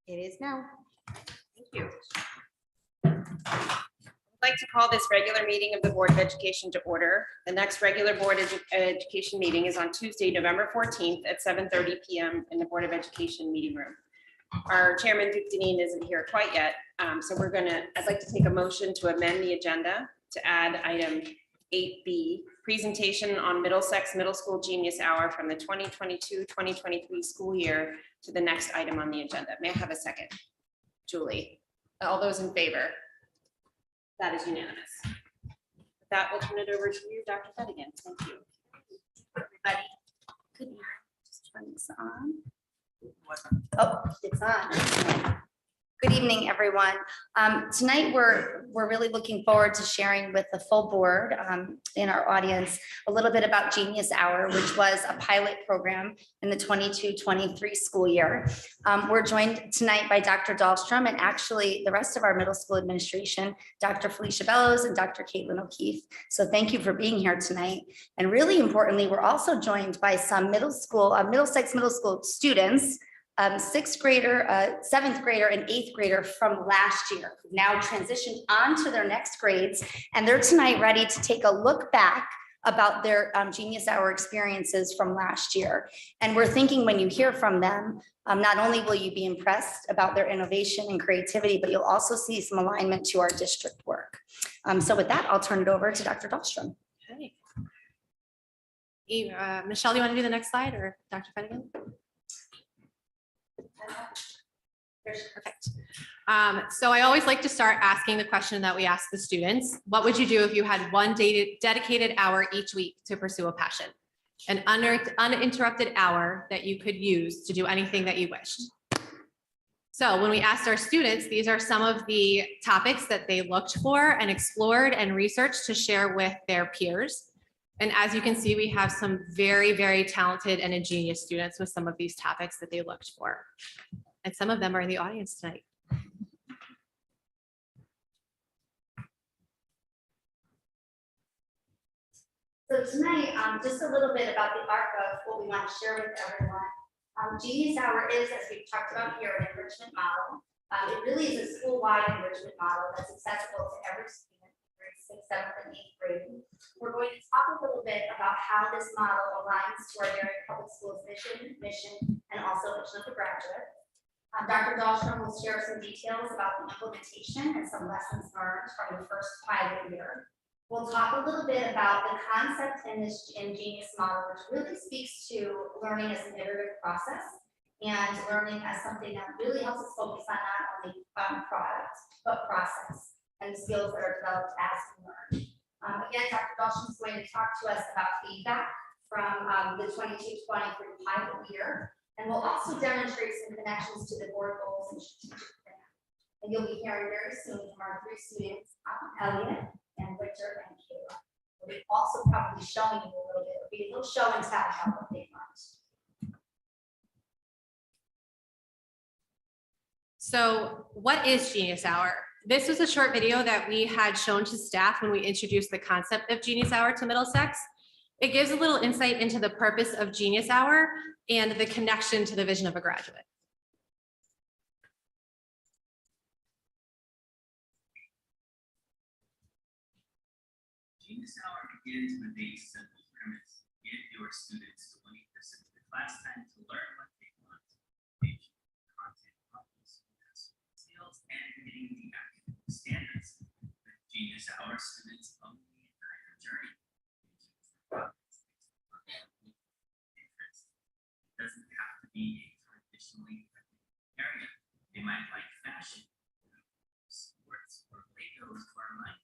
It is now. Thank you. I'd like to call this regular meeting of the Board of Education to order. The next regular Board of Education meeting is on Tuesday, November 14th at 7:30 p.m. in the Board of Education meeting room. Our chairman, Duke Deneen, isn't here quite yet, so I'd like to take a motion to amend the agenda to add item 8B, presentation on Middlesex Middle School Genius Hour from the 2022-2023 school year to the next item on the agenda. May I have a second? Julie, all those in favor? That is unanimous. With that, we'll turn it over to you, Dr. Fettigan. Thank you. Everybody. Good evening. Just turn this on. Oh, it's on. Good evening, everyone. Tonight, we're really looking forward to sharing with the full board in our audience a little bit about Genius Hour, which was a pilot program in the 22-23 school year. We're joined tonight by Dr. Dahlstrom and actually the rest of our middle school administration, Dr. Felicia Bellows and Dr. Caitlin O'Keefe. So thank you for being here tonight. And really importantly, we're also joined by some Middlesex Middle School students, sixth grader, seventh grader, and eighth grader from last year, who now transitioned on to their next grades. And they're tonight ready to take a look back about their Genius Hour experiences from last year. And we're thinking when you hear from them, not only will you be impressed about their innovation and creativity, but you'll also see some alignment to our district work. So with that, I'll turn it over to Dr. Dahlstrom. Okay. Michelle, do you want to do the next slide, or Dr. Fettigan? Perfect. So I always like to start asking the question that we ask the students: what would you do if you had one dedicated hour each week to pursue a passion? An uninterrupted hour that you could use to do anything that you wished. So when we asked our students, these are some of the topics that they looked for and explored and researched to share with their peers. And as you can see, we have some very, very talented and ingenious students with some of these topics that they looked for. And some of them are in the audience tonight. So tonight, just a little bit about the arc of what we want to share with everyone. Genius Hour is, as we've talked about here, an enrichment model. It really is a school-wide enrichment model that's accessible to every student, grades 6th, 7th, and 8th grade. We're going to talk a little bit about how this model aligns to our Marion Public Schools mission, and also mission of the graduate. Dr. Dahlstrom will share some details about the implementation and some lessons learned from the first pilot year. We'll talk a little bit about the concept in this Genius model, which really speaks to learning as an iterative process and learning as something that really helps us focus on not only product, but process and skills that are developed as we learn. Again, Dr. Dahlstrom is going to talk to us about feedback from the 22-23 pilot year. And we'll also demonstrate some connections to the board goals and strategic plan. And you'll be hearing very soon from our 3 students, Elliot and Victor and Kayla. We'll be also probably showing you a little bit, it'll be a little show and tell about what they learned. So what is Genius Hour? This was a short video that we had shown to staff when we introduced the concept of Genius Hour to Middlesex. It gives a little insight into the purpose of Genius Hour and the connection to the vision of a graduate. Genius Hour begins with a simple premise: give your students 20% of the class time to learn what they want, information, content, problems, skills, and meeting the academic standards. With Genius Hour, students own the entire journey. It doesn't have to be a traditionally area. They might like fashion, sports, or Legos, or like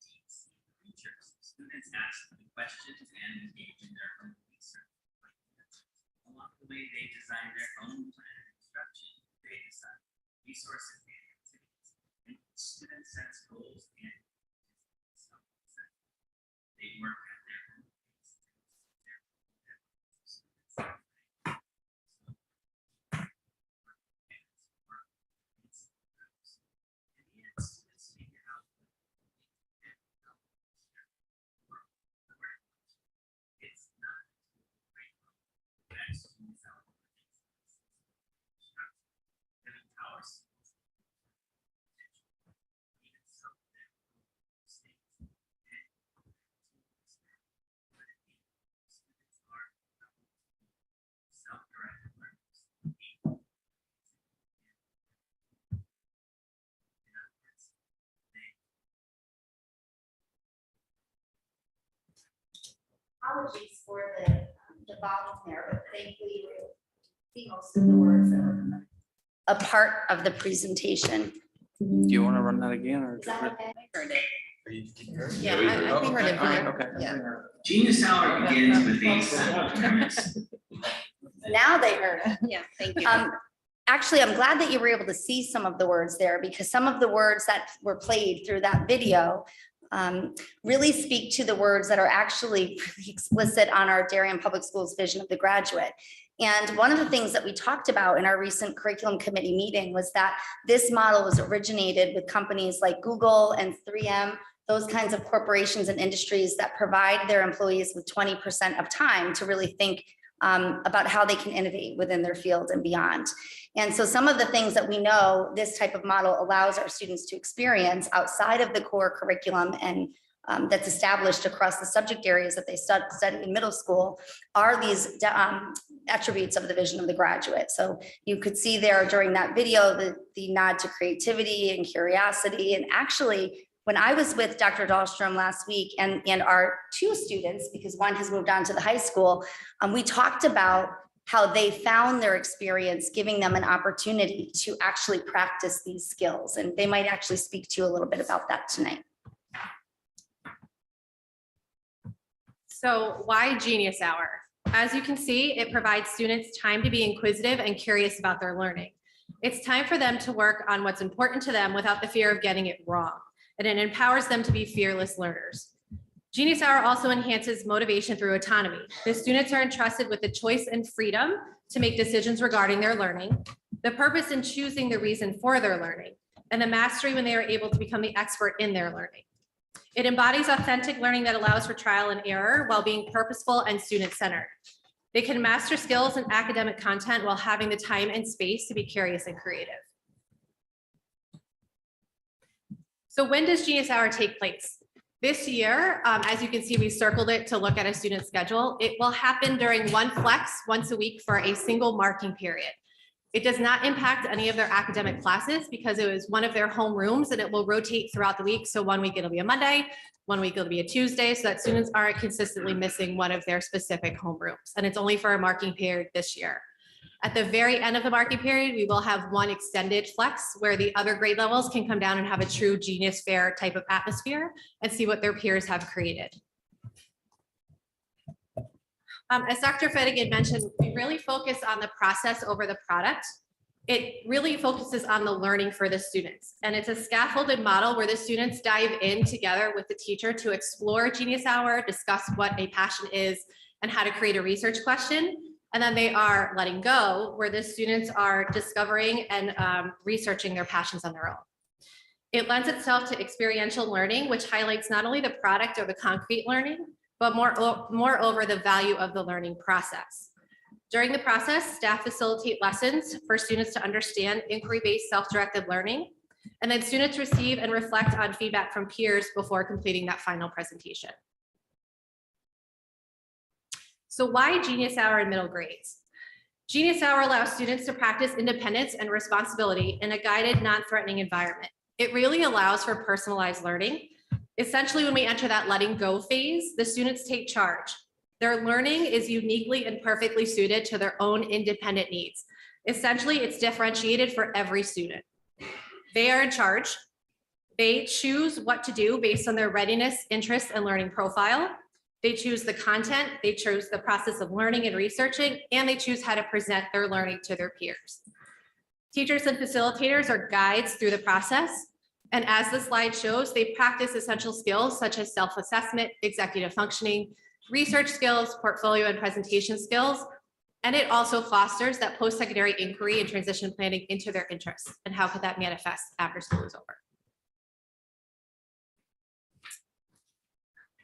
deep-sea creatures. Students ask them questions and engage in their own research. Along the way, they design their own plan of instruction. They decide resources and activities. And students set goals and they work at their own pace. It's not apologies for the volume there, but thankfully we see most of the words that are a part of the presentation. Do you want to run that again or? Is that okay? Yeah, I think we're in fine. Okay. Yeah. Genius Hour begins with a simple premise. Now they heard it. Yeah, thank you. Actually, I'm glad that you were able to see some of the words there because some of the words that were played through that video really speak to the words that are actually really explicit on our Darien Public Schools vision of the graduate. And one of the things that we talked about in our recent curriculum committee meeting was that this model was originated with companies like Google and 3M, those kinds of corporations and industries that provide their employees with 20% of time to really think about how they can innovate within their field and beyond. And so some of the things that we know this type of model allows our students to experience outside of the core curriculum and that's established across the subject areas that they study in middle school are these attributes of the vision of the graduate. So you could see there during that video, the nod to creativity and curiosity. And actually, when I was with Dr. Dahlstrom last week and our two students, because one has moved on to the high school, we talked about how they found their experience giving them an opportunity to actually practice these skills. And they might actually speak to you a little bit about that tonight. So why Genius Hour? As you can see, it provides students time to be inquisitive and curious about their learning. It's time for them to work on what's important to them without the fear of getting it wrong. And it empowers them to be fearless learners. Genius Hour also enhances motivation through autonomy. The students are entrusted with the choice and freedom to make decisions regarding their learning, the purpose in choosing the reason for their learning, and the mastery when they are able to become the expert in their learning. It embodies authentic learning that allows for trial and error while being purposeful and student-centered. They can master skills and academic content while having the time and space to be curious and creative. So when does Genius Hour take place? This year, as you can see, we circled it to look at a student schedule. It will happen during one flex once a week for a single marking period. It does not impact any of their academic classes because it was one of their home rooms and it will rotate throughout the week. So 1 week it'll be a Monday, 1 week it'll be a Tuesday, so that students aren't consistently missing one of their specific home rooms. And it's only for a marking period this year. At the very end of the marking period, we will have one extended flex where the other grade levels can come down and have a true Genius Fair type of atmosphere and see what their peers have created. As Dr. Fettigan mentioned, we really focus on the process over the product. It really focuses on the learning for the students. And it's a scaffolded model where the students dive in together with the teacher to explore Genius Hour, discuss what a passion is, and how to create a research question. And then they are letting go, where the students are discovering and researching their passions on their own. It lends itself to experiential learning, which highlights not only the product or the concrete learning, but moreover, the value of the learning process. During the process, staff facilitate lessons for students to understand inquiry-based self-directed learning, and then students receive and reflect on feedback from peers before completing that final presentation. So why Genius Hour in middle grades? Genius Hour allows students to practice independence and responsibility in a guided, non-threatening environment. It really allows for personalized learning. Essentially, when we enter that letting go phase, the students take charge. Their learning is uniquely and perfectly suited to their own independent needs. Essentially, it's differentiated for every student. They are in charge. They choose what to do based on their readiness, interest, and learning profile. They choose the content, they choose the process of learning and researching, and they choose how to present their learning to their peers. Teachers and facilitators are guides through the process. And as the slide shows, they practice essential skills such as self-assessment, executive functioning, research skills, portfolio and presentation skills. And it also fosters that post-secondary inquiry and transition planning into their interests. And how could that manifest after school is over?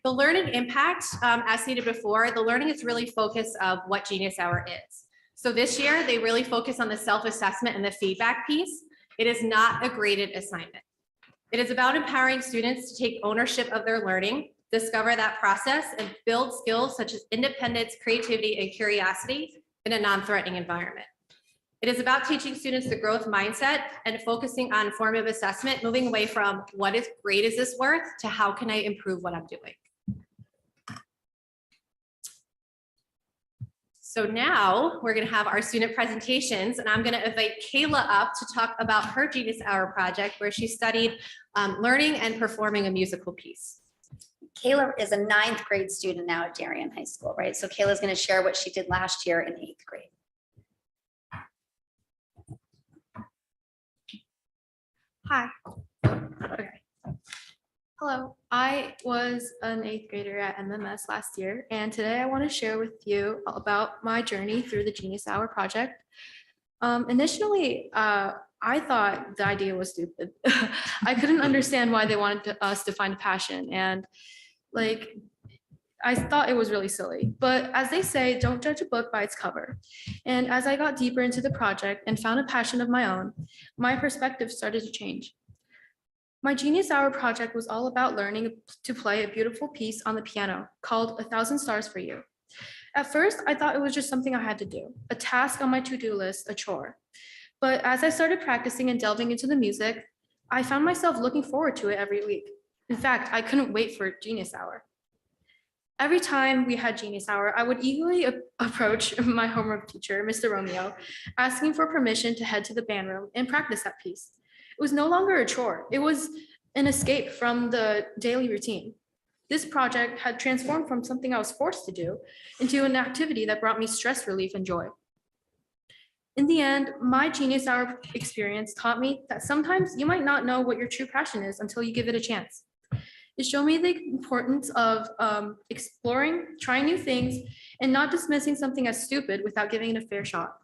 The learning impact, as stated before, the learning is really focused of what Genius Hour is. So this year, they really focus on the self-assessment and the feedback piece. It is not a graded assignment. It is about empowering students to take ownership of their learning, discover that process, and build skills such as independence, creativity, and curiosity in a non-threatening environment. It is about teaching students the growth mindset and focusing on formative assessment, moving away from what is great is this worth to how can I improve what I'm doing. So now we're going to have our student presentations, and I'm going to invite Kayla up to talk about her Genius Hour project, where she studied learning and performing a musical piece. Kayla is a 9th grade student now at Darien High School, right? So Kayla's going to share what she did last year in 8th grade. Hi. Okay. Hello, I was an 8th grader at MMS last year, and today I want to share with you about my journey through the Genius Hour project. Initially, I thought the idea was stupid. I couldn't understand why they wanted us to find a passion, and I thought it was really silly. But as they say, don't judge a book by its cover. And as I got deeper into the project and found a passion of my own, my perspective started to change. My Genius Hour project was all about learning to play a beautiful piece on the piano called 1,000 Stars for You. At first, I thought it was just something I had to do, a task on my to-do list, a chore. But as I started practicing and delving into the music, I found myself looking forward to it every week. In fact, I couldn't wait for Genius Hour. Every time we had Genius Hour, I would eagerly approach my homeroom teacher, Mr. Romeo, asking for permission to head to the band room and practice that piece. It was no longer a chore. It was an escape from the daily routine. This project had transformed from something I was forced to do into an activity that brought me stress relief and joy. In the end, my Genius Hour experience taught me that sometimes you might not know what your true passion is until you give it a chance. It showed me the importance of exploring, trying new things, and not dismissing something as stupid without giving it a fair shot.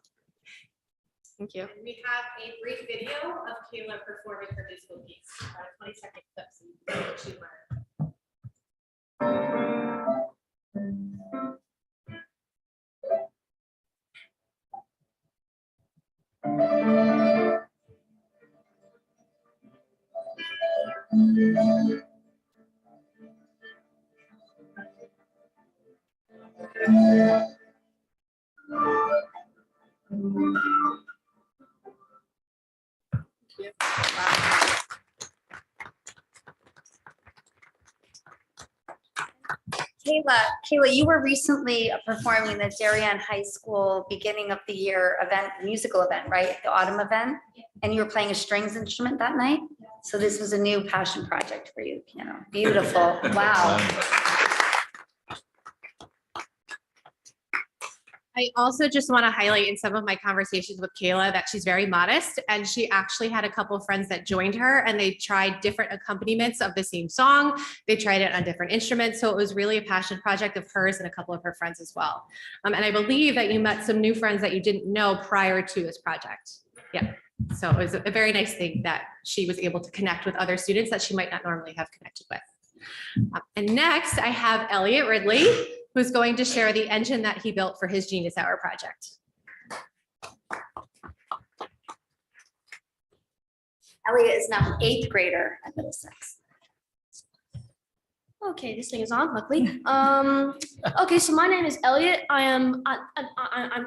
Thank you. And we have a brief video of Kayla performing her musical piece, about a 20-second clip, so you can see what she learned. Kayla, you were recently performing the Darien High School beginning of the year event, musical event, right? The autumn event? And you were playing a strings instrument that night? So this was a new passion project for you, piano. Beautiful. Wow. I also just want to highlight in some of my conversations with Kayla that she's very modest, and she actually had a couple of friends that joined her and they tried different accompaniments of the same song. They tried it on different instruments. So it was really a passion project of hers and a couple of her friends as well. And I believe that you met some new friends that you didn't know prior to this project. Yeah. So it was a very nice thing that she was able to connect with other students that she might not normally have connected with. And next I have Elliot Ridley, who's going to share the engine that he built for his Genius Hour project. Elliot is now an 8th grader at Middlesex. Okay, this thing is on, luckily. Okay, so my name is Elliot. I'm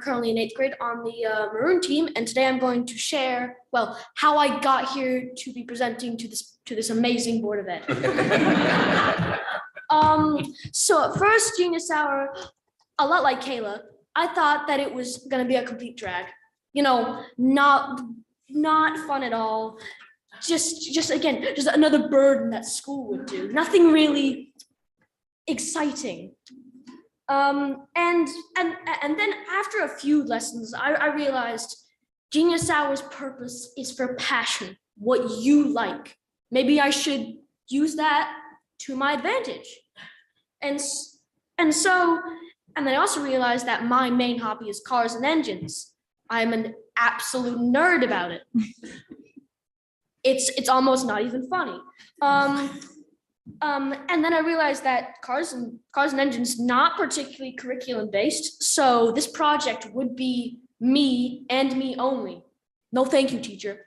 currently in 8th grade on the Maroon team, and today I'm going to share, well, how I got here to be presenting to this amazing board event. So at first, Genius Hour, a lot like Kayla, I thought that it was gonna be a complete drag. You know, not fun at all. Just another burden that school would do. Nothing really exciting. And then after a few lessons, I realized Genius Hour's purpose is for passion, what you like. Maybe I should use that to my advantage. And then I also realized that my main hobby is cars and engines. I'm an absolute nerd about it. It's almost not even funny. And then I realized that cars and engines not particularly curriculum based. So this project would be me and me only. No, thank you, teacher.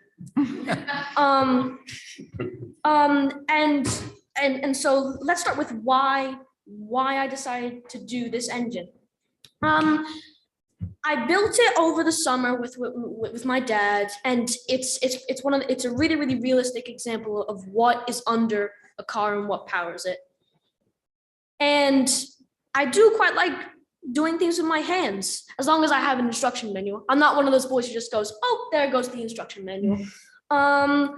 And so let's start with why I decided to do this engine. I built it over the summer with my dad, and it's a really, really realistic example of what is under a car and what powers it. And I do quite like doing things with my hands, as long as I have an instruction manual. I'm not one of those boys who just goes, oh, there goes the instruction manual.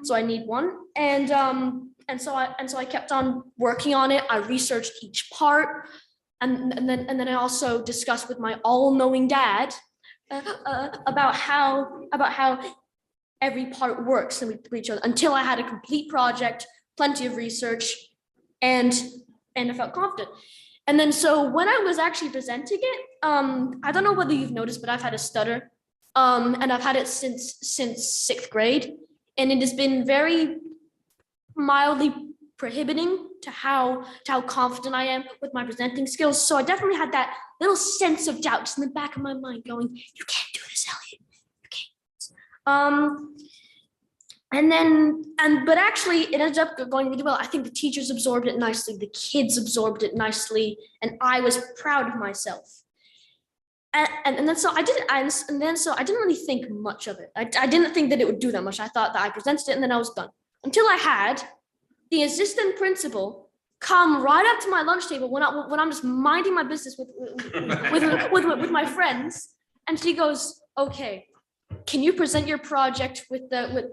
So I need one, and so I kept on working on it. I researched each part, and then I also discussed with my all-knowing dad about how every part works and with each other, until I had a complete project, plenty of research, and I felt confident. And then so when I was actually presenting it, I don't know whether you've noticed, but I've had a stutter, and I've had it since 6th grade, and it has been very mildly prohibiting to how confident I am with my presenting skills. So I definitely had that little sense of doubt just in the back of my mind going, you can't do this, Elliot. You can't. But actually it ended up going really well. I think the teachers absorbed it nicely, the kids absorbed it nicely, and I was proud of myself. And then so I didn't really think much of it. I didn't think that it would do that much. I thought that I presented it and then I was done. Until I had the assistant principal come right up to my lunch table when I'm just minding my business with my friends, and she goes, "Okay, can you present your project with the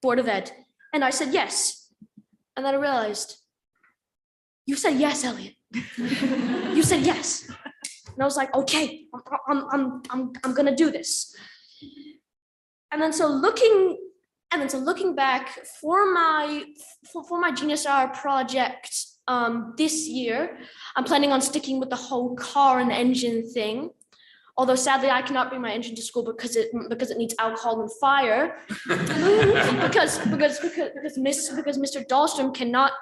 Board of Ed?" And I said yes, and then I realized, you said yes, Elliot. You said yes. And I was like, okay, I'm gonna do this. And then so looking back for my Genius Hour project this year, I'm planning on sticking with the whole car and engine thing. Although sadly I cannot bring my engine to school because it needs alcohol and fire. because Mr. Dahlstrom cannot,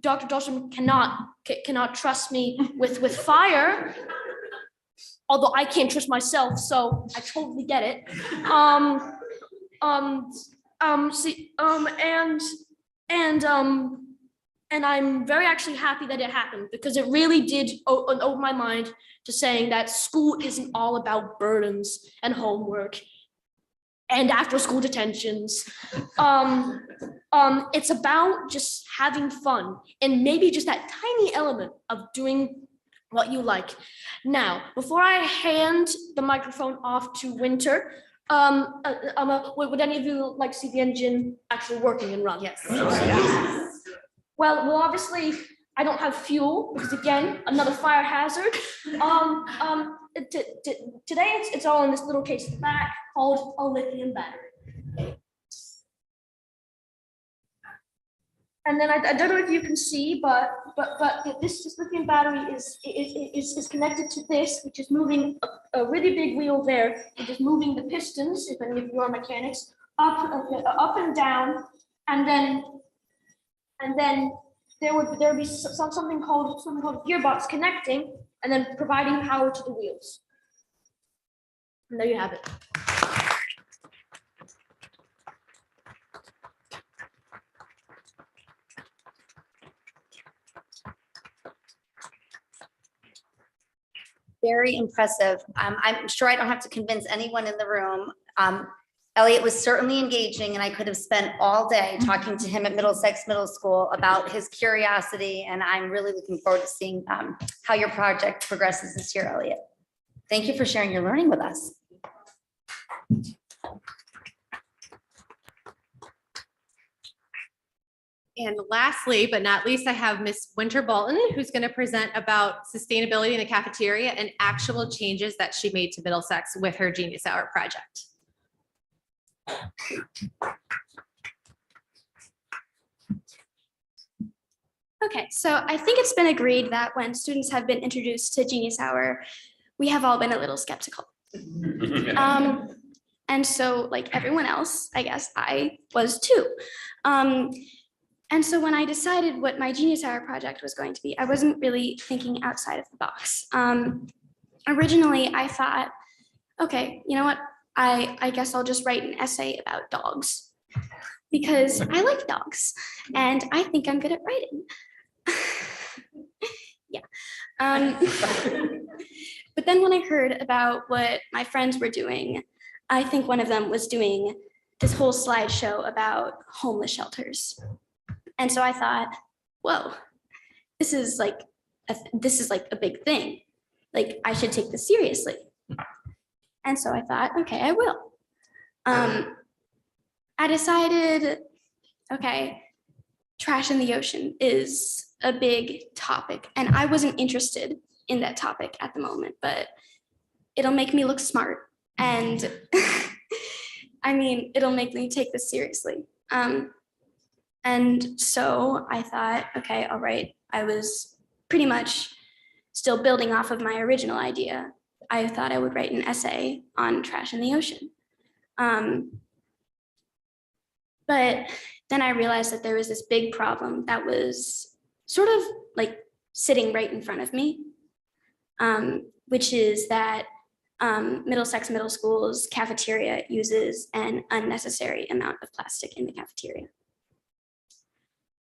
Dr. Dahlstrom cannot trust me with fire. Although I can't trust myself, so I totally get it. And I'm very actually happy that it happened, because it really did open my mind to saying that school isn't all about burdens and homework and after school detentions. It's about just having fun and maybe just that tiny element of doing what you like. Now, before I hand the microphone off to Winter, would any of you like to see the engine actually working and run? Yes. Well, obviously, I don't have fuel because, again, another fire hazard. Today it's all in this little case in the back called a lithium battery. And then I don't know if you can see, but this lithium battery is connected to this, which is moving a really big wheel there, which is moving the pistons, if any of you are mechanics, up and down, and then there would be something called gearbox connecting, and then providing power to the wheels. And there you have it. Very impressive. I'm sure I don't have to convince anyone in the room. Elliot was certainly engaging, and I could have spent all day talking to him at Middlesex Middle School about his curiosity, and I'm really looking forward to seeing how your project progresses this year, Elliot. Thank you for sharing your learning with us. And lastly, but not least, I have Miss Winter Bolton, who's going to present about sustainability in the cafeteria and actual changes that she made to Middlesex with her Genius Hour project. Okay, so I think it's been agreed that when students have been introduced to Genius Hour, we have all been a little skeptical. And so, like everyone else, I guess I was too. And so when I decided what my Genius Hour project was going to be, I wasn't really thinking outside of the box. Originally, I thought, okay, you know what? I guess I'll just write an essay about dogs because I like dogs and I think I'm good at writing. Yeah. But then when I heard about what my friends were doing, I think one of them was doing this whole slideshow about homeless shelters. And so I thought, whoa, this is like this is like a big thing. Like, I should take this seriously. And so I thought, okay, I will. I decided, okay, trash in the ocean is a big topic, and I wasn't interested in that topic at the moment, but it'll make me look smart, and I mean, it'll make me take this seriously. And so I thought, okay, all right, I was pretty much still building off of my original idea. I thought I would write an essay on trash in the ocean. But then I realized that there was this big problem that was sort of like sitting right in front of me, which is that Middlesex Middle School's cafeteria uses an unnecessary amount of plastic in the cafeteria.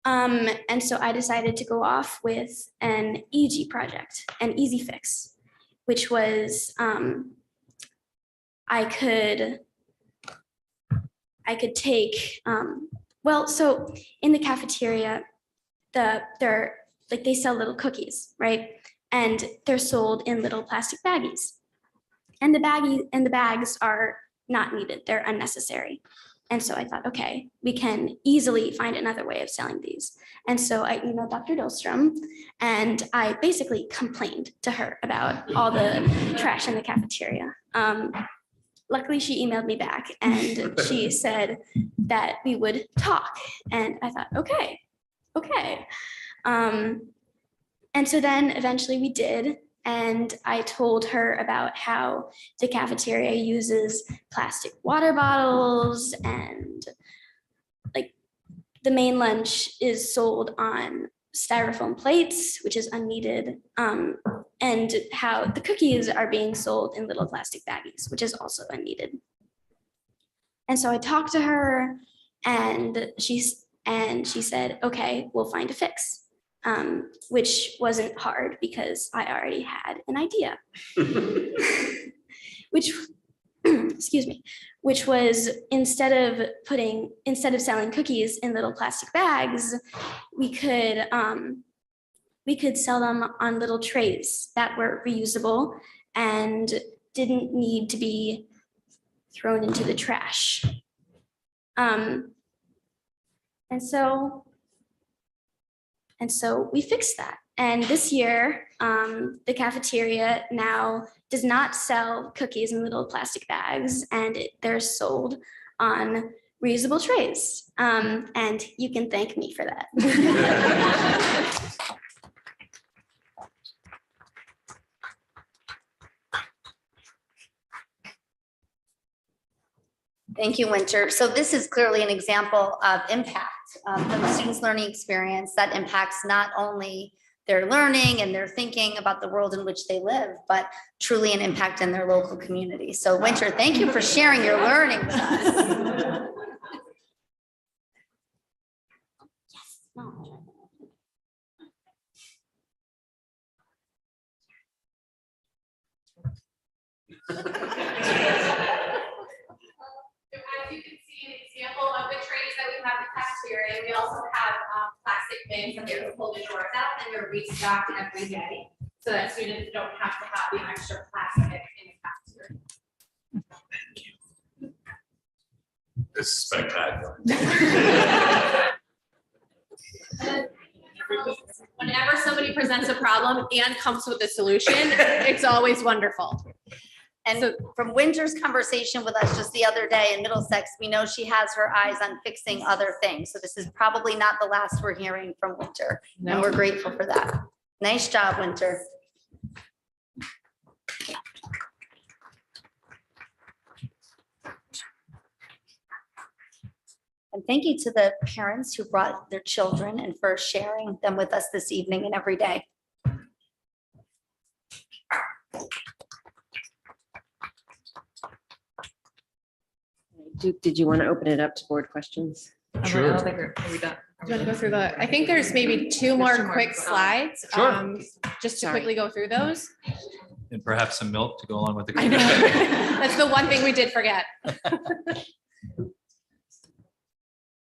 And so I decided to go off with an easy project, an easy fix, which was I could take, well, so in the cafeteria, they sell little cookies, right? And they're sold in little plastic baggies. And the bags are not needed, they're unnecessary. And so I thought, okay, we can easily find another way of selling these. And so I emailed Dr. Dahlstrom, and I basically complained to her about all the trash in the cafeteria. Luckily, she emailed me back, and she said that we would talk. And I thought, okay. And so then eventually we did. And I told her about how the cafeteria uses plastic water bottles, and like the main lunch is sold on styrofoam plates, which is unneeded, and how the cookies are being sold in little plastic baggies, which is also unneeded. And so I talked to her, and she said, okay, we'll find a fix. Which wasn't hard because I already had an idea. Excuse me, which was instead of selling cookies in little plastic bags, we could sell them on little trays that were reusable and didn't need to be thrown into the trash. And so we fixed that. And this year, the cafeteria now does not sell cookies in little plastic bags, and they're sold on reusable trays. And you can thank me for that. Thank you, Winter. So this is clearly an example of impact from the students' learning experience that impacts not only their learning and their thinking about the world in which they live, but truly an impact in their local community. So Winter, thank you for sharing your learning with us. As you can see, an example of the trays that we have in the cafeteria. We also have plastic bins that they pull the drawers out, and they're restocked every day so that students don't have to have the extra plastic in the cafeteria. This is spectacular. Whenever somebody presents a problem and comes with a solution, it's always wonderful. And from Winter's conversation with us just the other day in Middlesex, we know she has her eyes on fixing other things. So this is probably not the last we're hearing from Winter. No. And we're grateful for that. Nice job, Winter. And thank you to the parents who brought their children and for sharing them with us this evening and every day. Duke, did you want to open it up to board questions? Sure. Do you want to go through I think there's maybe two more quick slides. Sure. Just to Sorry. quickly go through those. And perhaps some milk to go along with the. I know. That's the one thing we did forget.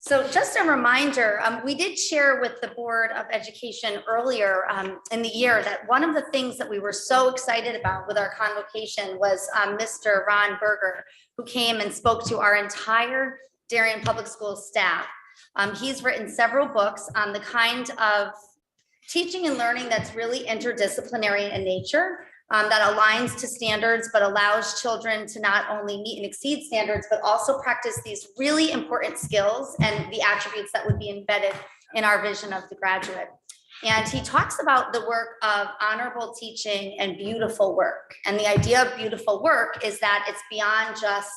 So just a reminder, we did share with the Board of Education earlier in the year that one of the things that we were so excited about with our convocation was Mr. Ron Berger, who came and spoke to our entire Darien Public Schools staff. He's written several books on the kind of teaching and learning that's really interdisciplinary in nature, that aligns to standards, but allows children to not only meet and exceed standards, but also practice these really important skills and the attributes that would be embedded in our vision of the graduate. And he talks about the work of honorable teaching and beautiful work. And the idea of beautiful work is that it's beyond just,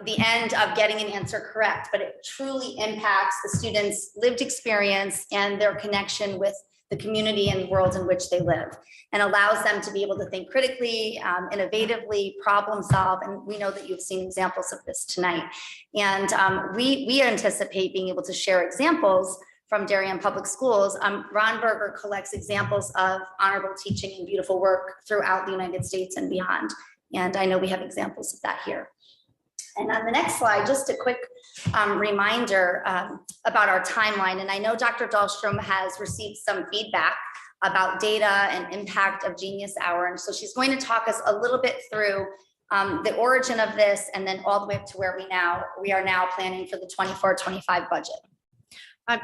the end of getting an answer correct, but it truly impacts the students' lived experience and their connection with the community and world in which they live, and allows them to be able to think critically, innovatively, problem solve. And we know that you've seen examples of this tonight. And we anticipate being able to share examples from Darien Public Schools. Ron Berger collects examples of honorable teaching and beautiful work throughout the United States and beyond. And I know we have examples of that here. And on the next slide, just a quick reminder about our timeline. And I know Dr. Dahlstrom has received some feedback about data and impact of Genius Hour. And so she's going to talk us a little bit through the origin of this, and then all the way up to where we are now planning for the 24-25 budget.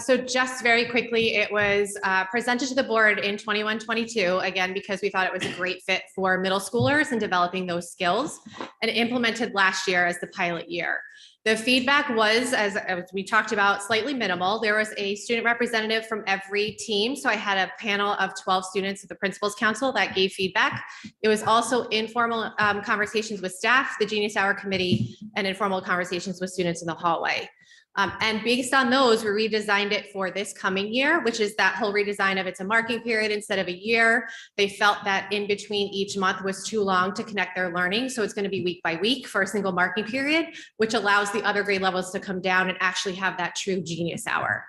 So just very quickly, it was presented to the board in 21-22, again, because we thought it was a great fit for middle schoolers and developing those skills, and implemented last year as the pilot year. The feedback was, as we talked about, slightly minimal. There was a student representative from every team. So I had a panel of 12 students at the Principals Council that gave feedback. It was also informal conversations with staff, the Genius Hour committee, and informal conversations with students in the hallway. And based on those, we redesigned it for this coming year, which is that whole redesign of it's a marking period instead of a year. They felt that in between each month was too long to connect their learning. So it's going to be week by week for a single marking period, which allows the other grade levels to come down and actually have that true Genius Hour.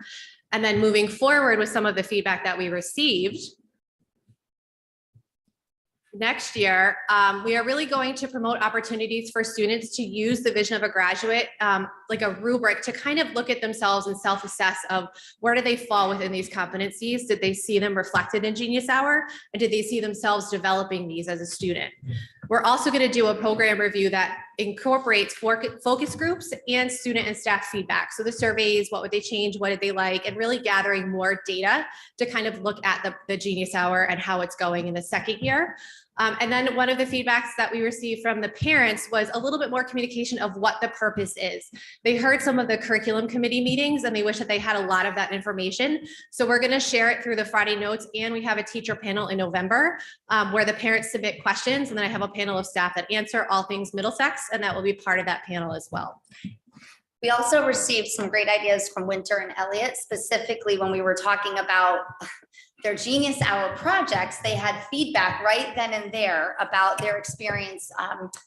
And then moving forward with some of the feedback that we received, next year, we are really going to promote opportunities for students to use the vision of a graduate like a rubric to kind of look at themselves and self-assess of where do they fall within these competencies? Did they see them reflected in Genius Hour? And did they see themselves developing these as a student? We're also going to do a program review that incorporates focus groups and student and staff feedback. So the surveys, what would they change? What did they like? And really gathering more data to kind of look at the Genius Hour and how it's going in the second year. And then one of the feedbacks that we received from the parents was a little bit more communication of what the purpose is. They heard some of the curriculum committee meetings and they wish that they had a lot of that information. So we're going to share it through the Friday notes, and we have a teacher panel in November where the parents submit questions, and then I have a panel of staff that answer all things Middlesex, and that will be part of that panel as well. We also received some great ideas from Winter and Elliott, specifically when we were talking about their Genius Hour projects. They had feedback right then and there about their experience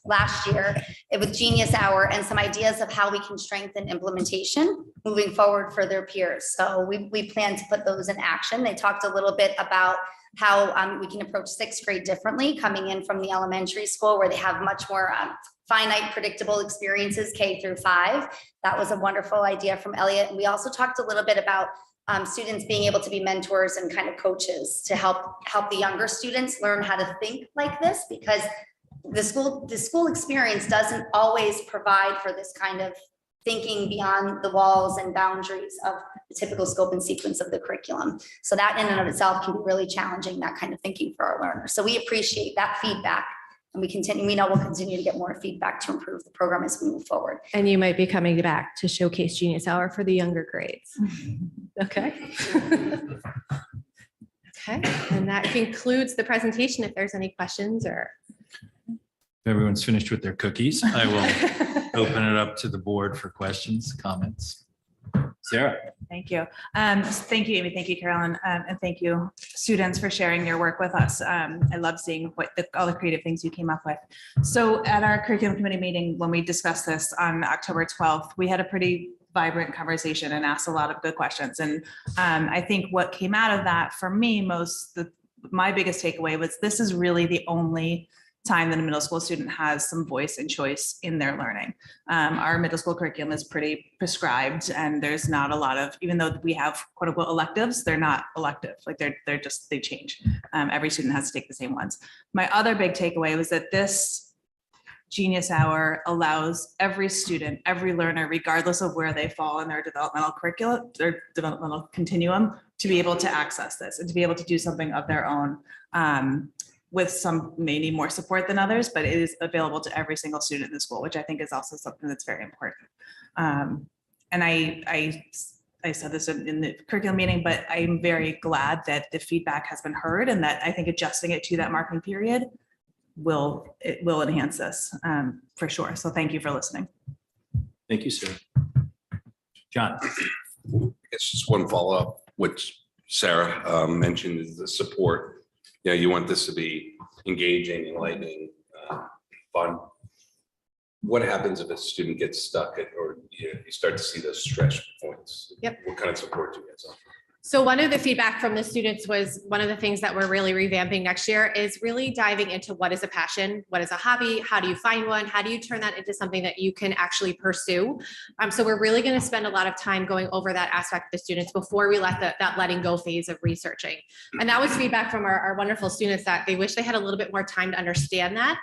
last year with Genius Hour and some ideas of how we can strengthen implementation moving forward for their peers. So we plan to put those in action. They talked a little bit about how we can approach sixth grade differently, coming in from the elementary school where they have much more finite, predictable experiences K through 5. That was a wonderful idea from Elliott. And we also talked a little bit about students being able to be mentors and kind of coaches to help the younger students learn how to think like this, because the school experience doesn't always provide for this kind of thinking beyond the walls and boundaries of the typical scope and sequence of the curriculum. So that in and of itself can be really challenging, that kind of thinking for our learners. So we appreciate that feedback. And we know we'll continue to get more feedback to improve the program as we move forward. And you might be coming back to showcase Genius Hour for the younger grades. Okay. Okay, and that concludes the presentation. If there's any questions or. If everyone's finished with their cookies, I will open it up to the board for questions, comments. Sarah. Thank you. Thank you, Amy. Thank you, Carolyn. And thank you, students, for sharing your work with us. I love seeing all the creative things you came up with. So at our curriculum committee meeting, when we discussed this on October 12th, we had a pretty vibrant conversation and asked a lot of good questions. And I think what came out of that for me my biggest takeaway was this is really the only time that a middle school student has some voice and choice in their learning. Our middle school curriculum is pretty prescribed, and there's not a lot of, even though we have quote unquote electives, they're not elective, like they're just, they change. Every student has to take the same ones. My other big takeaway was that this Genius Hour allows every student, every learner, regardless of where they fall in their developmental curriculum, their developmental continuum, to be able to access this and to be able to do something of their own. With some may need more support than others, but it is available to every single student in the school, which I think is also something that's very important. And I said this in the curriculum meeting, but I'm very glad that the feedback has been heard, and that I think adjusting it to that marking period will enhance this for sure. So thank you for listening. Thank you, Sarah. John. It's just one follow-up, which Sarah mentioned, is the support. You know, you want this to be engaging, enlightening, fun. What happens if a student gets stuck or you start to see those stress points? Yep. What kind of support do you guys offer? So one of the feedback from the students was one of the things that we're really revamping next year is really diving into what is a passion, what is a hobby, how do you find one, how do you turn that into something that you can actually pursue. So we're really going to spend a lot of time going over that aspect of the students before we let that letting go phase of researching. And that was feedback from our wonderful students that they wish they had a little bit more time to understand that.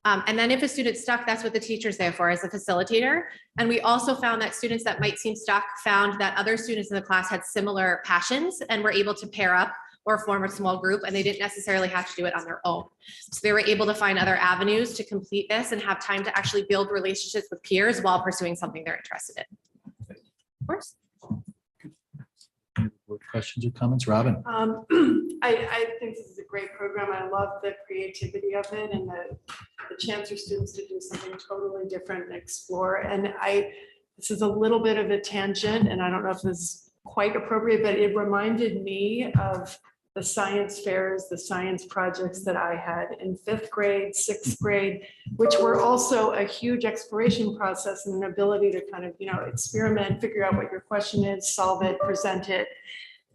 And then if a student's stuck, that's what the teacher's there for, as a facilitator. And we also found that students that might seem stuck found that other students in the class had similar passions and were able to pair up or form a small group, and they didn't necessarily have to do it on their own. So they were able to find other avenues to complete this and have time to actually build relationships with peers while pursuing something they're interested in. Of course. Questions or comments, Robin? I think this is a great program. I love the creativity of it and the chance for students to do something totally different and explore. And this is a little bit of a tangent, and I don't know if this is quite appropriate, but it reminded me of the science fairs, the science projects that I had in 5th grade, 6th grade, which were also a huge exploration process and an ability to kind of, experiment, figure out what your question is, solve it, present it.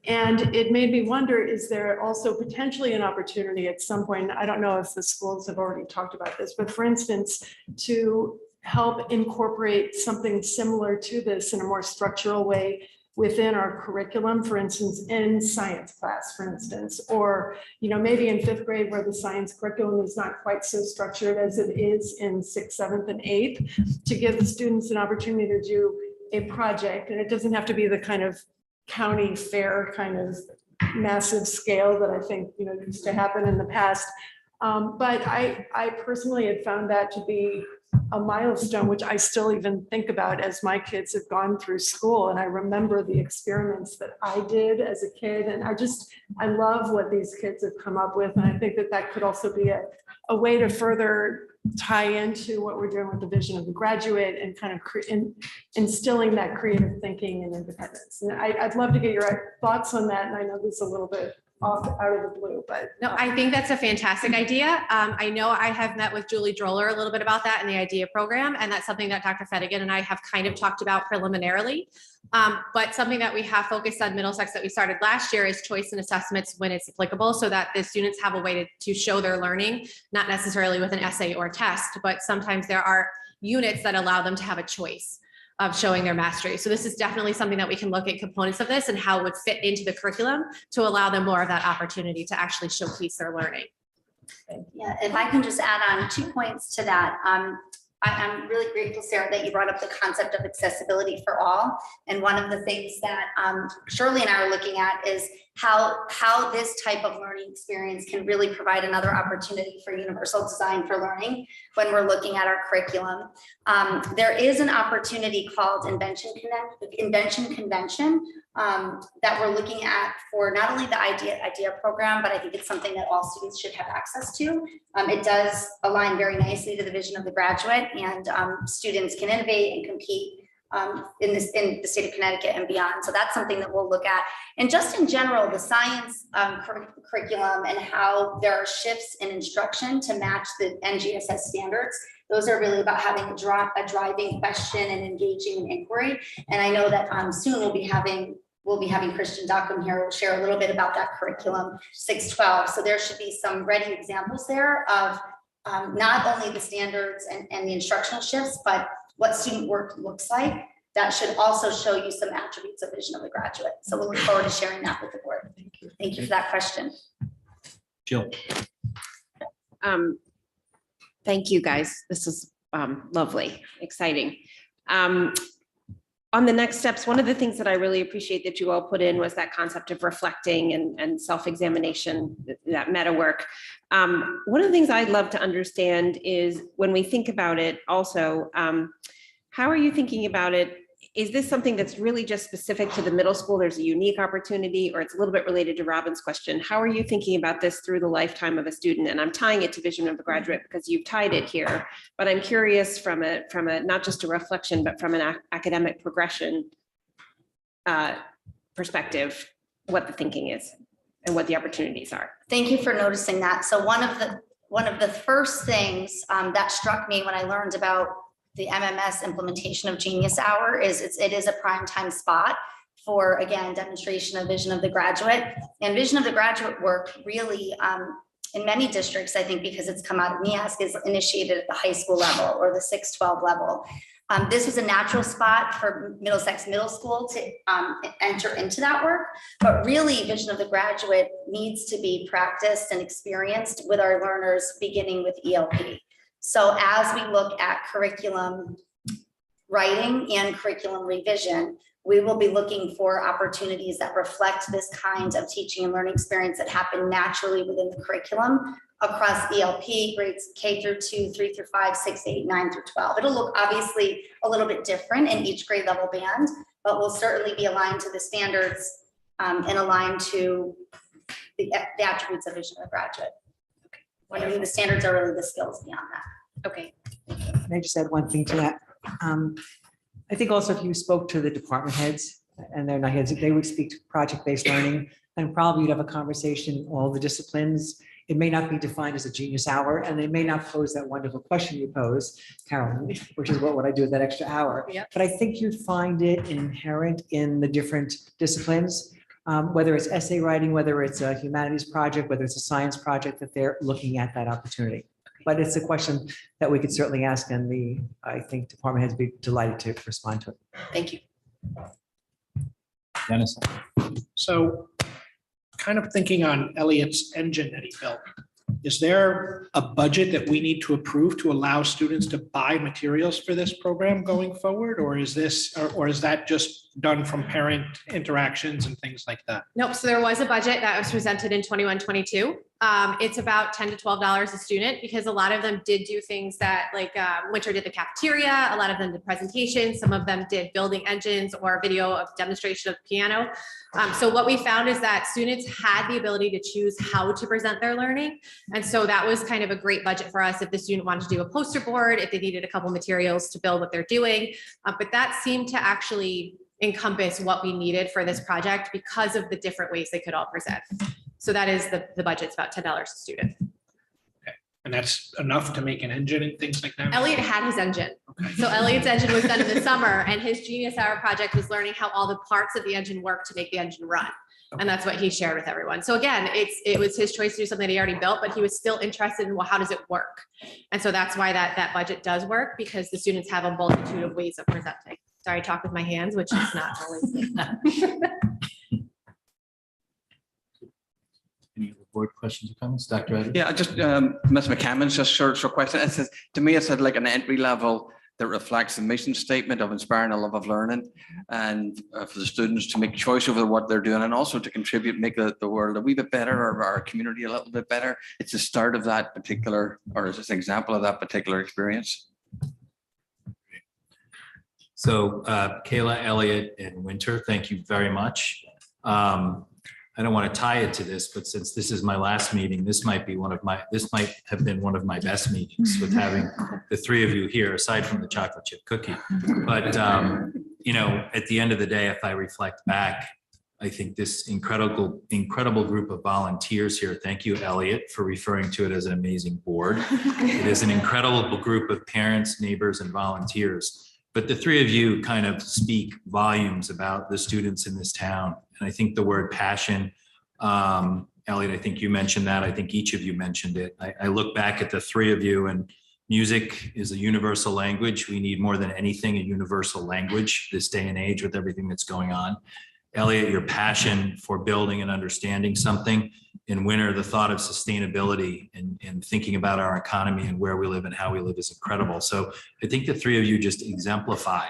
And it made me wonder, is there also potentially an opportunity at some point, I don't know if the schools have already talked about this, but for instance, to help incorporate something similar to this in a more structural way within our curriculum, for instance, in science class, for instance, or, maybe in 5th grade where the science curriculum is not quite so structured as it is in 6th, 7th, and 8th, to give the students an opportunity to do a project. And it doesn't have to be the kind of county fair kind of massive scale that I think, used to happen in the past. But I personally had found that to be a milestone, which I still even think about as my kids have gone through school. And I remember the experiments that I did as a kid. And I love what these kids have come up with. And I think that could also be a way to further tie into what we're doing with the vision of the graduate and kind of instilling that creative thinking and independence. And I'd love to get your thoughts on that. And I know this is a little bit off out of the blue, but. No, I think that's a fantastic idea. I know I have met with Julie Droller a little bit about that in the IDEA program, and that's something that Dr. Fedigan and I have kind of talked about preliminarily. But something that we have focused on Middlesex that we started last year is choice and assessments when it's applicable, so that the students have a way to show their learning, not necessarily with an essay or a test, but sometimes there are units that allow them to have a choice of showing their mastery. So this is definitely something that we can look at components of this and how it would fit into the curriculum to allow them more of that opportunity to actually showcase their learning. Yeah, if I can just add on 2 points to that. I'm really grateful, Sarah, that you brought up the concept of accessibility for all. And one of the things that Shirley and I are looking at is how this type of learning experience can really provide another opportunity for universal design for learning when we're looking at our curriculum. There is an opportunity called Invention Convention that we're looking at for not only the IDEA program, but I think it's something that all students should have access to. It does align very nicely to the vision of the graduate, and students can innovate and compete in the state of Connecticut and beyond. So that's something that we'll look at. And just in general, the science curriculum and how there are shifts in instruction to match the NGSS standards. Those are really about having a driving question and engaging in inquiry. And I know that soon we'll be having Christian Dockham here. We'll share a little bit about that curriculum 612. So there should be some ready examples there of not only the standards and the instructional shifts, but what student work looks like. That should also show you some attributes of vision of the graduate. So we'll look forward to sharing that with the board. Thank you for that question. Jill. Thank you, guys. This is lovely, exciting. On the next steps, one of the things that I really appreciate that you all put in was that concept of reflecting and self-examination, that meta work. One of the things I'd love to understand is when we think about it also, how are you thinking about it? Is this something that's really just specific to the middle school? There's a unique opportunity, or it's a little bit related to Robin's question. How are you thinking about this through the lifetime of a student? And I'm tying it to vision of the graduate because you've tied it here, but I'm curious from a not just a reflection, but from an academic progression perspective, what the thinking is and what the opportunities are. Thank you for noticing that. So one of the first things that struck me when I learned about the MMS implementation of Genius Hour is it is a prime time spot for, again, demonstration of vision of the graduate. And vision of the graduate work really, in many districts, I think because it's come out of NEASC, is initiated at the high school level or the 6-12 level. This was a natural spot for Middlesex Middle School to enter into that work, but really vision of the graduate needs to be practiced and experienced with our learners beginning with ELP. So as we look at curriculum writing and curriculum revision, we will be looking for opportunities that reflect this kind of teaching and learning experience that happen naturally within the curriculum across ELP grades K through 2, 3 through 5, 6, 8, 9 through 12. It'll look obviously a little bit different in each grade level band, but will certainly be aligned to the standards and aligned to the attributes of vision of the graduate. When I mean the standards are really the skills beyond that. Okay. Can I just add one thing to that? I think also if you spoke to the department heads and they're not heads, they would speak to project-based learning, and probably you'd have a conversation in all the disciplines. It may not be defined as a Genius Hour, and they may not pose that wonderful question you pose, Carolyn, which is what would I do with that extra hour? Yep. But I think you'd find it inherent in the different disciplines. Whether it's essay writing, whether it's a humanities project, whether it's a science project, that they're looking at that opportunity. But it's a question that we could certainly ask, and I think department heads would be delighted to respond to it. Thank you. Dennis. So kind of thinking on Elliot's engine that he built, is there a budget that we need to approve to allow students to buy materials for this program going forward? Or is that just done from parent interactions and things like that? Nope. So there was a budget that was presented in 21-22. It's about $10 to $12 a student because a lot of them did do things that Winter did the cafeteria. A lot of them did presentations. Some of them did building engines or video of demonstration of piano. So what we found is that students had the ability to choose how to present their learning. And so that was kind of a great budget for us if the student wanted to do a poster board, if they needed a couple materials to build what they're doing. But that seemed to actually encompass what we needed for this project because of the different ways they could all present. So that is the budget's about $10 a student. Okay. And that's enough to make an engine and things like that? Elliot had his engine. Okay. So Elliot's engine was done in the summer, and his Genius Hour project was learning how all the parts of the engine work to make the engine run. And that's what he shared with everyone. So again, it was his choice to do something that he already built, but he was still interested in, well, how does it work? And so that's why that budget does work, because the students have a multitude of ways of presenting. Sorry, I talk with my hands, which is not always. Any other board questions or comments? Dr. Eddie? Yeah, just Ms. McCammon's just short question. It says, to me, it's like an entry level that reflects the mission statement of inspiring a love of learning and for the students to make choice over what they're doing and also to contribute, make the world a wee bit better or our community a little bit better. It's the start of that particular, or is this an example of that particular experience? So Kayla, Elliot, and Winter, thank you very much. I don't want to tie it to this, but since this is my last meeting, this might have been one of my best meetings with having the three of you here, aside from the chocolate chip cookie. But, at the end of the day, if I reflect back, I think this incredible group of volunteers here. Thank you, Elliot, for referring to it as an amazing board. It is an incredible group of parents, neighbors, and volunteers. But the three of you kind of speak volumes about the students in this town. And I think the word passion Elliot, I think you mentioned that. I think each of you mentioned it. I look back at the three of you, and music is a universal language. We need more than anything a universal language this day and age with everything that's going on. Elliot, your passion for building and understanding something. In Winter, the thought of sustainability and thinking about our economy and where we live and how we live is incredible. So I think the three of you just exemplify,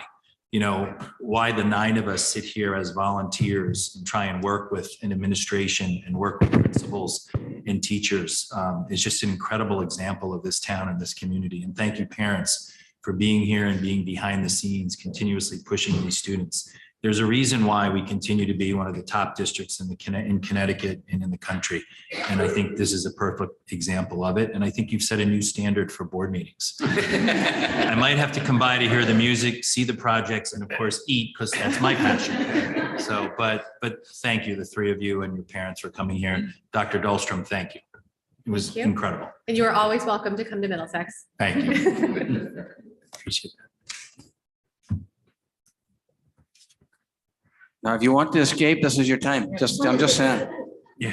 you know, why the 9 of us sit here as volunteers and try and work with an administration and work with principals and teachers is just an incredible example of this town and this community. And thank you, parents, for being here and being behind the scenes, continuously pushing these students. There's a reason why we continue to be one of the top districts in Connecticut and in the country. And I think this is a perfect example of it. And I think you've set a new standard for board meetings. I might have to come by to hear the music, see the projects, and of course, eat, because that's my passion. So, but thank you, the three of you and your parents, for coming here. Dr. Dahlstrom, thank you. It was Thank you. incredible. And you are always welcome to come to Middlesex. Thank you. Appreciate that. Now, if you want to escape, this is your time. I'm just saying. Yeah.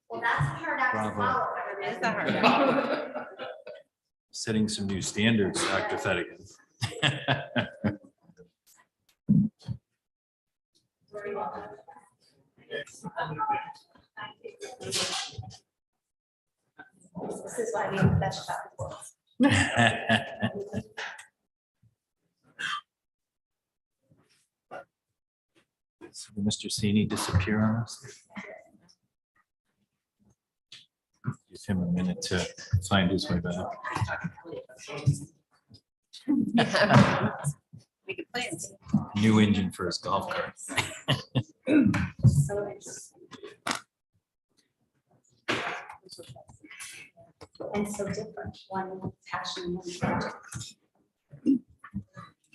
Well, that's a hard act to Bravo. follow. It's a hard act. Setting some new standards, Dr. Fedigan. This is why we have the best shot before. So did Mr. Sini disappear on us? Give him a minute to find his way back. Make it plans. New engine for his golf cart. And so different, one passion, one project.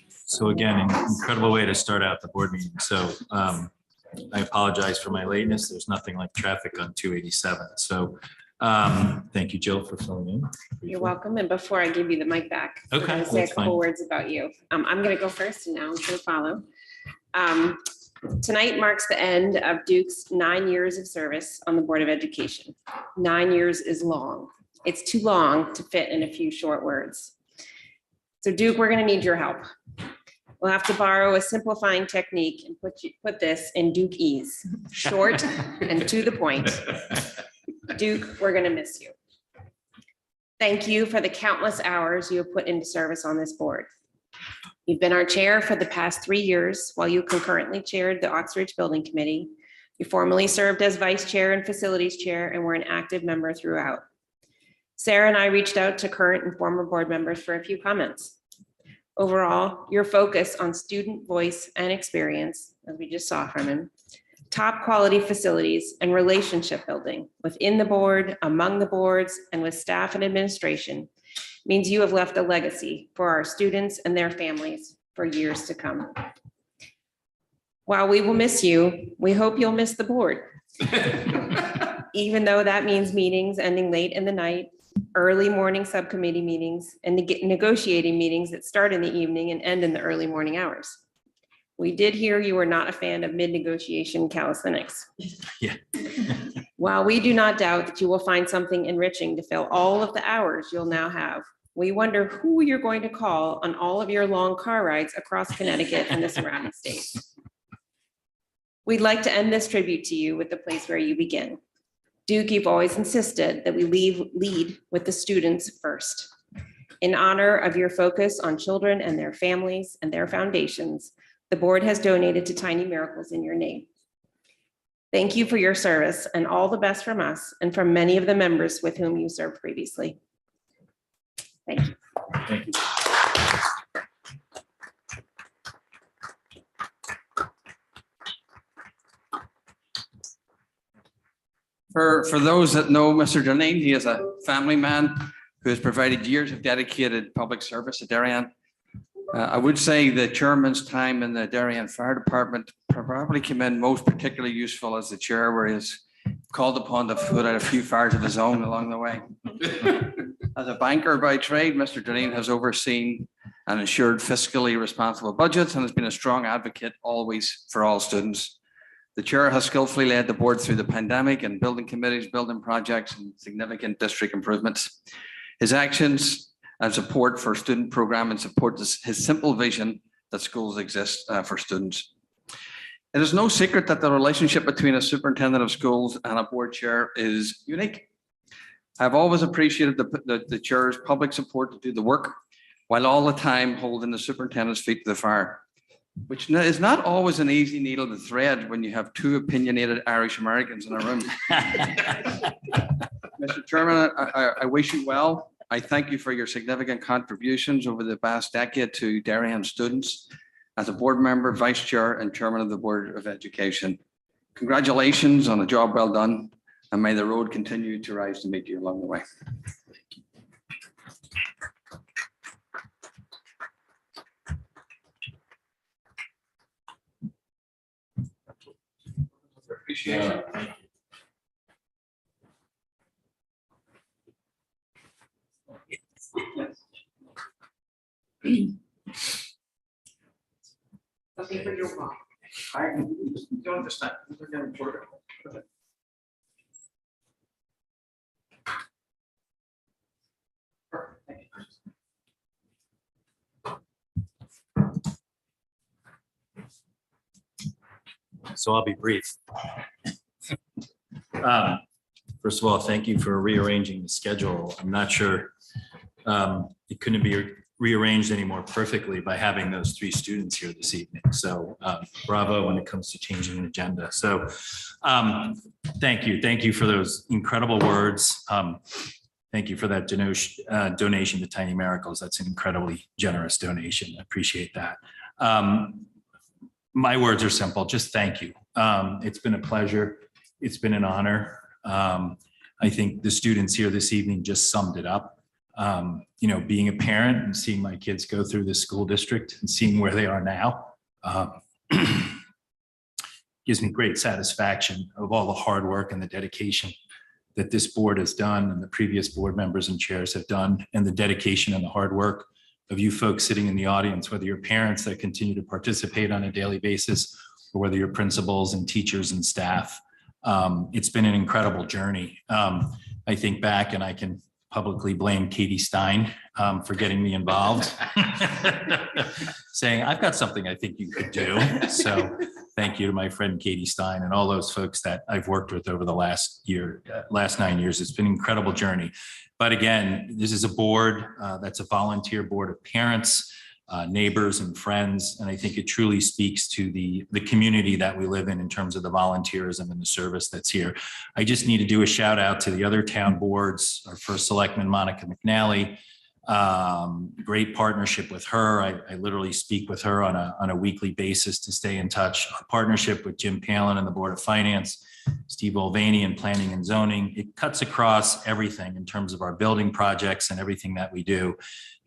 So again, an incredible way to start out the board meeting. So I apologize for my lateness. There's nothing like traffic on 287. So thank you, Jill, for filling in. You're welcome. And before I give you the mic back, I'm Okay, gonna say a that's couple fine. words about you. I'm gonna go first and now I'm gonna follow. Tonight marks the end of Duke's 9 years of service on the Board of Education. 9 years is long. It's too long to fit in a few short words. So Duke, we're gonna need your help. We'll have to borrow a simplifying technique and put this in Duke-ese, short and to the point. Duke, we're gonna miss you. Thank you for the countless hours you have put into service on this board. You've been our chair for the past 3 years while you concurrently chaired the Oxbridge Building Committee. You formerly served as vice chair and facilities chair and were an active member throughout. Sarah and I reached out to current and former board members for a few comments. Overall, your focus on student voice and experience, as we just saw from him, top quality facilities and relationship building within the board, among the boards, and with staff and administration means you have left a legacy for our students and their families for years to come. While we will miss you, we hope you'll miss the board. Even though that means meetings ending late in the night, early morning subcommittee meetings, and negotiating meetings that start in the evening and end in the early morning hours. We did hear you were not a fan of mid-negotiation calisthenics. Yeah. While we do not doubt that you will find something enriching to fill all of the hours you'll now have, we wonder who you're going to call on all of your long car rides across Connecticut and the surrounding states. We'd like to end this tribute to you with the place where you begin. Duke, you've always insisted that we lead with the students first. In honor of your focus on children and their families and their foundations, the board has donated to Tiny Miracles in your name. Thank you for your service and all the best from us and from many of the members with whom you served previously. Thank you. Thank you. For those that know Mr. Deneen, he is a family man who has provided years of dedicated public service to Darien. I would say the chairman's time in the Darien Fire Department probably came in most particularly useful as the chair, where he's called upon to put out a few fires of his own along the way. As a banker by trade, Mr. Deneen has overseen and ensured fiscally responsible budgets and has been a strong advocate always for all students. The chair has skillfully led the board through the pandemic and building committees, building projects, and significant district improvements. His actions and support for student programming support his simple vision that schools exist for students. It is no secret that the relationship between a superintendent of schools and a board chair is unique. I've always appreciated the chair's public support to do the work, while all the time holding the superintendent's feet to the fire, which is not always an easy needle to thread when you have two opinionated Irish Americans in a room. Mr. Chairman, I wish you well. I thank you for your significant contributions over the past decade to Darien students as a board member, vice chair, and chairman of the Board of Education. Congratulations on a job well done, and may the road continue to rise to meet you along the way. Appreciate it. Okay, for your walk. I don't understand. So I'll be brief. First of all, thank you for rearranging the schedule. I'm not sure it couldn't be rearranged any more perfectly by having those three students here this evening. So bravo when it comes to changing an agenda. So thank you. Thank you for those incredible words. Thank you for that donation to Tiny Miracles. That's an incredibly generous donation. I appreciate that. My words are simple, just thank you. It's been a pleasure. It's been an honor. I think the students here this evening just summed it up. You know, being a parent and seeing my kids go through this school district and seeing where they are now gives me great satisfaction of all the hard work and the dedication that this board has done and the previous board members and chairs have done, and the dedication and the hard work of you folks sitting in the audience, whether you're parents that continue to participate on a daily basis or whether you're principals and teachers and staff. It's been an incredible journey. I think back and I can publicly blame Katie Stein for getting me involved, saying, I've got something I think you could do. So thank you to my friend Katie Stein and all those folks that I've worked with over the last 9 years. It's been an incredible journey. But again, this is a board that's a volunteer board of parents, neighbors and friends. And I think it truly speaks to the community that we live in terms of the volunteerism and the service that's here. I just need to do a shout out to the other town boards, our first selectman, Monica McNally. Great partnership with her. I literally speak with her on a weekly basis to stay in touch. Our partnership with Jim Palin and the Board of Finance, Steve Mulvaney in Planning and Zoning. It cuts across everything in terms of our building projects and everything that we do.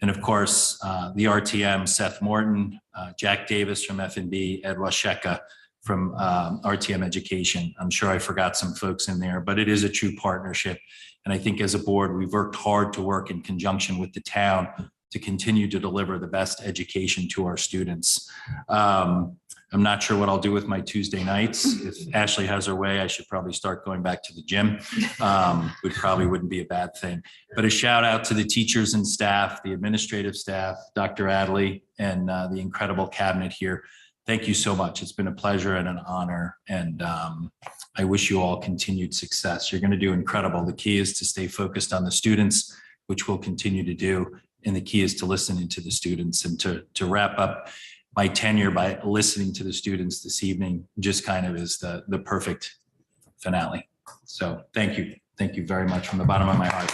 And of course, the RTM, Seth Morton, Jack Davis from F&B, Ed Washeka from RTM Education. I'm sure I forgot some folks in there, but it is a true partnership. And I think as a board, we've worked hard to work in conjunction with the town to continue to deliver the best education to our students. I'm not sure what I'll do with my Tuesday nights. If Ashley has her way, I should probably start going back to the gym. Which probably wouldn't be a bad thing. But a shout out to the teachers and staff, the administrative staff, Dr. Adley, and the incredible cabinet here. Thank you so much. It's been a pleasure and an honor. And I wish you all continued success. You're going to do incredible. The key is to stay focused on the students, which we'll continue to do. And the key is to listen to the students. And to wrap up my tenure by listening to the students this evening just kind of is the perfect finale. So thank you. Thank you very much from the bottom of my heart.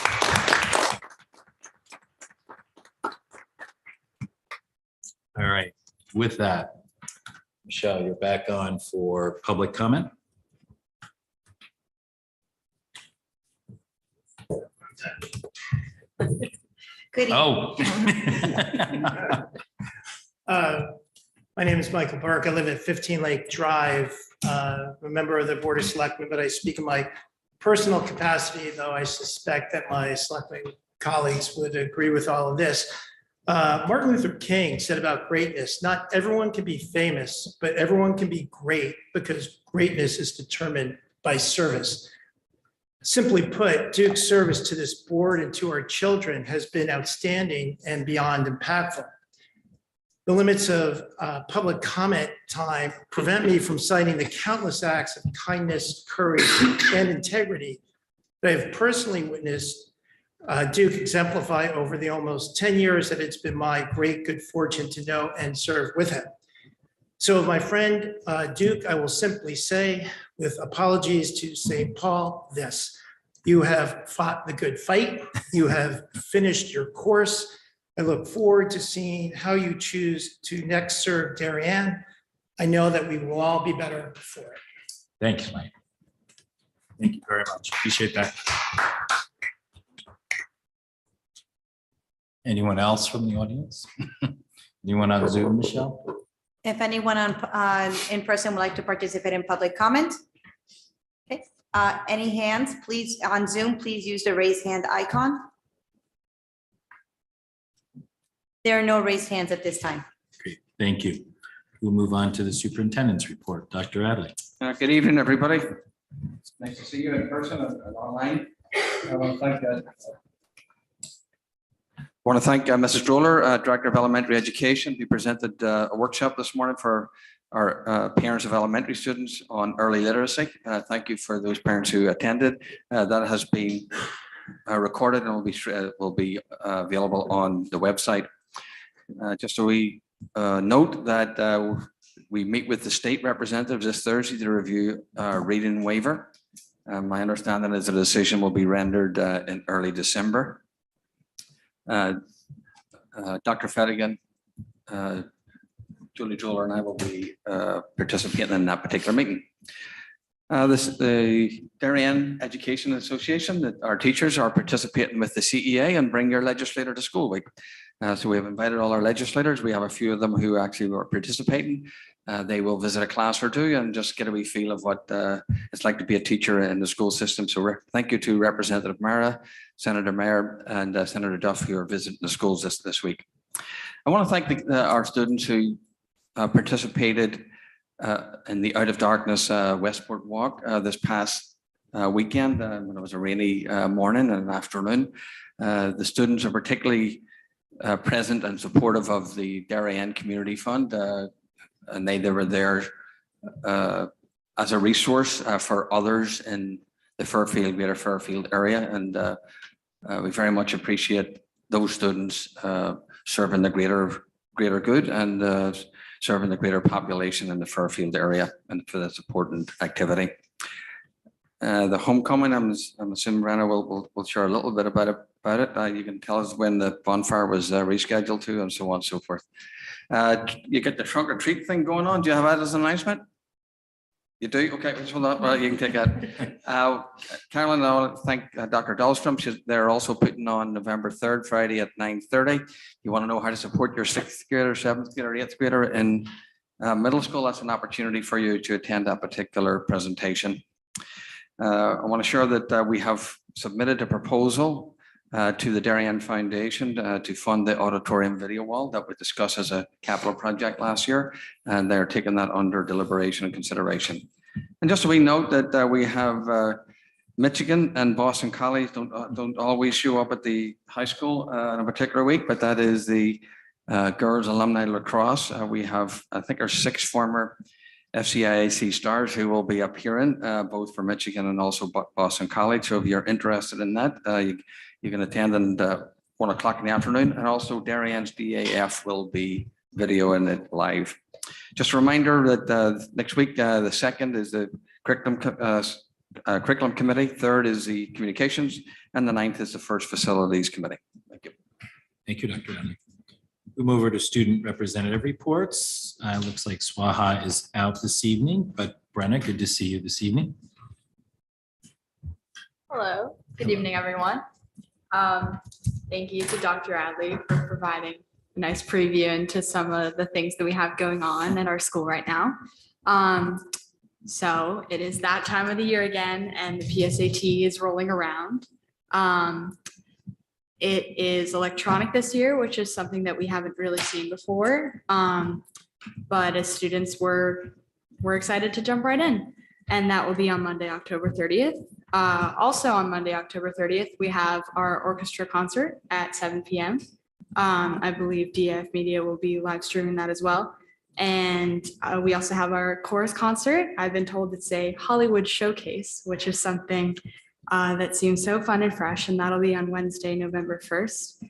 All right. With that, Michelle, you're back on for public comment. Good Oh. My name is Michael Burke. I live at 15 Lake Drive. A member of the Board of Selectmen, but I speak in my personal capacity, though I suspect that my selectmen colleagues would agree with all of this. Martin Luther King said about greatness, not everyone can be famous, but everyone can be great because greatness is determined by service. Simply put, Duke's service to this board and to our children has been outstanding and beyond impactful. The limits of public comment time prevent me from citing the countless acts of kindness, courage, and integrity that I've personally witnessed Duke exemplify over the almost 10 years that it's been my great good fortune to know and serve with him. So of my friend Duke, I will simply say, with apologies to St. Paul, this: you have fought the good fight, you have finished your course. I look forward to seeing how you choose to next serve Darien. I know that we will all be better for it. Thank you, Mike. Thank you very much. Appreciate that. Anyone else from the audience? Anyone on Zoom, Michelle? If anyone in person would like to participate in public comment? Okay, any hands, please, on Zoom, please use the raise hand icon. There are no raised hands at this time. Great, thank you. We'll move on to the superintendent's report. Dr. Adley. Good evening, everybody. It's nice to see you in person and online. I want to thank Mrs. Droller, Director of Elementary Education, who presented a workshop this morning for our parents of elementary students on early literacy. Thank you for those parents who attended. That has been recorded and will be available on the website. Just so we note that we meet with the state representatives this Thursday to review reading waiver. My understanding is the decision will be rendered in early December. Dr. Fettigan, Julie Joler, and I will be participating in that particular meeting. The Darien Education Association, that our teachers are participating with the CEA and Bring Your Legislator to School Week. So we have invited all our legislators. We have a few of them who actually are participating. They will visit a class or two and just get a wee feel of what it's like to be a teacher in the school system. So thank you to Representative Mara, Senator Mayer, and Senator Duff, who are visiting the schools this week. I want to thank our students who participated in the Out of Darkness Westport Walk this past weekend when it was a rainy morning and afternoon. The students are particularly present and supportive of the Darien Community Fund, and they were there as a resource for others in the Fairfield, Greater Fairfield area, and we very much appreciate those students serving the greater good and serving the greater population in the Fairfield area, and for this important activity. The homecoming, I'm assuming Brenna will share a little bit about it. You can tell us when the bonfire was rescheduled to, and so on and so forth. You get the trunk or treat thing going on. Do you have that as an announcement? You do? Okay, hold on. Well, you can take that. Carolyn, I want to thank Dr. Dahlstrom. They're also putting on November 3rd, Friday at 9:30. You want to know how to support your 6th grader, 7th grader, 8th grader in middle school? That's an opportunity for you to attend that particular presentation. I want to share that we have submitted a proposal to the Darien Foundation to fund the auditorium video wall that we discussed as a capital project last year, and they're taking that under deliberation and consideration. And just so we note that we have Michigan and Boston College don't always show up at the high school in a particular week, but that is the girls alumni lacrosse. We have, I think, our 6 former FCIAC stars who will be appearing both for Michigan and also Boston College. So if you're interested in that, you can attend at 1 o'clock in the afternoon, and also Darien's DAF will be videoing it live. Just a reminder that next week, the 2nd is the curriculum committee, 3rd is the communications, and the 9th is the first facilities committee. Thank you. Thank you, Dr. Adley. We move over to student representative reports. Looks like Swaha is out this evening, but Brenna, good to see you this evening. Hello, good evening, everyone. Thank you to Dr. Adley for providing a nice preview into some of the things that we have going on at our school right now. So it is that time of the year again, and the PSAT is rolling around. It is electronic this year, which is something that we haven't really seen before. But as students, we're excited to jump right in, and that will be on Monday, October 30th. Also on Monday, October 30th, we have our orchestra concert at 7 p.m. I believe DF Media will be live streaming that as well. And we also have our chorus concert. I've been told it's a Hollywood showcase, which is something that seems so fun and fresh, and that'll be on Wednesday, November 1st.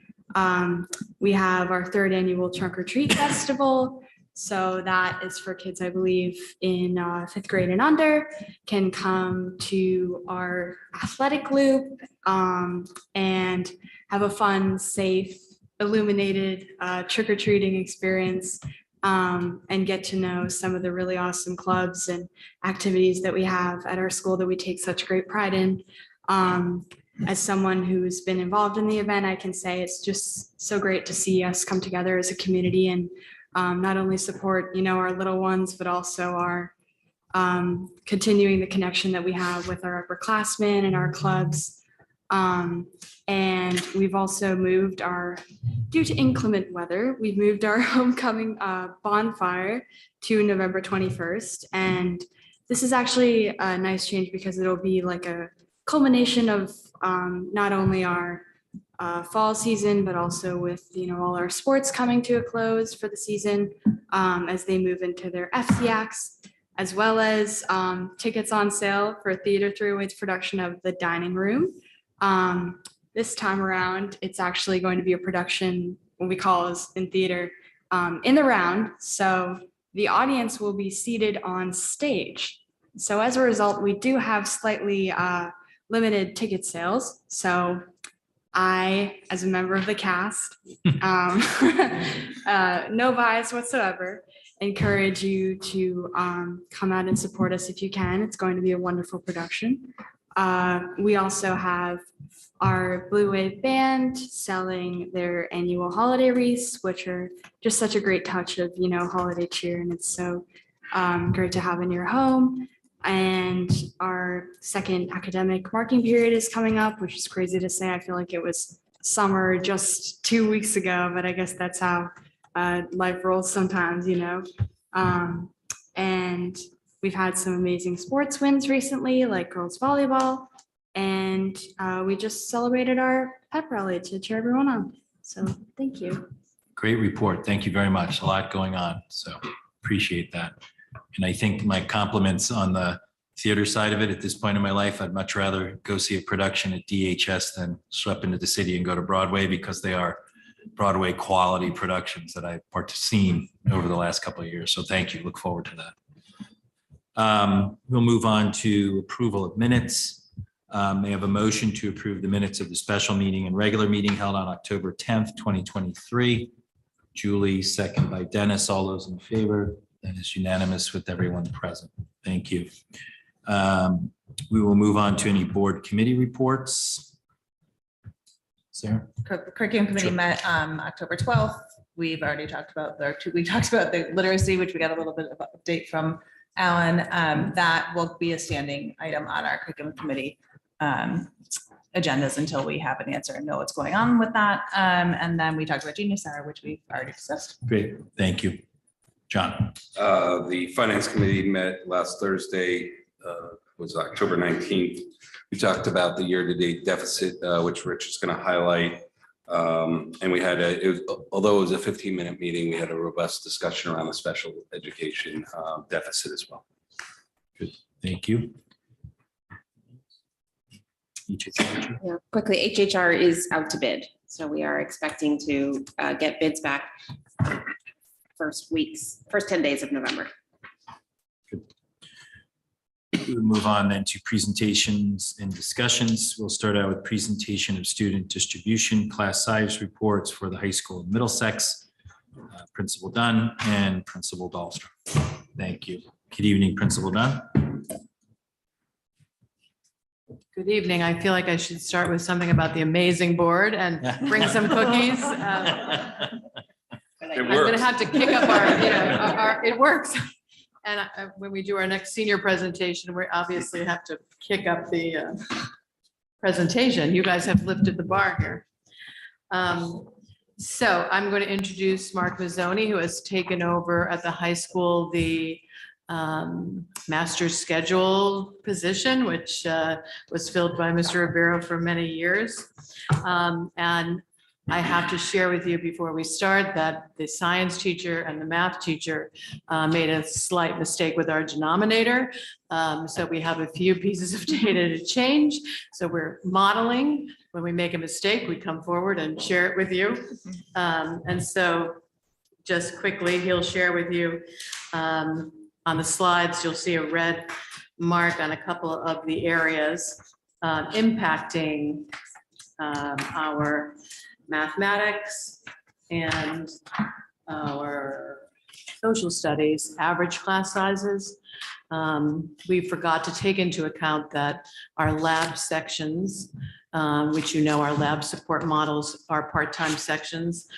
We have our 3rd annual Trunk or Treat Festival. So that is for kids, I believe, in 5th grade and under, can come to our athletic loop and have a fun, safe, illuminated trick-or-treating experience and get to know some of the really awesome clubs and activities that we have at our school that we take such great pride in. As someone who's been involved in the event, I can say it's just so great to see us come together as a community and not only support, our little ones, but also our continuing the connection that we have with our upperclassmen and our clubs. And we've also moved due to inclement weather, we've moved our homecoming bonfire to November 21st. And this is actually a nice change because it'll be like a culmination of not only our fall season, but also with, all our sports coming to a close for the season as they move into their FCX, as well as tickets on sale for Theater 308's production of The Dining Room. This time around, it's actually going to be a production, what we call is in theater, in the round. So the audience will be seated on stage. So as a result, we do have slightly limited ticket sales. So I, as a member of the cast, no bias whatsoever, encourage you to come out and support us if you can. It's going to be a wonderful production. We also have our Blue Wave Band selling their annual holiday wreaths, which are just such a great touch of, holiday cheer. And it's so great to have in your home. And our second academic marking period is coming up, which is crazy to say. I feel like it was summer just 2 weeks ago, but I guess that's how life rolls sometimes, and we've had some amazing sports wins recently, like girls volleyball. And we just celebrated our pep rally to cheer everyone on. So thank you. Great report. Thank you very much. A lot going on. So appreciate that. And I think my compliments on the theater side of it at this point in my life, I'd much rather go see a production at DHS than schlep into the city and go to Broadway, because they are Broadway quality productions that I've seen over the last couple of years. So thank you. Look forward to that. We'll move on to approval of minutes. May I have a motion to approve the minutes of the special meeting and regular meeting held on October 10th, 2023. Julie, second by Dennis. All those in favor? That is unanimous with everyone present. Thank you. We will move on to any board committee reports. Sarah? Curriculum committee met October 12th. We've already talked about we talked about the literacy, which we got a little bit of an update from Alan. That will be a standing item on our curriculum committee agendas until we have an answer and know what's going on with that. And then we talked about Genius Hour, which we've already discussed. Great, thank you. John? The finance committee met last Thursday, was October 19th. We talked about the year-to-date deficit, which Rich is going to highlight. And we had although it was a 15-minute meeting, we had a robust discussion around the special education deficit as well. Good, thank you. Yeah, quickly, HHR is out to bid. So we are expecting to get bids back first 10 days of November. We'll move on then to presentations and discussions. We'll start out with presentation of student distribution, class size reports for the high school in Middlesex. Principal Dunn and Principal Dahlstrom. Thank you. Good evening, Principal Dunn. Good evening. I feel like I should start with something about the amazing board and bring some cookies. I'm gonna have to kick up it works. And when we do our next senior presentation, we obviously have to kick up the presentation. You guys have lifted the bar here. So I'm going to introduce Mark Mazzoni, who has taken over at the high school the master's schedule position, which was filled by Mr. Ribeiro for many years. And I have to share with you before we start that the science teacher and the math teacher made a slight mistake with our denominator. So we have a few pieces of data to change. So we're modeling. When we make a mistake, we come forward and share it with you. And so just quickly, he'll share with you on the slides, you'll see a red mark on a couple of the areas impacting our mathematics and our social studies, average class sizes. We forgot to take into account that our lab sections, which our lab support models are part-time sections,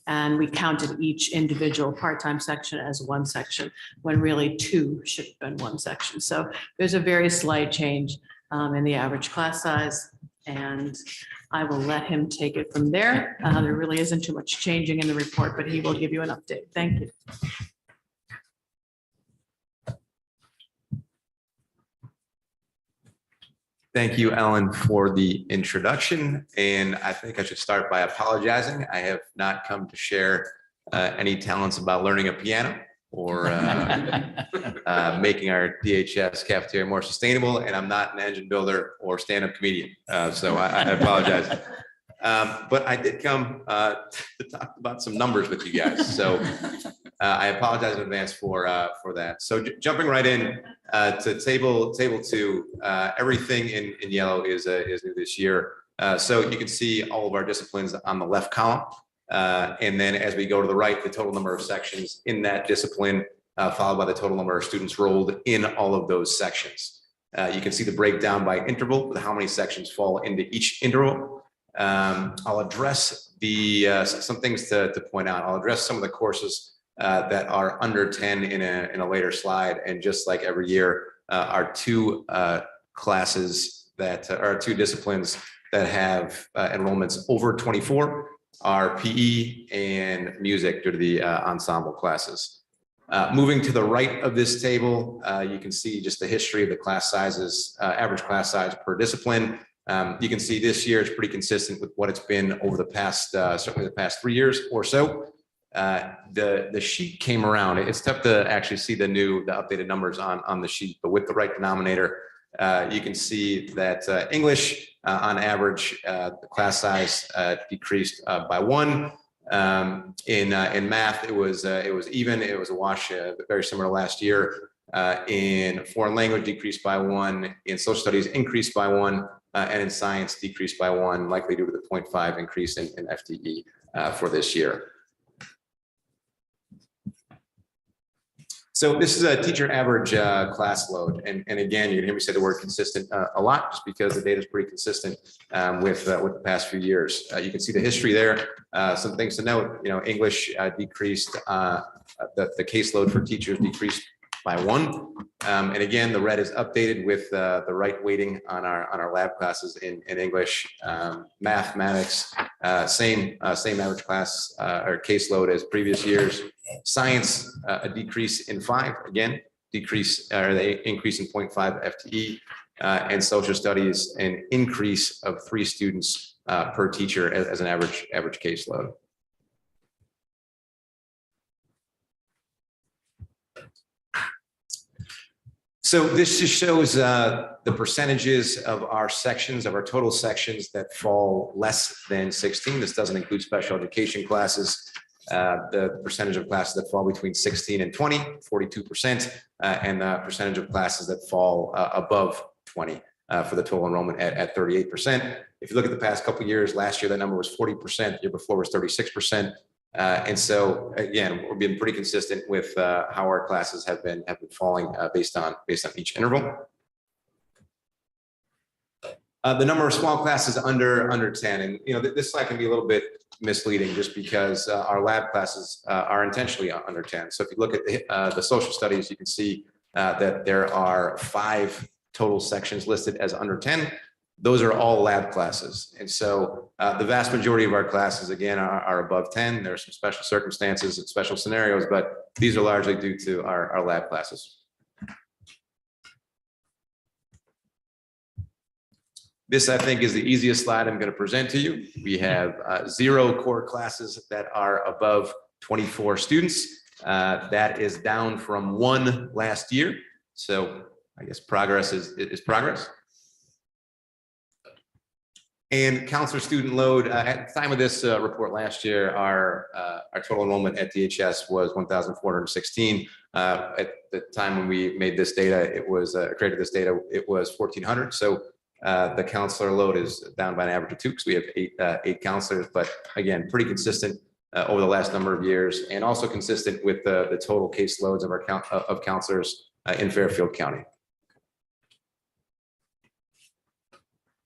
and we counted each individual part-time section as one section, when really two should have been one section. So there's a very slight change in the average class size, and I will let him take it from there. There really isn't too much changing in the report, but he will give you an update. Thank you. Thank you, Ellen, for the introduction. And I think I should start by apologizing. I have not come to share any talents about learning a piano or making our DHS cafeteria more sustainable. And I'm not an engine builder or stand-up comedian. So I apologize. But I did come to talk about some numbers with you guys. So I apologize in advance for that. So jumping right in to table 2, everything in yellow is new this year. So you can see all of our disciplines on the left column. And then as we go to the right, the total number of sections in that discipline, followed by the total number of students rolled in all of those sections. You can see the breakdown by interval with how many sections fall into each interval. I'll address some things to point out. I'll address some of the courses that are under 10 in a later slide. And just like every year, our 2 classes that are 2 disciplines that have enrollments over 24 are PE and music due to the ensemble classes. Moving to the right of this table, you can see just the history of the class sizes, average class size per discipline. You can see this year it's pretty consistent with what it's been over the past, certainly the past 3 years or so. The sheet came around. It's tough to actually see the updated numbers on the sheet, but with the right denominator, you can see that English on average, the class size decreased by 1. In math, it was even. It was a wash, very similar to last year. In foreign language, decreased by 1. In social studies, increased by 1. And in science, decreased by 1, likely due to the 0.5 increase in FTE for this year. So this is a teacher average class load. And again, you can hear me say the word consistent a lot, just because the data is pretty consistent with the past few years. You can see the history there. Some things to note, English decreased, the caseload for teachers decreased by 1. And again, the red is updated with the right weighting on our lab classes in English, mathematics, same average class or caseload as previous years. Science, a decrease in 5, again, increase in 0.5 FTE, and social studies, an increase of 3 students per teacher as an average caseload. So this just shows the percentages of our sections, of our total sections that fall less than 16. This doesn't include special education classes. The percentage of classes that fall between 16 and 20, 42%, and the percentage of classes that fall above 20 for the total enrollment at 38%. If you look at the past couple of years, last year that number was 40%, the year before was 36%. And so again, we're being pretty consistent with how our classes have been falling based on each interval. The number of small classes under 10, and this slide can be a little bit misleading just because our lab classes are intentionally under 10. So if you look at the social studies, you can see that there are 5 total sections listed as under 10. Those are all lab classes. And so the vast majority of our classes, again, are above 10. There are some special circumstances and special scenarios, but these are largely due to our lab classes. This, I think, is the easiest slide I'm going to present to you. We have 0 core classes that are above 24 students. That is down from 1 last year. So I guess progress is progress. And counselor student load, at the time of this report last year, our total enrollment at DHS was 1,416. At the time when we made this data, it was created this data, it was 1,400. So the counselor load is down by an average of 2 because we have 8 counselors, but again, pretty consistent over the last number of years, and also consistent with the total case loads of our counselors in Fairfield County.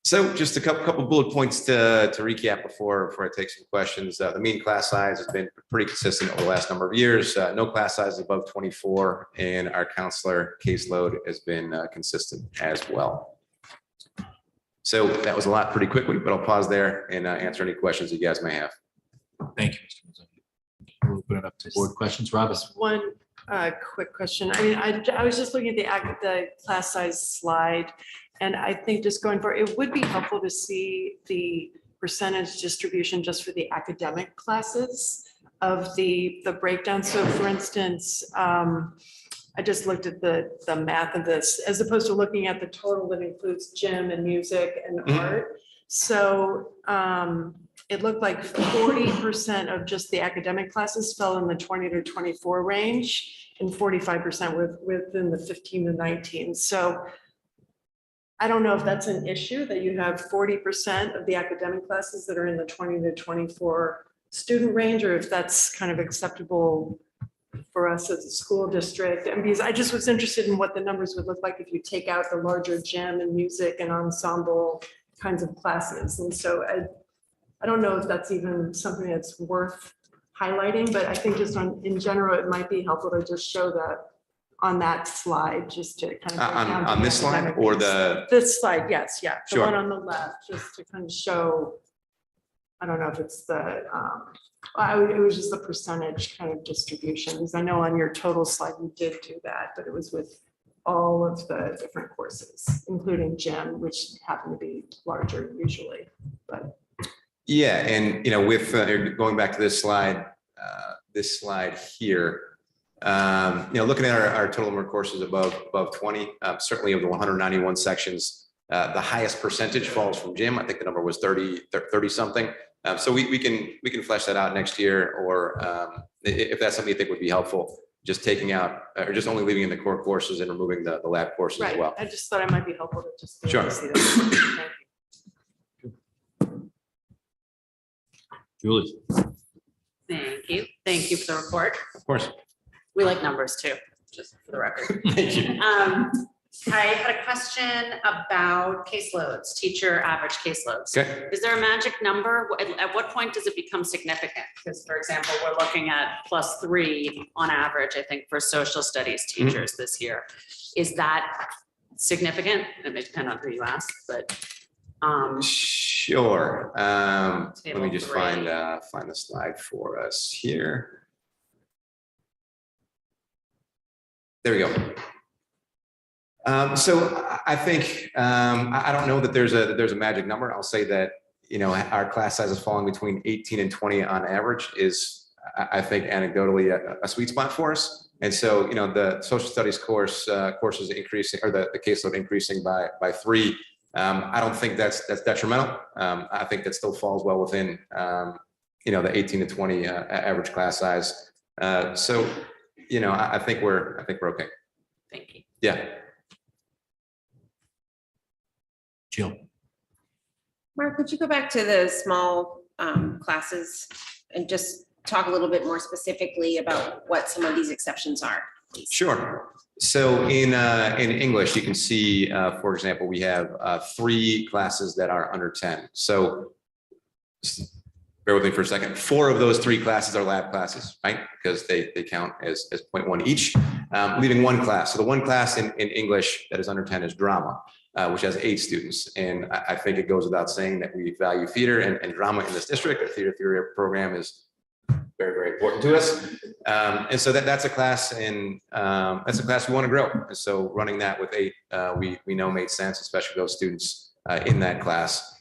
So just a couple bullet points to recap before I take some questions. The mean class size has been pretty consistent over the last number of years. No class size above 24, and our counselor caseload has been consistent as well. So that was a lot pretty quickly, but I'll pause there and answer any questions you guys may have. Thank you, Mr. Mazzoni. We'll open it up to board questions. Robin? One quick question. I mean, I was just looking at the class size slide, and I think just going forward, it would be helpful to see the percentage distribution just for the academic classes of the breakdown. So for instance, I just looked at the math of this, as opposed to looking at the total that includes gym and music and art. So it looked like 40% of just the academic classes fell in the 20 to 24 range, and 45% within the 15 to 19. So I don't know if that's an issue, that you have 40% of the academic classes that are in the 20 to 24 student range, or if that's kind of acceptable for us as a school district. And because I just was interested in what the numbers would look like if you take out the larger gym and music and ensemble kinds of classes. And so I don't know if that's even something that's worth highlighting, but I think just in general, it might be helpful to just show that on that slide, just to kind of. On this slide or This slide, yes, yeah. The Sure. one on the left, just to kind of show, I don't know if it's the, it was just the percentage kind of distributions. I know on your total slide, you did do that, but it was with all of the different courses, including gym, which happen to be larger usually, but. Yeah, and with going back to this slide here, looking at our total number of courses above 20, certainly of the 191 sections, the highest percentage falls from gym. I think the number was 30 something. So we can flesh that out next year, or if that's something you think would be helpful, just taking out or just only leaving in the core courses and removing the lab courses as well. I just thought it might be helpful to just. Sure. See that. Julie? Thank you. Thank you for the report. Of course. We like numbers too, just for the record. Thank you. I had a question about caseloads, teacher average caseloads. Okay. Is there a magic number? At what point does it become significant? Because, for example, we're looking at +3 on average, I think, for social studies teachers this year. Is that significant? It may depend on who you ask, but. Sure. Let me Table just 3. find the slide for us here. There we go. So I think I don't know that there's a magic number. I'll say that our class size is falling between 18 and 20 on average is, I think, anecdotally a sweet spot for us. And so the social studies courses increasing, or the caseload increasing by 3. I don't think that's detrimental. I think that still falls well within the 18 to 20 average class size. So I think we're okay. Thank you. Yeah. Jill? Mark, would you go back to the small classes and just talk a little bit more specifically about what some of these exceptions are, please? Sure. So in English, you can see, for example, we have 3 classes that are under 10. So bear with me for a second. 4 of those 3 classes are lab classes, right? Because they count as 0.1 each, leaving 1 class. So the 1 class in English that is under 10 is drama, which has 8 students. And I think it goes without saying that we value theater and drama in this district. Our theater theory program is very, very important to us. And so that's a class and that's a class we want to grow. And so running that with 8, we know made sense, especially those students in that class.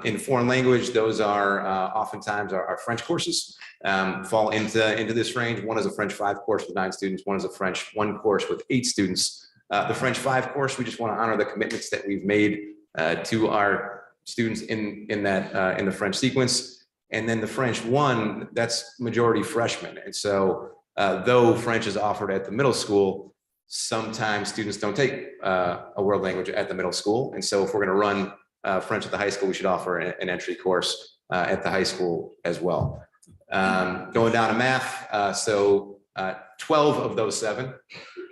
In foreign language, those are oftentimes our French courses fall into this range. One is a French 5 course with 9 students. One is a French 1 course with 8 students. The French 5 course, we just want to honor the commitments that we've made to our students in the French sequence. And then the French 1, that's majority freshmen. And so though French is offered at the middle school, sometimes students don't take a world language at the middle school. And so if we're going to run French at the high school, we should offer an entry course at the high school as well. Going down to math, so 12 of those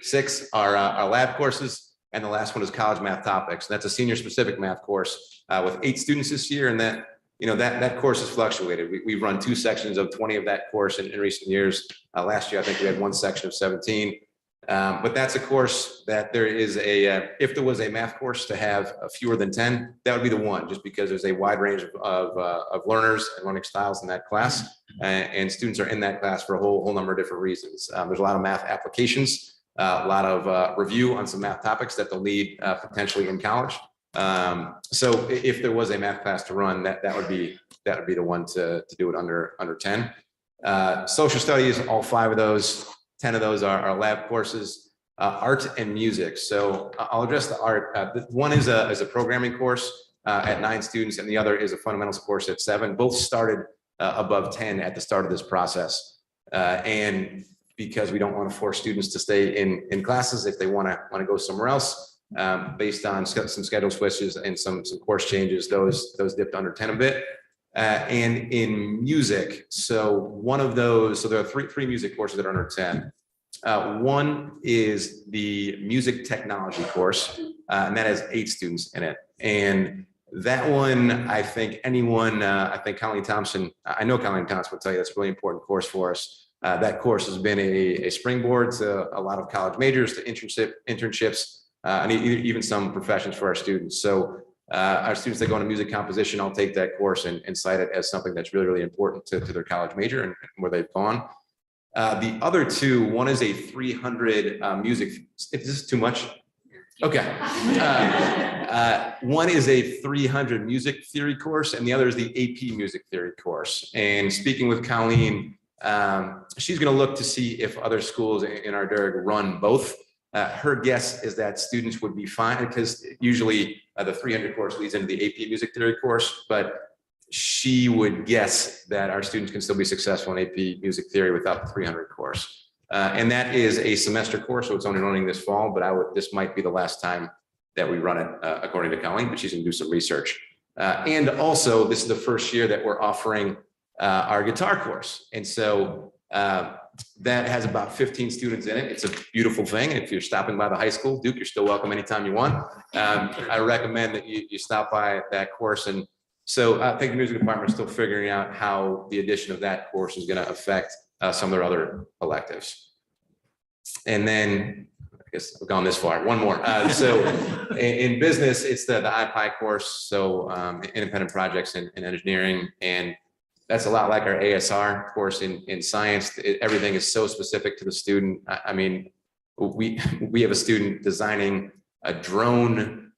6 are lab courses, and the last one is college math topics. That's a senior specific math course with 8 students this year, and that course has fluctuated. We've run 2 sections of 20 of that course in recent years. Last year, I think we had 1 section of 17. But that's a course that there is if there was a math course to have fewer than 10, that would be the one, just because there's a wide range of learners and learning styles in that class. And students are in that class for a whole number of different reasons. There's a lot of math applications, a lot of review on some math topics that they'll need potentially in college. So if there was a math class to run, that would be the one to do it under 10. Social studies, all 5 of those, 10 of those are lab courses. Art and music. So I'll address the art. One is a programming course at 9 students, and the other is a fundamentals course at 7. Both started above 10 at the start of this process. And because we don't want to force students to stay in classes if they want to go somewhere else, based on some schedule switches and some course changes, those dipped under 10 a bit. And in music, so one of those, so there are three music courses that are under 10. One is the music technology course, and that has 8 students in it. And that one, I think I think Colleen Thompson, I know Colleen Thompson will tell you that's a really important course for us. That course has been a springboard to a lot of college majors, to internships, and even some professions for our students. So our students that go into music composition, I'll take that course and cite it as something that's really, really important to their college major and where they've gone. The other 2, one is a 300 music. Is this too much? Okay. One is a 300 music theory course, and the other is the AP music theory course. And speaking with Colleen, she's going to look to see if other schools in our DERG run both. Her guess is that students would be fine, because usually the 300 course leads into the AP music theory course, but she would guess that our students can still be successful in AP music theory without the 300 course. And that is a semester course, so it's only running this fall, but this might be the last time that we run it, according to Colleen, but she's gonna do some research. And also, this is the first year that we're offering our guitar course. And so that has about 15 students in it. It's a beautiful thing. If you're stopping by the high school, Duke, you're still welcome anytime you want. I recommend that you stop by that course. And so I think the music department is still figuring out how the addition of that course is going to affect some of their other electives. And then, I guess I've gone this far, one more. So in business, it's the IPI course. So independent projects in engineering. And that's a lot like our ASR course in science. Everything is so specific to the student. I mean, we have a student designing a drone,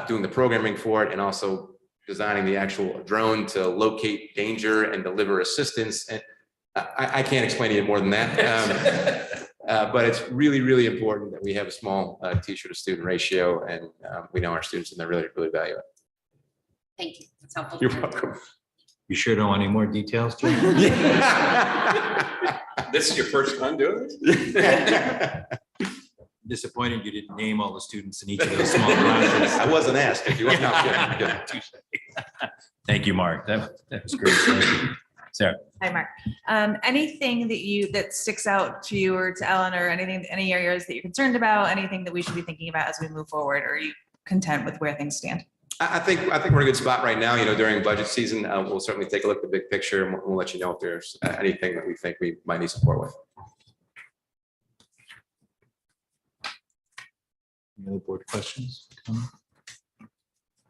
doing the programming for it, and also designing the actual drone to locate danger and deliver assistance. And I can't explain it more than that. But it's really, really important that we have a small teacher to student ratio, and we know our students and they really, really value it. Thank you. That's helpful. You're welcome. You sure don't want any more details, Jim? This is your first time doing it? Disappointed you didn't name all the students in each of those small classes. I wasn't asked if you were. No, I'm kidding. Thank you, Mark. That was great. Thank you. Sarah. Hi, Mark. Anything that sticks out to you or to Ellen, or anything, any areas that you're concerned about, anything that we should be thinking about as we move forward? Or are you content with where things stand? I think we're in a good spot right now. During budget season, we'll certainly take a look at the big picture and we'll let you know if there's anything that we think we might need support with. Any other board questions?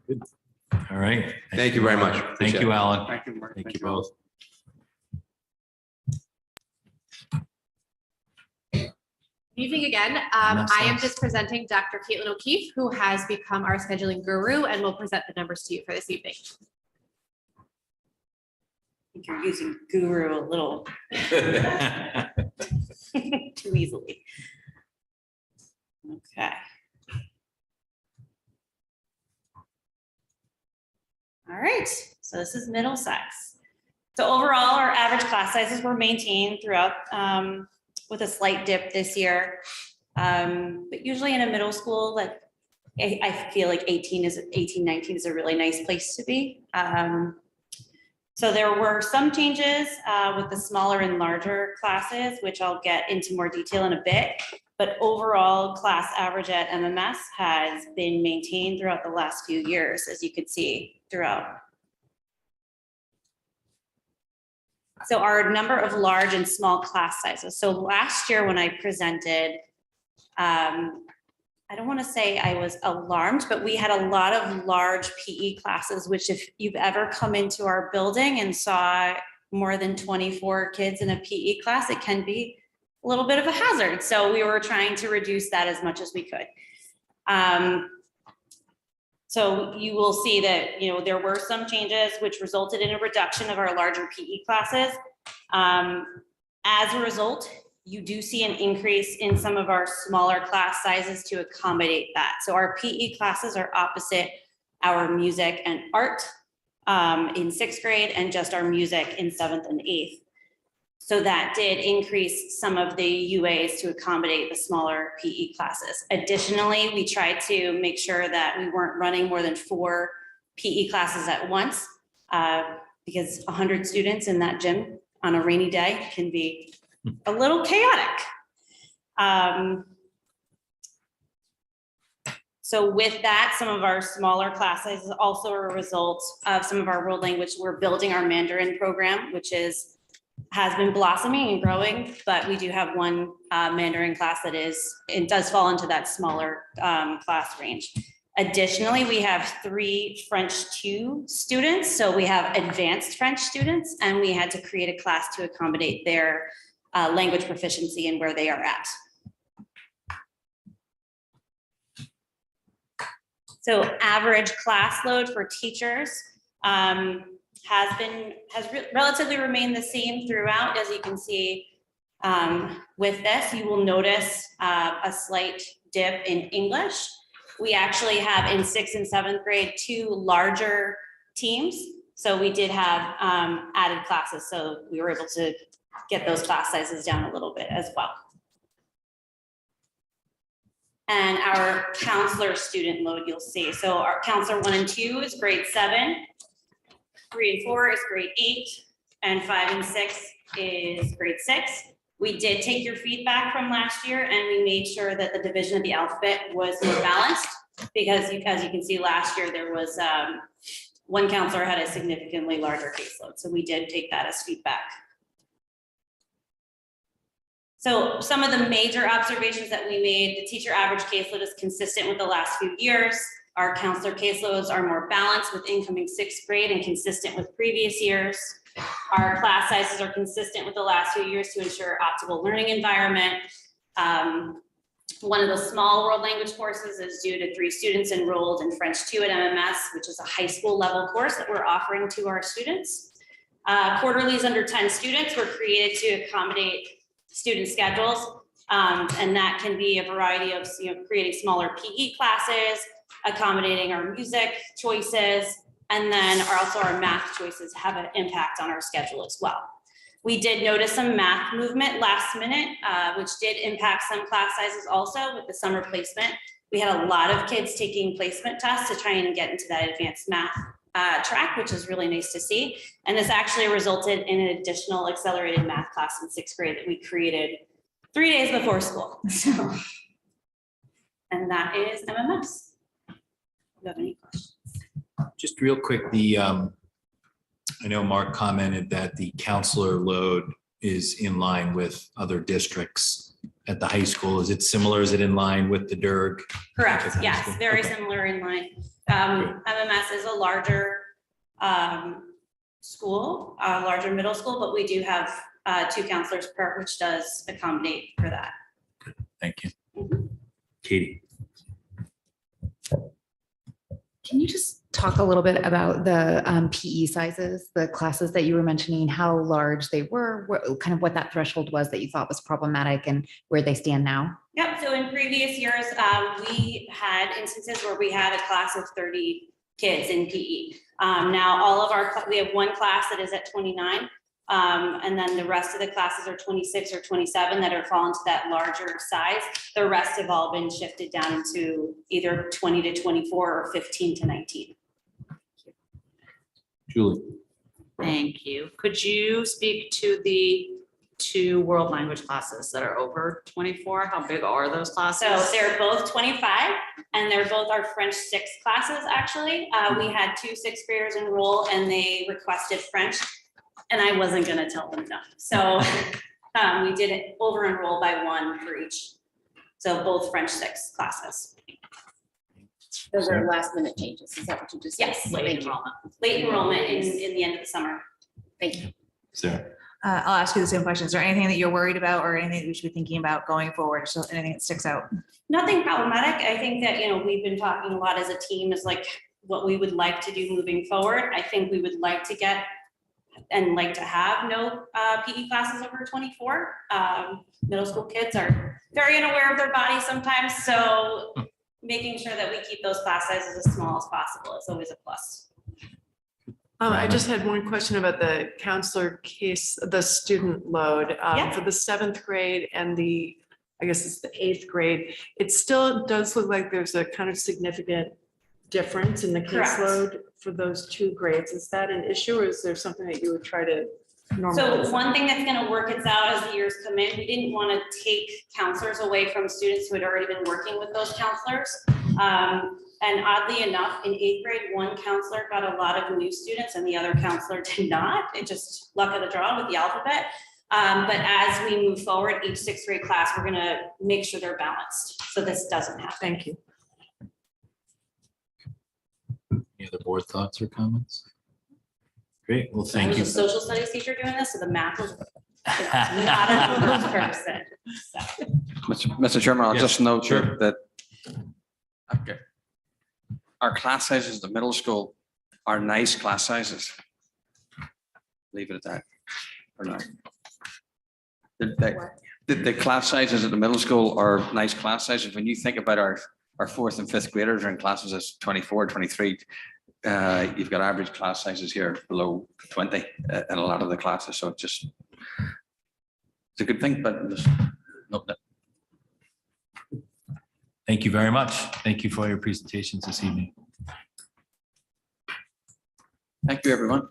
Good. All right. Thank you very much. Thank Appreciate you, it. Alan. Thank you, Mark. Thank you both. Good evening again. I am just presenting Dr. Caitlin O'Keefe, who has become our scheduling guru and will present the numbers to you for this evening. I think you're using guru a little too easily. Okay. All right, so this is Middlesex. So overall, our average class sizes were maintained throughout with a slight dip this year. But usually in a middle school, like I feel like 19 is a really nice place to be. So there were some changes with the smaller and larger classes, which I'll get into more detail in a bit. But overall, class average at MMS has been maintained throughout the last few years, as you could see throughout. So our number of large and small class sizes. So last year when I presented, I don't want to say I was alarmed, but we had a lot of large PE classes, which if you've ever come into our building and saw more than 24 kids in a PE class, it can be a little bit of a hazard. So we were trying to reduce that as much as we could. So you will see that, there were some changes which resulted in a reduction of our larger PE classes. As a result, you do see an increase in some of our smaller class sizes to accommodate that. So our PE classes are opposite our music and art in 6th grade and just our music in 7th and 8th. So that did increase some of the UAs to accommodate the smaller PE classes. Additionally, we tried to make sure that we weren't running more than 4 PE classes at once because 100 students in that gym on a rainy day can be a little chaotic. So with that, some of our smaller class sizes also are a result of some of our world language. We're building our Mandarin program, which has been blossoming and growing, but we do have one Mandarin class that it does fall into that smaller class range. Additionally, we have 3 French 2 students. So we have advanced French students, and we had to create a class to accommodate their language proficiency and where they are at. So average class load for teachers has relatively remained the same throughout. As you can see with this, you will notice a slight dip in English. We actually have in 6th and 7th grade 2 larger teams. So we did have added classes. So we were able to get those class sizes down a little bit as well. And our counselor student load, you'll see. So our counselor 1 and 2 is grade 7. 3 and 4 is grade 8, and 5 and 6 is grade 6. We did take your feedback from last year, and we made sure that the division of the alphabet was more balanced, because as you can see, last year there was one counselor had a significantly larger caseload, so we did take that as feedback. So some of the major observations that we made: the teacher average caseload is consistent with the last few years. Our counselor caseloads are more balanced with incoming 6th grade and consistent with previous years. Our class sizes are consistent with the last few years to ensure optimal learning environment. One of the small world language courses is due to 3 students enrolled in French 2 at MMS, which is a high school level course that we're offering to our students. Quarterlies under 10 students were created to accommodate student schedules. And that can be a variety of creating smaller PE classes, accommodating our music choices, and then also our math choices have an impact on our schedule as well. We did notice some math movement last minute, which did impact some class sizes also with the summer placement. We had a lot of kids taking placement tests to try and get into that advanced math track, which is really nice to see. And this actually resulted in an additional accelerated math class in 6th grade that we created 3 days before school. So, and that is MMS. Do you have any questions? Just real quick, I know Mark commented that the counselor load is in line with other districts at the high school. Is it similar? Is it in line with the DIRG? Correct, at the high yes, school? very Okay. similar in line. MMS is a larger school, a larger middle school, but we do have 2 counselors per, which does accommodate for that. Thank you. Katie. Can you just talk a little bit about the PE sizes, the classes that you were mentioning, how large they were, kind of what that threshold was that you thought was problematic and where they stand now? Yep, so in previous years, we had instances where we had a class of 30 kids in PE. Now, all of our, we have one class that is at 29, and then the rest of the classes are 26 or 27 that are falling to that larger size. The rest have all been shifted down into either 20 to 24 or 15 to 19. Julie. Thank you. Could you speak to the 2 world language classes that are over 24? How big are those classes? So they're both 25 and they're both our French 6 classes, actually. We had 2 6th graders enroll and they requested French and I wasn't gonna tell them no. So we did it over enroll by 1 for each. So both French 6 classes. Those are last minute changes. Is that what you just said? Yes, Thank you. late enrollment in the end of the summer. Thank you. Sarah. I'll ask you the same question. Is there anything that you're worried about or anything that we should be thinking about going forward? So anything that sticks out? Nothing problematic. I think that, we've been talking a lot as a team is like what we would like to do moving forward. I think we would like to get and like to have no PE classes over 24. Middle school kids are very unaware of their bodies sometimes. So making sure that we keep those class sizes as small as possible is always a plus. I just had one question about the counselor case, the student load Yeah. for the 7th grade and I guess it's the 8th grade. It still does look like there's a kind of significant difference in the Correct. caseload for those 2 grades. Is that an issue or is there something that you would try to normalize? So one thing that's gonna work itself out as the years come in, we didn't want to take counselors away from students who had already been working with those counselors. And oddly enough, in 8th grade, one counselor got a lot of new students and the other counselor did not. It just luck of the draw with the alphabet. But as we move forward, each 6th grade class, we're gonna make sure they're balanced. So this doesn't happen. Thank you. Any other board thoughts or comments? Great. Well, I thank was you. a social studies teacher doing this, so the math was not a numbers person. So. Mr. Chairman, I'll Yes, just note sure. that okay, our class sizes at the middle school are nice class sizes. Leave it at that. Or not. The class sizes at the middle school are nice class sizes. When you think about our 4th and 5th graders are in classes as 24, 23, you've got average class sizes here below 20 in a lot of the classes. So it's a good thing, but just note that. Thank you very much. Thank you for your presentations this evening. Thank you, everyone.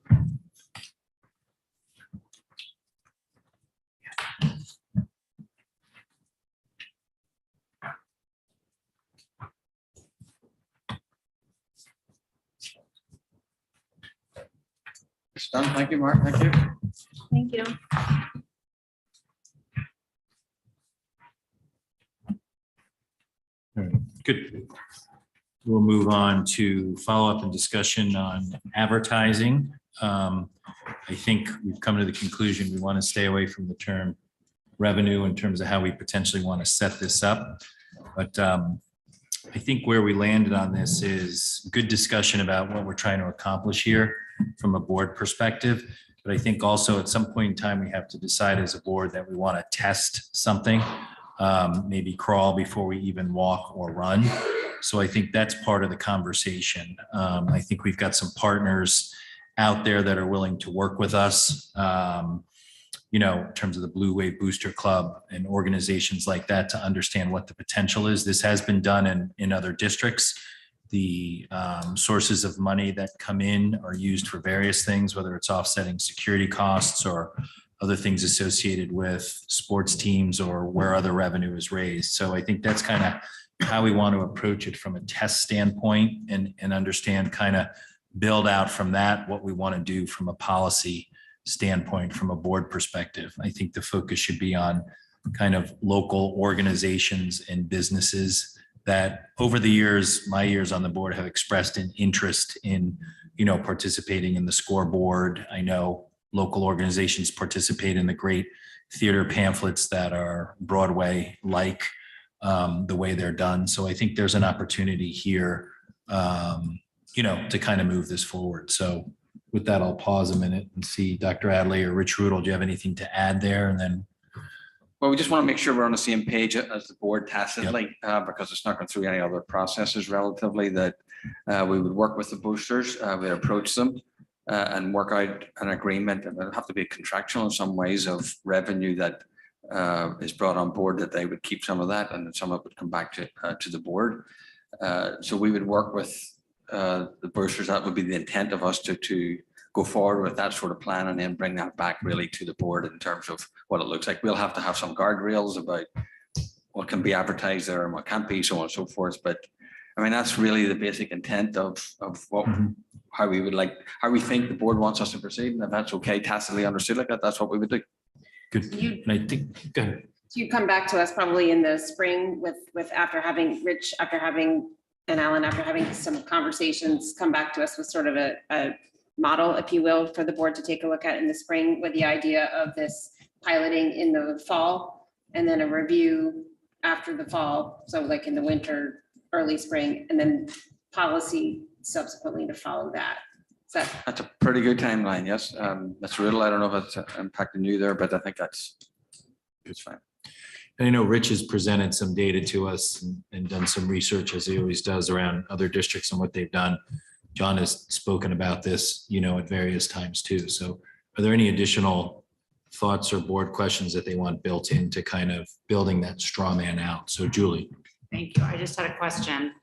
It's done. Thank you, Mark. Thank you. Thank you. All right, good. We'll move on to follow-up and discussion on advertising. I think we've come to the conclusion we want to stay away from the term revenue in terms of how we potentially want to set this up. But I think where we landed on this is good discussion about what we're trying to accomplish here from a board perspective. But I think also at some point in time, we have to decide as a board that we want to test something, maybe crawl before we even walk or run. So I think that's part of the conversation. I think we've got some partners out there that are willing to work with us, in terms of the Blue Wave Booster Club and organizations like that to understand what the potential is. This has been done in other districts. the sources of money that come in are used for various things, whether it's offsetting security costs or other things associated with sports teams or where other revenue is raised. So I think that's kind of how we want to approach it from a test standpoint and understand, kind of build out from that what we want to do from a policy standpoint, from a board perspective. I think the focus should be on kind of local organizations and businesses that over the years, my years on the board, have expressed an interest in, participating in the scoreboard. I know local organizations participate in the great theater pamphlets that are Broadway-like, the way they're done. So I think there's an opportunity here, to kind of move this forward. So with that, I'll pause a minute and see Dr. Adley or Rich Rudel, do you have anything to add there? And then. Well, we just want to make sure we're on the same page as the board tacitly, because it's not going through any other processes relatively, that we would work with the boosters, we approach them and work out an agreement, and it'll have to be contractual in some ways, of revenue that is brought on board, that they would keep some of that and then some of it would come back to the board. So we would work with the boosters. That would be the intent of us to go forward with that sort of plan and then bring that back really to the board in terms of what it looks like. We'll have to have some guardrails about what can be advertised there and what can't be, so on and so forth. But I mean, that's really the basic intent of what, how we think the board wants us to proceed. And if that's okay, tacitly understood like that, that's what we would do. Good. And I think, go ahead. You come back to us probably in the spring with after having Rich, and Alan, after having some conversations, come back to us with sort of a model, if you will, for the board to take a look at in the spring, with the idea of this piloting in the fall and then a review after the fall. So like in the winter, early spring, and then policy subsequently to follow that. That's a pretty good timeline. Yes. That's Riddle. I don't know if it's impacting you there, but I think it's fine. And I know Rich has presented some data to us and done some research, as he always does, around other districts and what they've done. John has spoken about this, at various times too. So are there any additional thoughts or board questions that they want built into kind of building that straw man out? So Julie. Thank you. I just had a question.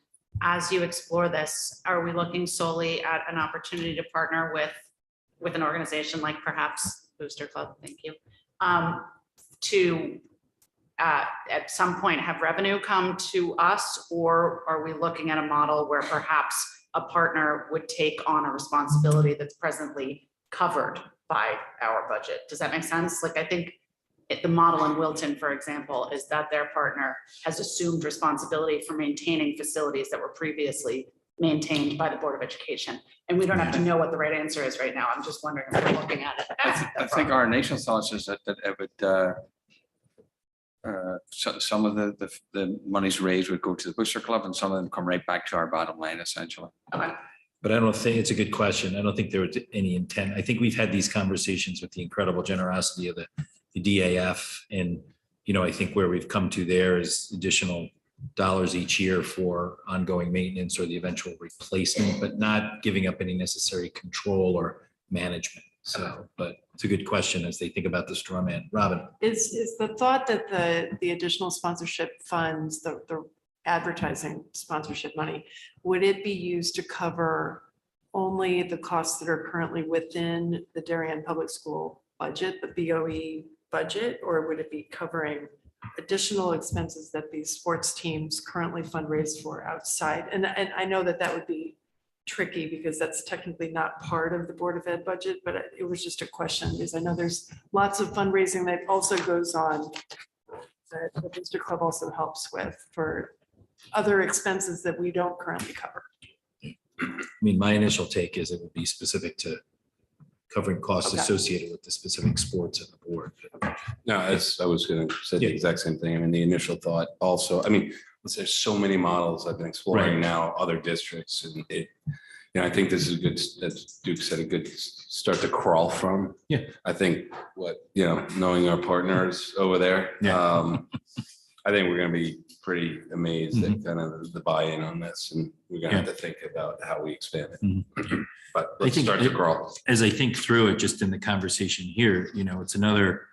As you explore this, are we looking solely at an opportunity to partner with an organization like perhaps Booster Club? Thank you. To at some point have revenue come to us, or are we looking at a model where perhaps a partner would take on a responsibility that's presently covered by our budget? Does that make sense? Like, I think the model in Wilton, for example, is that their partner has assumed responsibility for maintaining facilities that were previously maintained by the Board of Education. And we don't have to know what the right answer is right now. I'm just wondering if we're looking at it. I think our initial thoughts is that it would, so some of the monies raised would go to the Booster Club and some of them come right back to our bottom line, essentially. Okay. But I don't think, it's a good question. I don't think there was any intent. I think we've had these conversations with the incredible generosity of the DAF. And, I think where we've come to there is additional dollars each year for ongoing maintenance or the eventual replacement, but not giving up any necessary control or management. So, but it's a good question as they think about the straw man. Robin. Is the thought that the additional sponsorship funds, the advertising sponsorship money, would it be used to cover only the costs that are currently within the Darien Public School budget, the BOE budget, or would it be covering additional expenses that these sports teams currently fundraise for outside? And I know that would be tricky because that's technically not part of the Board of Ed budget, but it was just a question because I know there's lots of fundraising that also goes on that the Booster Club also helps with for other expenses that we don't currently cover. I mean, my initial take is it would be specific to covering costs Okay. associated with the specific sports at the board. No, I was going to say the exact same thing. I mean, the initial thought also, I mean, there's so many models I've been exploring now, other districts, and I think this is a good, as Duke said, a good start to crawl from. Yeah. I think knowing our partners over there, I think we're going to be pretty amazed at kind of the buy-in on this, and we're going to have to think about how we expand it. But let's start to crawl. As I think through it, just in the conversation here, it's another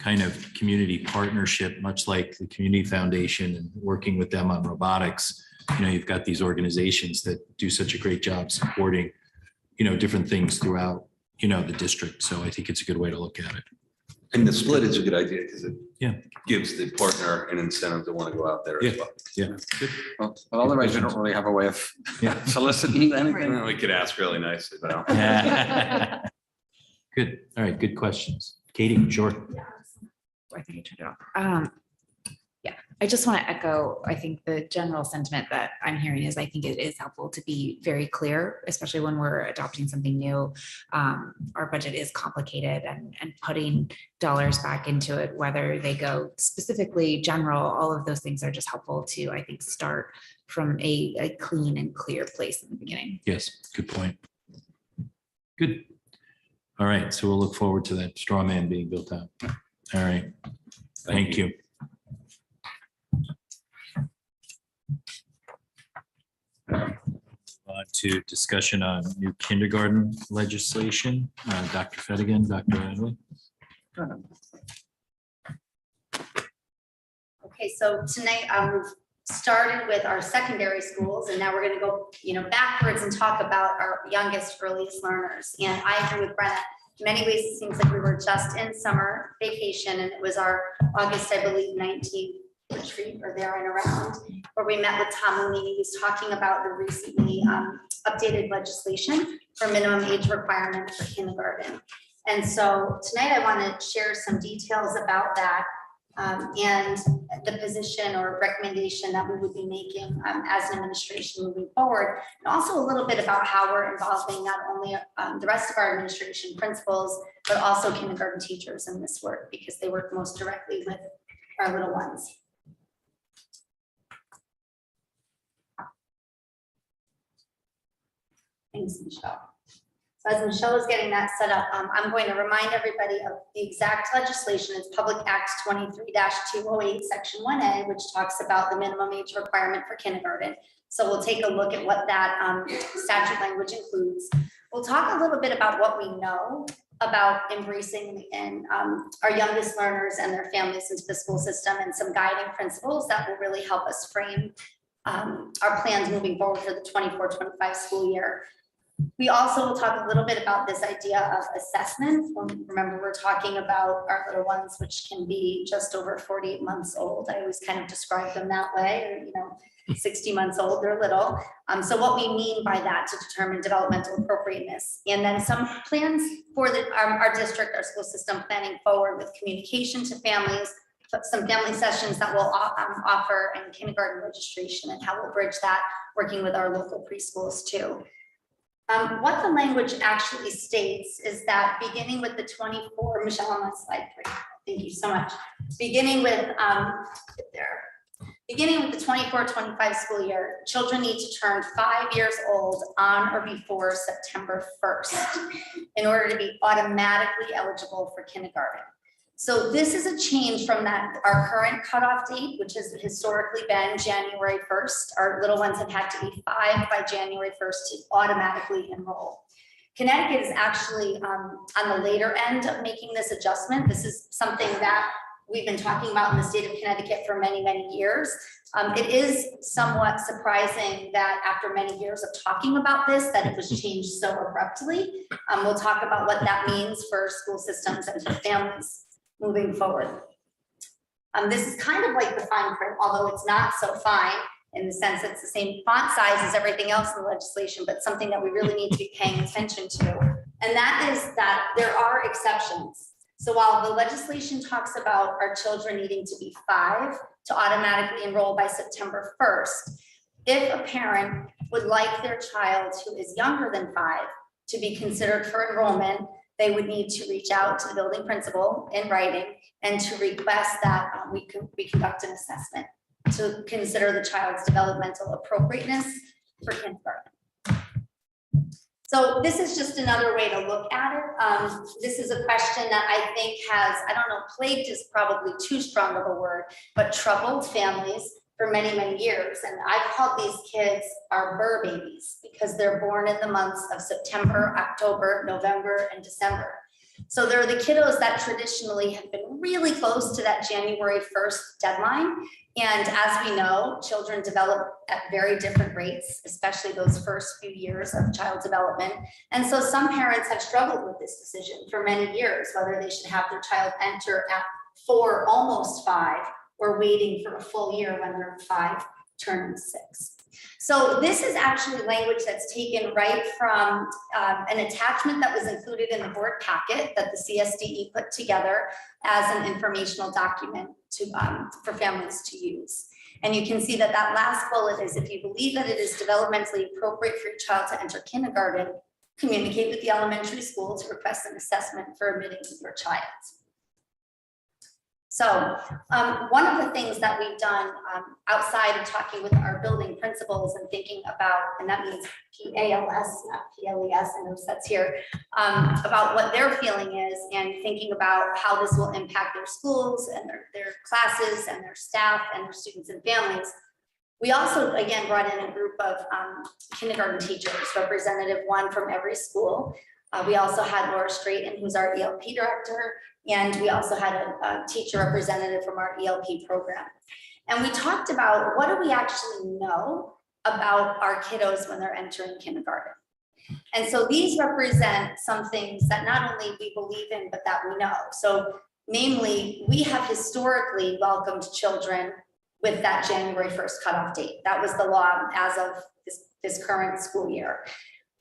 kind of community partnership, much like the Community Foundation and working with them on robotics. You know, you've got these organizations that do such a great job supporting, you know, different things throughout, you know, the district. So I think it's a good way to look at it. And the split is a good idea because it Yeah. gives the partner an incentive to want to go out there as well. Yeah. Well, otherwise you don't really have a way of soliciting anything. Well, we could ask really nicely, but. Good. All right. Good questions. Katie, sure. I think I turned it off. Yeah, I just want to echo, I think the general sentiment that I'm hearing is I think it is helpful to be very clear, especially when we're adopting something new. Our budget is complicated and putting dollars back into it, whether they go specifically general, all of those things are just helpful to, I think, start from a clean and clear place in the beginning. Yes, good point. Good. All right. So we'll look forward to that straw man being built out. All right. Thank you. To discussion on new kindergarten legislation. Dr. Fedigan, Dr. Adley. Okay, so tonight we've started with our secondary schools and now we're going to go, backwards and talk about our youngest, earliest learners. And I agree with Brenna. In many ways, it seems like we were just in summer vacation and it was our August, I believe, 19th retreat or there and around, where we met with Tom Mooney. He was talking about the recently updated legislation for minimum age requirement for kindergarten. And so tonight I want to share some details about that and the position or recommendation that we would be making as an administration moving forward. And also a little bit about how we're involving not only the rest of our administration, principals, but also kindergarten teachers in this work because they work most directly with our little ones. Thanks, Michelle. So as Michelle is getting that set up, I'm going to remind everybody of the exact legislation. It's Public Act 23-208, Section 1A, which talks about the minimum age requirement for kindergarten. So we'll take a look at what that statute language includes. We'll talk a little bit about what we know about embracing and our youngest learners and their families into the school system and some guiding principles that will really help us frame our plans moving forward for the 24-25 school year. We also will talk a little bit about this idea of assessment. Remember, we're talking about our little ones, which can be just over 48 months old. I always kind of describe them that way, or 60 months old, they're little. So what we mean by that to determine developmental appropriateness. And then some plans for our district, our school system planning forward with communication to families, some family sessions that we'll offer and kindergarten registration and how we'll bridge that working with our local preschools too. What the language actually states is that beginning with the 24, Michelle on slide 3, thank you so much. Beginning with beginning with the 24-25 school year, children need to turn 5 years old on or before September 1st in order to be automatically eligible for kindergarten. So this is a change from our current cutoff date, which has historically been January 1st. Our little ones have had to be 5 by January 1st to automatically enroll. Connecticut is actually on the later end of making this adjustment. This is something that we've been talking about in the state of Connecticut for many, many years. It is somewhat surprising that after many years of talking about this, that it was changed so abruptly. We'll talk about what that means for school systems and for families moving forward. This is kind of like the fine print, although it's not so fine in the sense it's the same font size as everything else in the legislation, but something that we really need to be paying attention to. And that is that there are exceptions. So while the legislation talks about our children needing to be 5 to automatically enroll by September 1st, if a parent would like their child who is younger than 5 to be considered for enrollment, they would need to reach out to the building principal in writing and to request that we conduct an assessment to consider the child's developmental appropriateness for kindergarten. So this is just another way to look at it. This is a question that I think has, I don't know, plagued is probably too strong of a word, but troubled families for many, many years. And I've called these kids our burr babies because they're born in the months of September, October, November, and December. So they're the kiddos that traditionally have been really close to that January 1st deadline. And as we know, children develop at very different rates, especially those first few years of child development. And so some parents have struggled with this decision for many years, whether they should have their child enter at 4, almost 5, or waiting for a full year when they're 5, turning 6. So this is actually language that's taken right from an attachment that was included in the board packet that the CSDE put together as an informational document for families to use. And you can see that that last bullet is, if you believe that it is developmentally appropriate for your child to enter kindergarten, communicate with the elementary school to request an assessment for admitting your child. So one of the things that we've done outside of talking with our building principals and thinking about, and that means PALS, not PLES, I know that's here, about what their feeling is and thinking about how this will impact their schools and their classes and their staff and their students and families. We also, again, brought in a group of kindergarten teachers, representative one from every school. We also had Laura Straighten, who's our ELP director, and we also had a teacher representative from our ELP program. And we talked about, what do we actually know about our kiddos when they're entering kindergarten? And so these represent some things that not only we believe in, but that we know. So namely, we have historically welcomed children with that January 1st cutoff date. That was the law as of this current school year.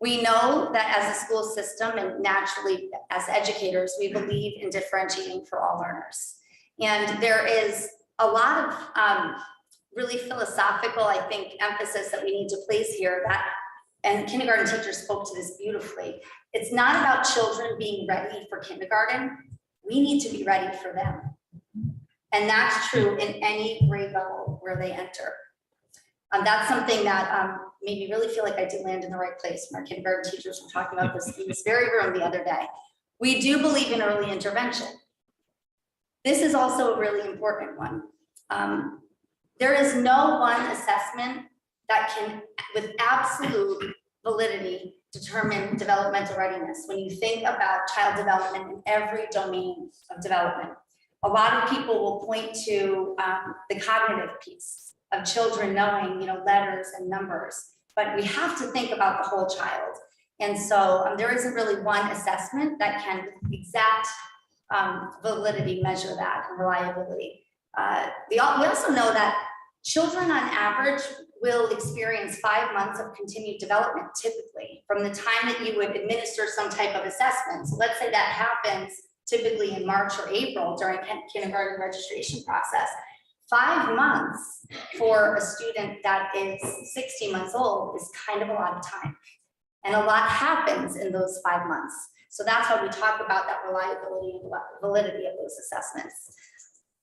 We know that as a school system and naturally as educators, we believe in differentiating for all learners. And there is a lot of really philosophical, I think, emphasis that we need to place here that, and kindergarten teachers spoke to this beautifully. It's not about children being ready for kindergarten. We need to be ready for them. And that's true in any grade level where they enter. That's something that made me really feel like I did land in the right place when our kindergarten teachers were talking about this in this very room the other day. We do believe in early intervention. This is also a really important one. There is no one assessment that can, with absolute validity, determine developmental readiness when you think about child development in every domain of development. A lot of people will point to the cognitive piece of children knowing, letters and numbers, but we have to think about the whole child. And so there isn't really one assessment that can with exact validity measure that and reliability. We also know that children on average will experience 5 months of continued development typically from the time that you would administer some type of assessment. So let's say that happens typically in March or April during kindergarten registration process. 5 months for a student that is 60 months old is kind of a lot of time. And a lot happens in those 5 months. So that's why we talk about that reliability and validity of those assessments.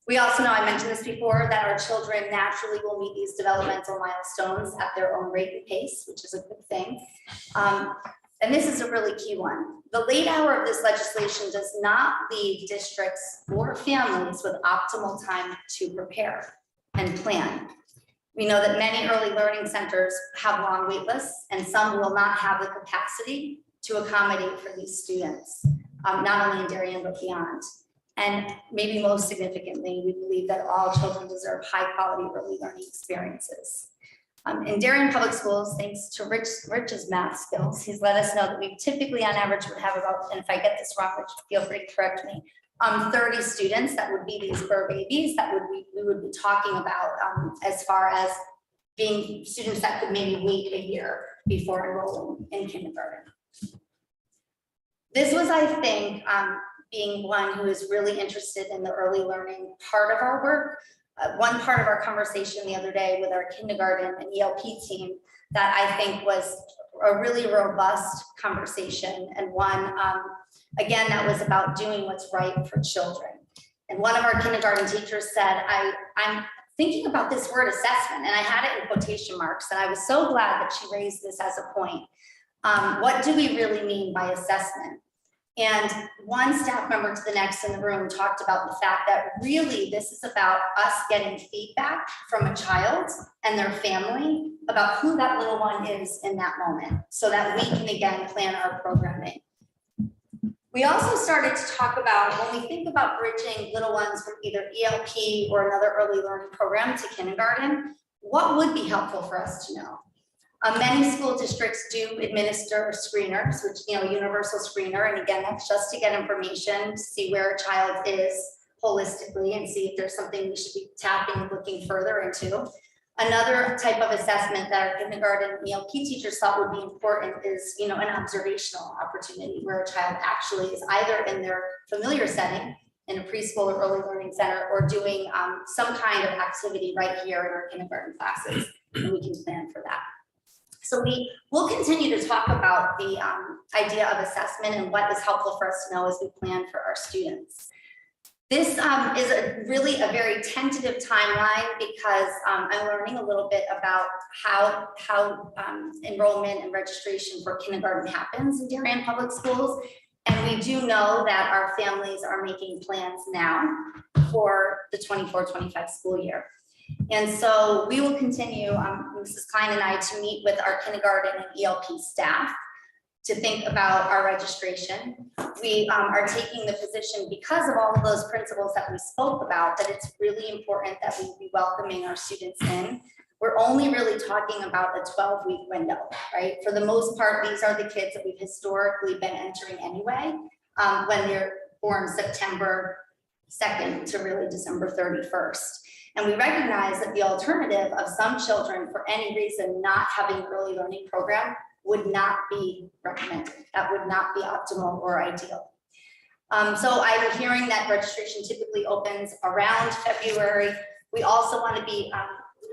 We also know, I mentioned this before, that our children naturally will meet these developmental milestones at their own rate and pace, which is a good thing. And this is a really key one. The late hour of this legislation does not leave districts or families with optimal time to prepare and plan. We know that many early learning centers have long wait lists, and some will not have the capacity to accommodate for these students, not only in Darien, but beyond. And maybe most significantly, we believe that all children deserve high quality early learning experiences. In Darien Public Schools, thanks to Rich's math skills, he's let us know that we typically on average would have about, and if I get this wrong, Rich, feel free to correct me, 30 students that would be these burr babies that we would be talking about as far as being students that could maybe wait a year before enrolling in kindergarten. This was, I think, being one who is really interested in the early learning part of our work. One part of our conversation the other day with our kindergarten and ELP team that I think was a really robust conversation, and one, again, that was about doing what's right for children. And one of our kindergarten teachers said, I'm thinking about this word assessment, and I had it in quotation marks, and I was so glad that she raised this as a point. What do we really mean by assessment? And one staff member to the next in the room talked about the fact that really this is about us getting feedback from a child and their family about who that little one is in that moment so that we can again plan our programming. We also started to talk about, when we think about bridging little ones from either ELP or another early learning program to kindergarten, what would be helpful for us to know? Many school districts do administer screeners, which, universal screener, and again, that's just to get information, to see where a child is holistically and see if there's something we should be tapping and looking further into. Another type of assessment that our kindergarten ELP teachers thought would be important is, an observational opportunity where a child actually is either in their familiar setting in a preschool or early learning center or doing some kind of activity right here in our kindergarten classes, and we can plan for that. So we will continue to talk about the idea of assessment and what is helpful for us to know as we plan for our students. This is really a very tentative timeline because I'm learning a little bit about how enrollment and registration for kindergarten happens in Darien Public Schools. And we do know that our families are making plans now for the 24-25 school year. And so we will continue, Mrs. Klein and I, to meet with our kindergarten and ELP staff to think about our registration. We are taking the position, because of all of those principles that we spoke about, that it's really important that we be welcoming our students in. We're only really talking about a 12-week window, right? For the most part, these are the kids that we've historically been entering anyway, when they're born September 2nd to really December 31st. And we recognize that the alternative of some children, for any reason, not having an early learning program would not be recommended. That would not be optimal or ideal. So I'm hearing that registration typically opens around February. We also want to be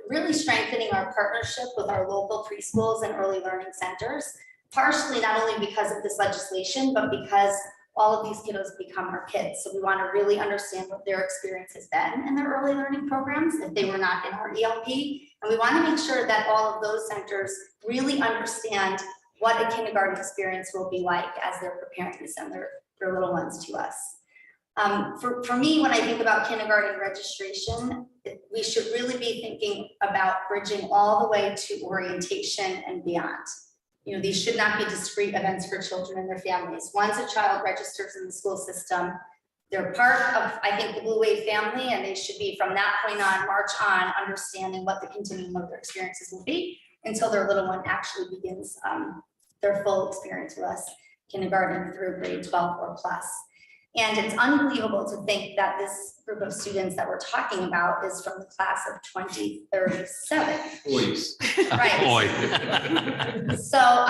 really strengthening our partnership with our local preschools and early learning centers, partially not only because of this legislation, but because all of these kiddos become our kids. So we want to really understand what their experience has been in their early learning programs if they were not in our ELP. And we want to make sure that all of those centers really understand what a kindergarten experience will be like as they're preparing to send their little ones to us. For me, when I think about kindergarten registration, we should really be thinking about bridging all the way to orientation and beyond. These should not be discrete events for children and their families. Once a child registers in the school system, they're part of, I think, the Blue Wave family, and they should be, from that point on, march on, understanding what the continuum of their experiences will be until their little one actually begins their full experience with us, kindergarten through grade 12 or plus. And it's unbelievable to think that this group of students that we're talking about is from the class of 2037. Please. Right. Boy. So,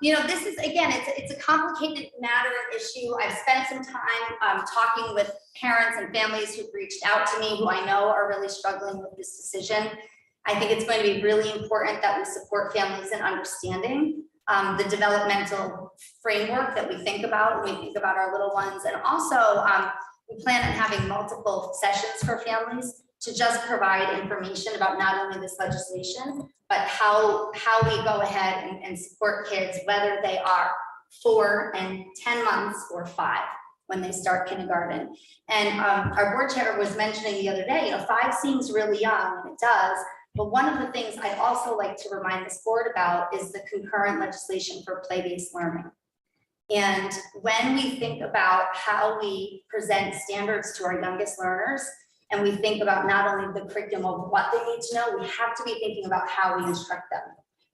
this is, again, it's a complicated matter and issue. I've spent some time talking with parents and families who've reached out to me who I know are really struggling with this decision. I think it's going to be really important that we support families in understanding the developmental framework that we think about when we think about our little ones. And also, we plan on having multiple sessions for families to just provide information about not only this legislation, but how we go ahead and support kids, whether they are 4 and 10 months or 5 when they start kindergarten. And our board chair was mentioning the other day, 5 seems really young, and it does. But one of the things I'd also like to remind this board about is the concurrent legislation for play-based learning. And when we think about how we present standards to our youngest learners, and we think about not only the curriculum of what they need to know, we have to be thinking about how we instruct them.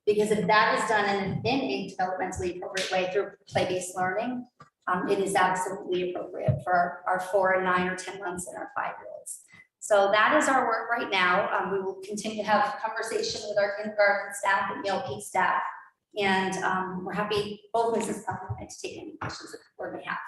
Because if that is done in a developmentally appropriate way through play-based learning, it is absolutely appropriate for our 4 and 9 or 10 months and our 5-year-olds. So that is our work right now. We will continue to have conversation with our kindergarten staff and ELP staff. And we're happy, both Mrs. Klein and I, to take any questions that the board may have.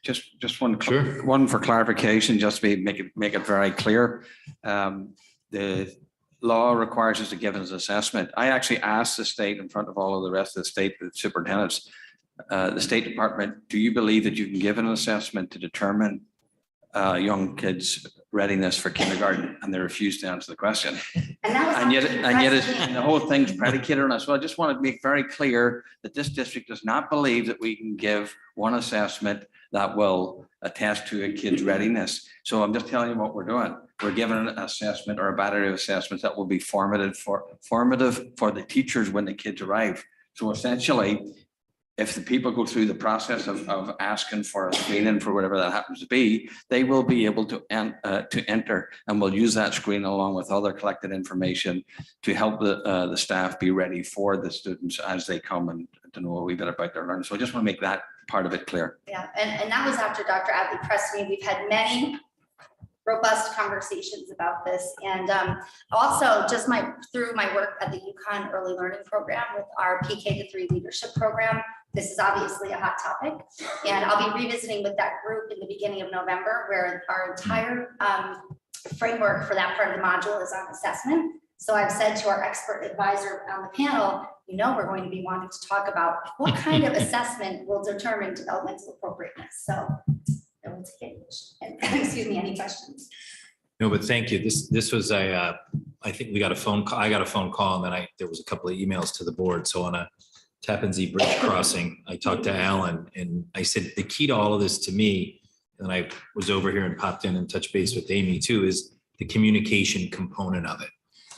Just one for clarification, just to make it very clear. The law requires us to give us an assessment. I actually asked the state in front of all of the rest of the state, the superintendents, the State Department, do you believe that you can give an assessment to determine young kids' readiness for kindergarten? And they refused to answer the question. And yet the whole thing's predicated on us. So I just want to make very clear that this district does not believe that we can give one assessment that will attest to a kid's readiness. So I'm just telling you what we're doing. We're giving an assessment or a battery of assessments that will be formative for the teachers when the kids arrive. So essentially, if the people go through the process of asking for a screening for whatever that happens to be, they will be able to enter, and we'll use that screen along with other collected information to help the staff be ready for the students as they come and to know a wee bit about their learning. So I just want to make that part of it clear. Yeah, and that was after Dr. Adley pressed me. We've had many robust conversations about this. And also just through my work at the UConn Early Learning Program with our PK-3 leadership program, this is obviously a hot topic. And I'll be revisiting with that group in the beginning of November, where our entire framework for that part of the module is on assessment. So I've said to our expert advisor on the panel, we're going to be wanting to talk about what kind of assessment will determine developmental appropriateness. So excuse me, any questions? No, but thank you. This was I think we got a phone call. I got a phone call, and then there was a couple of emails to the board. So on a Tappan Zee Bridge crossing, I talked to Alan, and I said, the key to all of this to me, and I was over here and popped in and touched base with Amy too, is the communication component of it.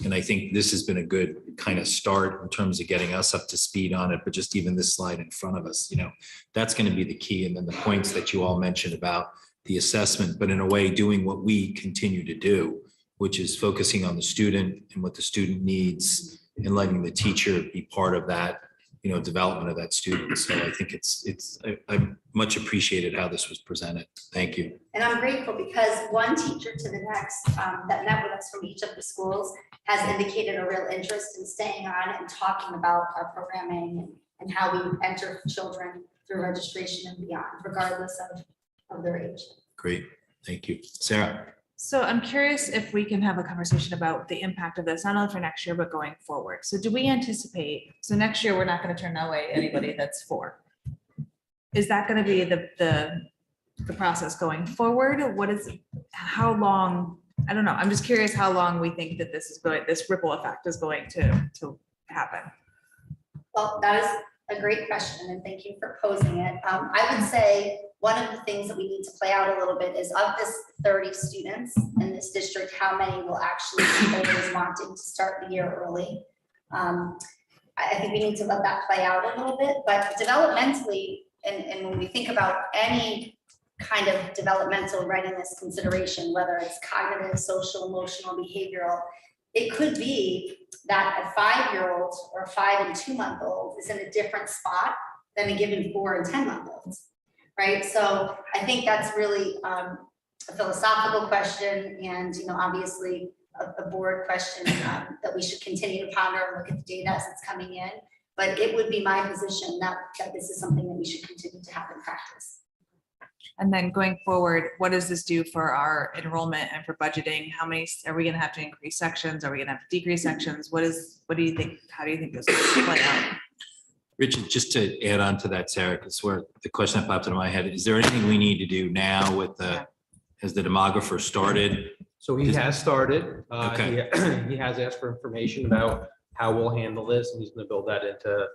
And I think this has been a good kind of start in terms of getting us up to speed on it, but just even this slide in front of us, that's going to be the key. And then the points that you all mentioned about the assessment, but in a way doing what we continue to do, which is focusing on the student and what the student needs and letting the teacher be part of that, development of that student. So I think I much appreciated how this was presented. Thank you. And I'm grateful because one teacher to the next that met with us from each of the schools has indicated a real interest in staying on and talking about our programming and how we enter children through registration and beyond, regardless of their age. Great. Thank you. Sarah. So I'm curious if we can have a conversation about the impact of this, not only for next year, but going forward. So do we anticipate, so next year, we're not going to turn away anybody that's 4. Is that going to be the process going forward? How long? I don't know. I'm just curious how long we think that this ripple effect is going to happen. Well, that is a great question, and thank you for posing it. I would say one of the things that we need to play out a little bit is, of this 30 students in this district, how many will actually be those wanting to start the year early? I think we need to let that play out a little bit, but developmentally, and when we think about any kind of developmental readiness consideration, whether it's cognitive, social, emotional, behavioral, it could be that a 5-year-old or a 5 and 2-month-old is in a different spot than a given 4 and 10-month-olds, right? So I think that's really a philosophical question, and obviously a board question that we should continue to ponder and look at the data as it's coming in. But it would be my position that this is something that we should continue to have in practice. And then going forward, what does this do for our enrollment and for budgeting? How many, are we going to have to increase sections? Are we going to have to decrease sections? What do you think? How do you think this will play out? Richard, just to add on to that, Sarah, because where the question that popped into my head, is there anything we need to do now with has the demographer started? So he has started. Okay. He has asked for information about how we'll handle this, and he's going to build that into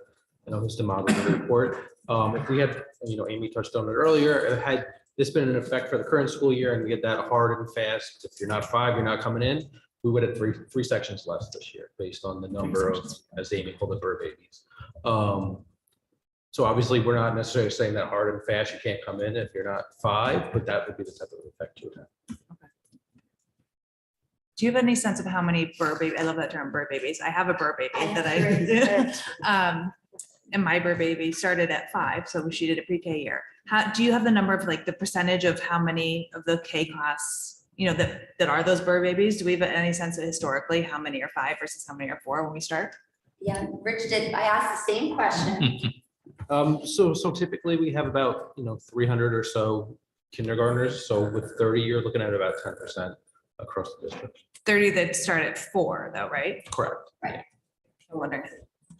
his demography report. If we had, Amy touched on it earlier, had this been in effect for the current school year and we get that hard and fast, if you're not 5, you're not coming in, we would have three sections less this year based on the number of, as Amy called it, bird babies. So obviously we're not necessarily saying that hard and fast, you can't come in if you're not 5, but that would be the type of effect you would have. Do you have any sense of how many bird babies? I love that term, bird babies. I have a bird baby that and my bird baby started at 5, so she did a pre-K year. Do you have the number of the percentage of how many of the K class, that are those bird babies? Do we have any sense of historically how many are 5 versus how many are 4 when we start? Yeah, Rich did. I asked the same question. So typically we have about 300 or so kindergartners. So with 30, you're looking at about 10% across the district. 30 that start at 4 though, right? Correct. Right. I wonder.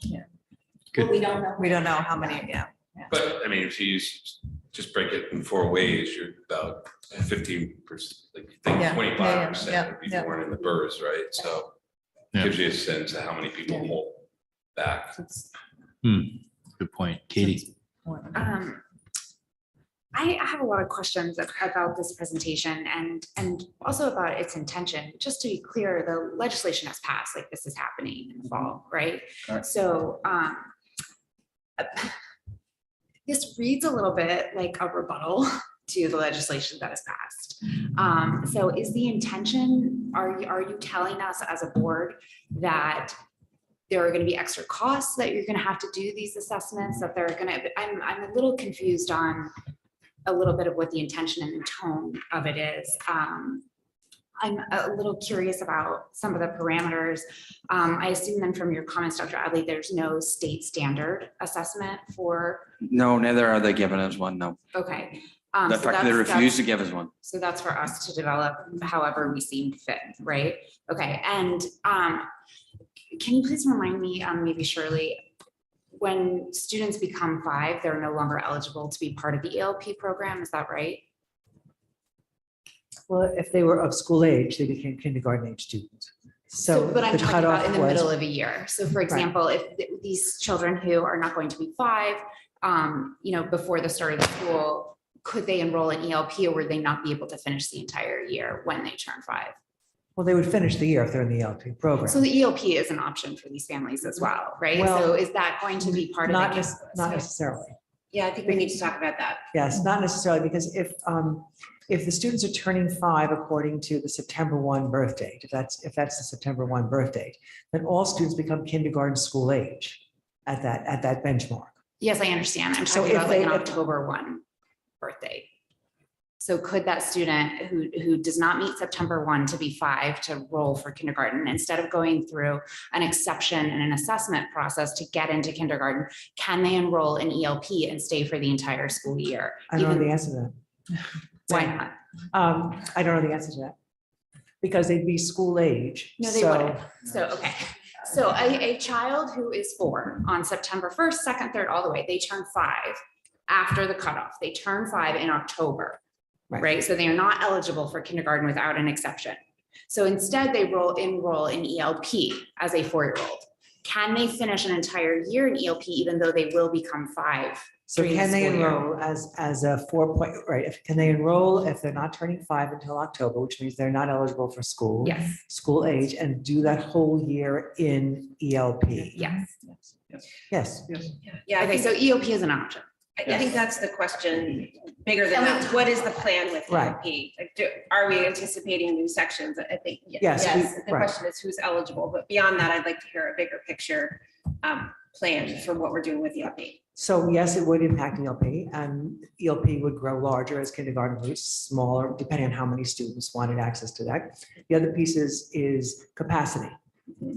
Yeah. Good. We don't know. We don't know how many, yeah. But I mean, if you just break it in 4 ways, you're about 15%, Yeah. 25% would be born in the births, right? So it gives you a sense of how many people hold back. Good point. Katie. I have a lot of questions about this presentation and also about its intention. Just to be clear, the legislation has passed, this is happening in the fall, right? Correct. So This reads a little bit like a rebuttal to the legislation that is passed. So is the intention, are you telling us as a board that there are going to be extra costs, that you're going to have to do these assessments, that they're going to, I'm a little confused on a little bit of what the intention and the tone of it is. I'm a little curious about some of the parameters. I assume then from your comments, Dr. Adley, there's no state standard assessment for, No, neither are they giving us one, no. okay. In So fact, they that's- refuse to give us one. So that's for us to develop however we seem fit, right? Okay, and can you please remind me, maybe Shirley, when students become 5, they're no longer eligible to be part of the ELP program, is that right? Well, if they were of school age, they became kindergarten age students. So But I'm the talking about cutoff in the was- middle of a year. So for example, if these children who are not going to be 5, before the start of the school, could they enroll in ELP, or would they not be able to finish the entire year when they turn 5? Well, they would finish the year if they're in the ELP program. So the ELP is an option for these families as well, right? Well, So is that going to be part of Not it? not necessarily. Yeah, I think we need to talk about that. Yes, not necessarily, because if the students are turning 5 according to the September 1 birth date, if that's the September 1 birth date, then all students become kindergarten school age at that benchmark. Yes, I understand. I'm So talking if about like they- an if- October 1 birthday. So could that student who does not meet September 1 to be 5 to roll for kindergarten, instead of going through an exception and an assessment process to get into kindergarten, can they enroll in ELP and stay for the entire school year? I don't know Even- the answer to that. Why not? I don't know the answer to that. Because they'd be school age. No, they so- wouldn't. So, okay. So a child who is 4 on September 1st, 2nd, 3rd, all the way, they turn 5 after the cutoff. They turn 5 in October, right? So they are not eligible for kindergarten without an exception. So instead, they enroll in ELP as a 4-year-old. Can they finish an entire year in ELP even though they will become 5? So during the can they school year? enroll as a 4 right, can they enroll if they're not turning 5 until October, which means they're not eligible for school? Yes. School age, and do that whole year in ELP? Yes. Yes. Yeah, I Okay, think- so ELP is an option. I think that's the question, bigger than that. What is the plan with Right. ELP? Like, are we anticipating new sections? I think, Yes, yes. we- The right. question is who's eligible, but beyond that, I'd like to hear a bigger picture plan for what we're doing with ELP. So yes, it would impact ELP, and ELP would grow larger as kindergarten grew smaller, depending on how many students wanted access to that. The other piece is capacity.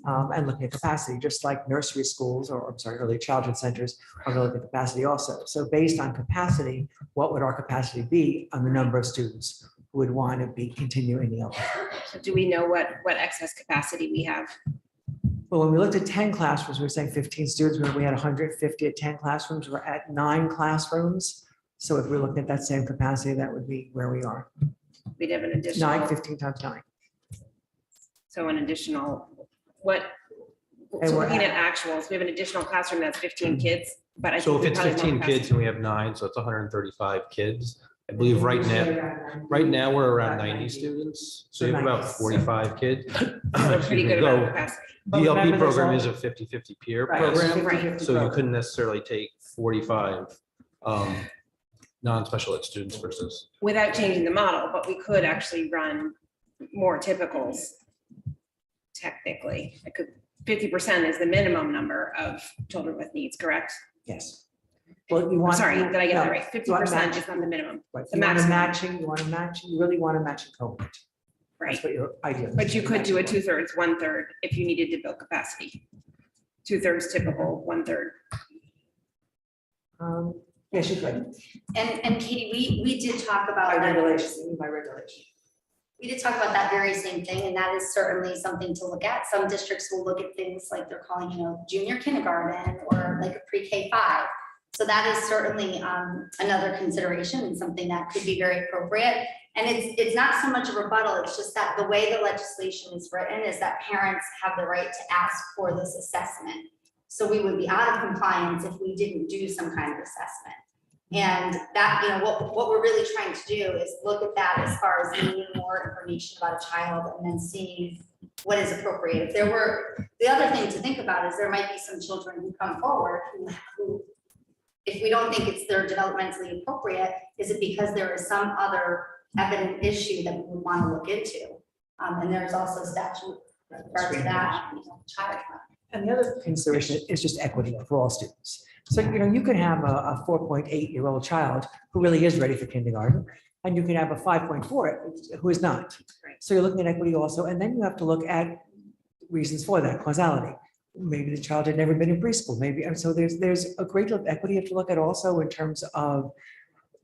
And looking at capacity, just like nursery schools, or I'm sorry, early childhood centers are going to look at capacity also. So based on capacity, what would our capacity be on the number of students who would want to be continuing ELP? So do we know what excess capacity we have? Well, when we looked at 10 classrooms, we were saying 15 students, when we had 150 at 10 classrooms, we're at 9 classrooms. So if we're looking at that same capacity, that would be where we are. We'd have an additional. 9, 15 times 9. So an additional, what? And So we're looking at actuals, we have an additional classroom that's 15 kids, but I. So think if we it's probably won't 15 have- kids and we have 9, so it's 135 kids. I believe right now, we're around 90 students, so you have about 45 kids. We're pretty good about capacity. The But ELP remember, there's program only- is a 50-50 peer Right, it's a program, 50-50 so you program. couldn't necessarily take 45 non-special ed students versus. Without changing the model, but we could actually run more typicals. Technically, it could, 50% is the minimum number of children with needs, correct? Yes. Well, you I'm want. sorry, did I get that no, right? you want 50% match- is not the minimum. Right, The you want a maximum. matching, you really want a matching cohort. Right. That's what your idea. is. But you could do a 2/3, 1/3 if you needed to build capacity. 2/3 typical, 1/3. Yes, you could. And Katie, we did talk about By that. regulation, by regulation. We did talk about that very same thing, and that is certainly something to look at. Some districts will look at things like they're calling, junior kindergarten or like a pre-K 5. So that is certainly another consideration and something that could be very appropriate. And it's not so much a rebuttal, it's just that the way the legislation is written is that parents have the right to ask for this assessment. So we would be out of compliance if we didn't do some kind of assessment. And that, what we're really trying to do is look at that as far as gaining more information about a child and then seeing what is appropriate. If there were, the other thing to think about is there might be some children who come forward who if we don't think it's they're developmentally appropriate, is it because there is some other evident issue that we would want to look into? And there's also statute with regard to that, child. And the other consideration is just equity for all students. So, you could have a 4.8-year-old child who really is ready for kindergarten, and you can have a 5.4 who is not. So you're looking at equity also, and then you have to look at reasons for that, causality. Maybe the child had never been in preschool, maybe, and so there's a great deal of equity you have to look at also in terms of,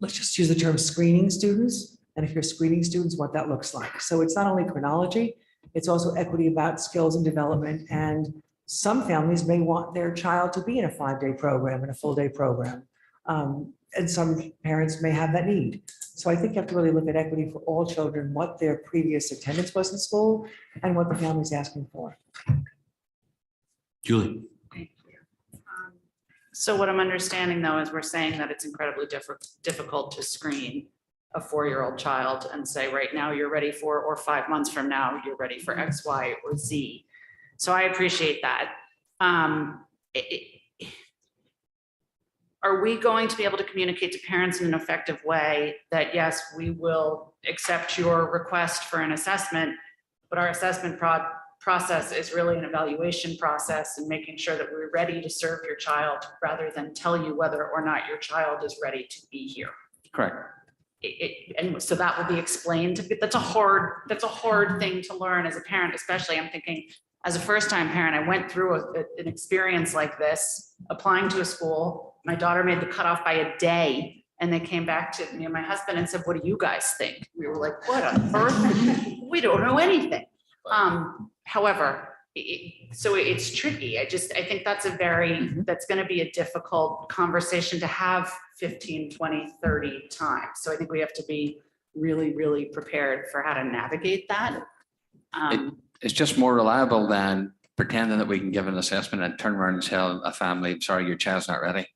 let's just use the term screening students, and if you're screening students, what that looks like. So it's not only chronology, it's also equity about skills and development, and some families may want their child to be in a 5-day program and a full-day program. And some parents may have that need. So I think you have to really look at equity for all children, what their previous attendance was in school and what the family's asking for. Julie. So what I'm understanding though, is we're saying that it's incredibly difficult to screen a 4-year-old child and say, right now you're ready for, or 5 months from now, you're ready for X, Y, or Z. So I appreciate that. Are we going to be able to communicate to parents in an effective way that, yes, we will accept your request for an assessment, but our assessment process is really an evaluation process and making sure that we're ready to serve your child rather than tell you whether or not your child is ready to be here? Correct. And so that will be explained. That's a hard thing to learn as a parent, especially I'm thinking, as a first-time parent, I went through an experience like this, applying to a school. My daughter made the cutoff by a day, and they came back to me and my husband and said, "What do you guys think?" We were like, "What on earth? We don't know anything." However, so it's tricky. I think that's that's going to be a difficult conversation to have 15, 20, 30 times. So I think we have to be really, really prepared for how to navigate that. It's just more reliable than pretending that we can give an assessment and turn around and tell a family, "I'm sorry, your child's not ready."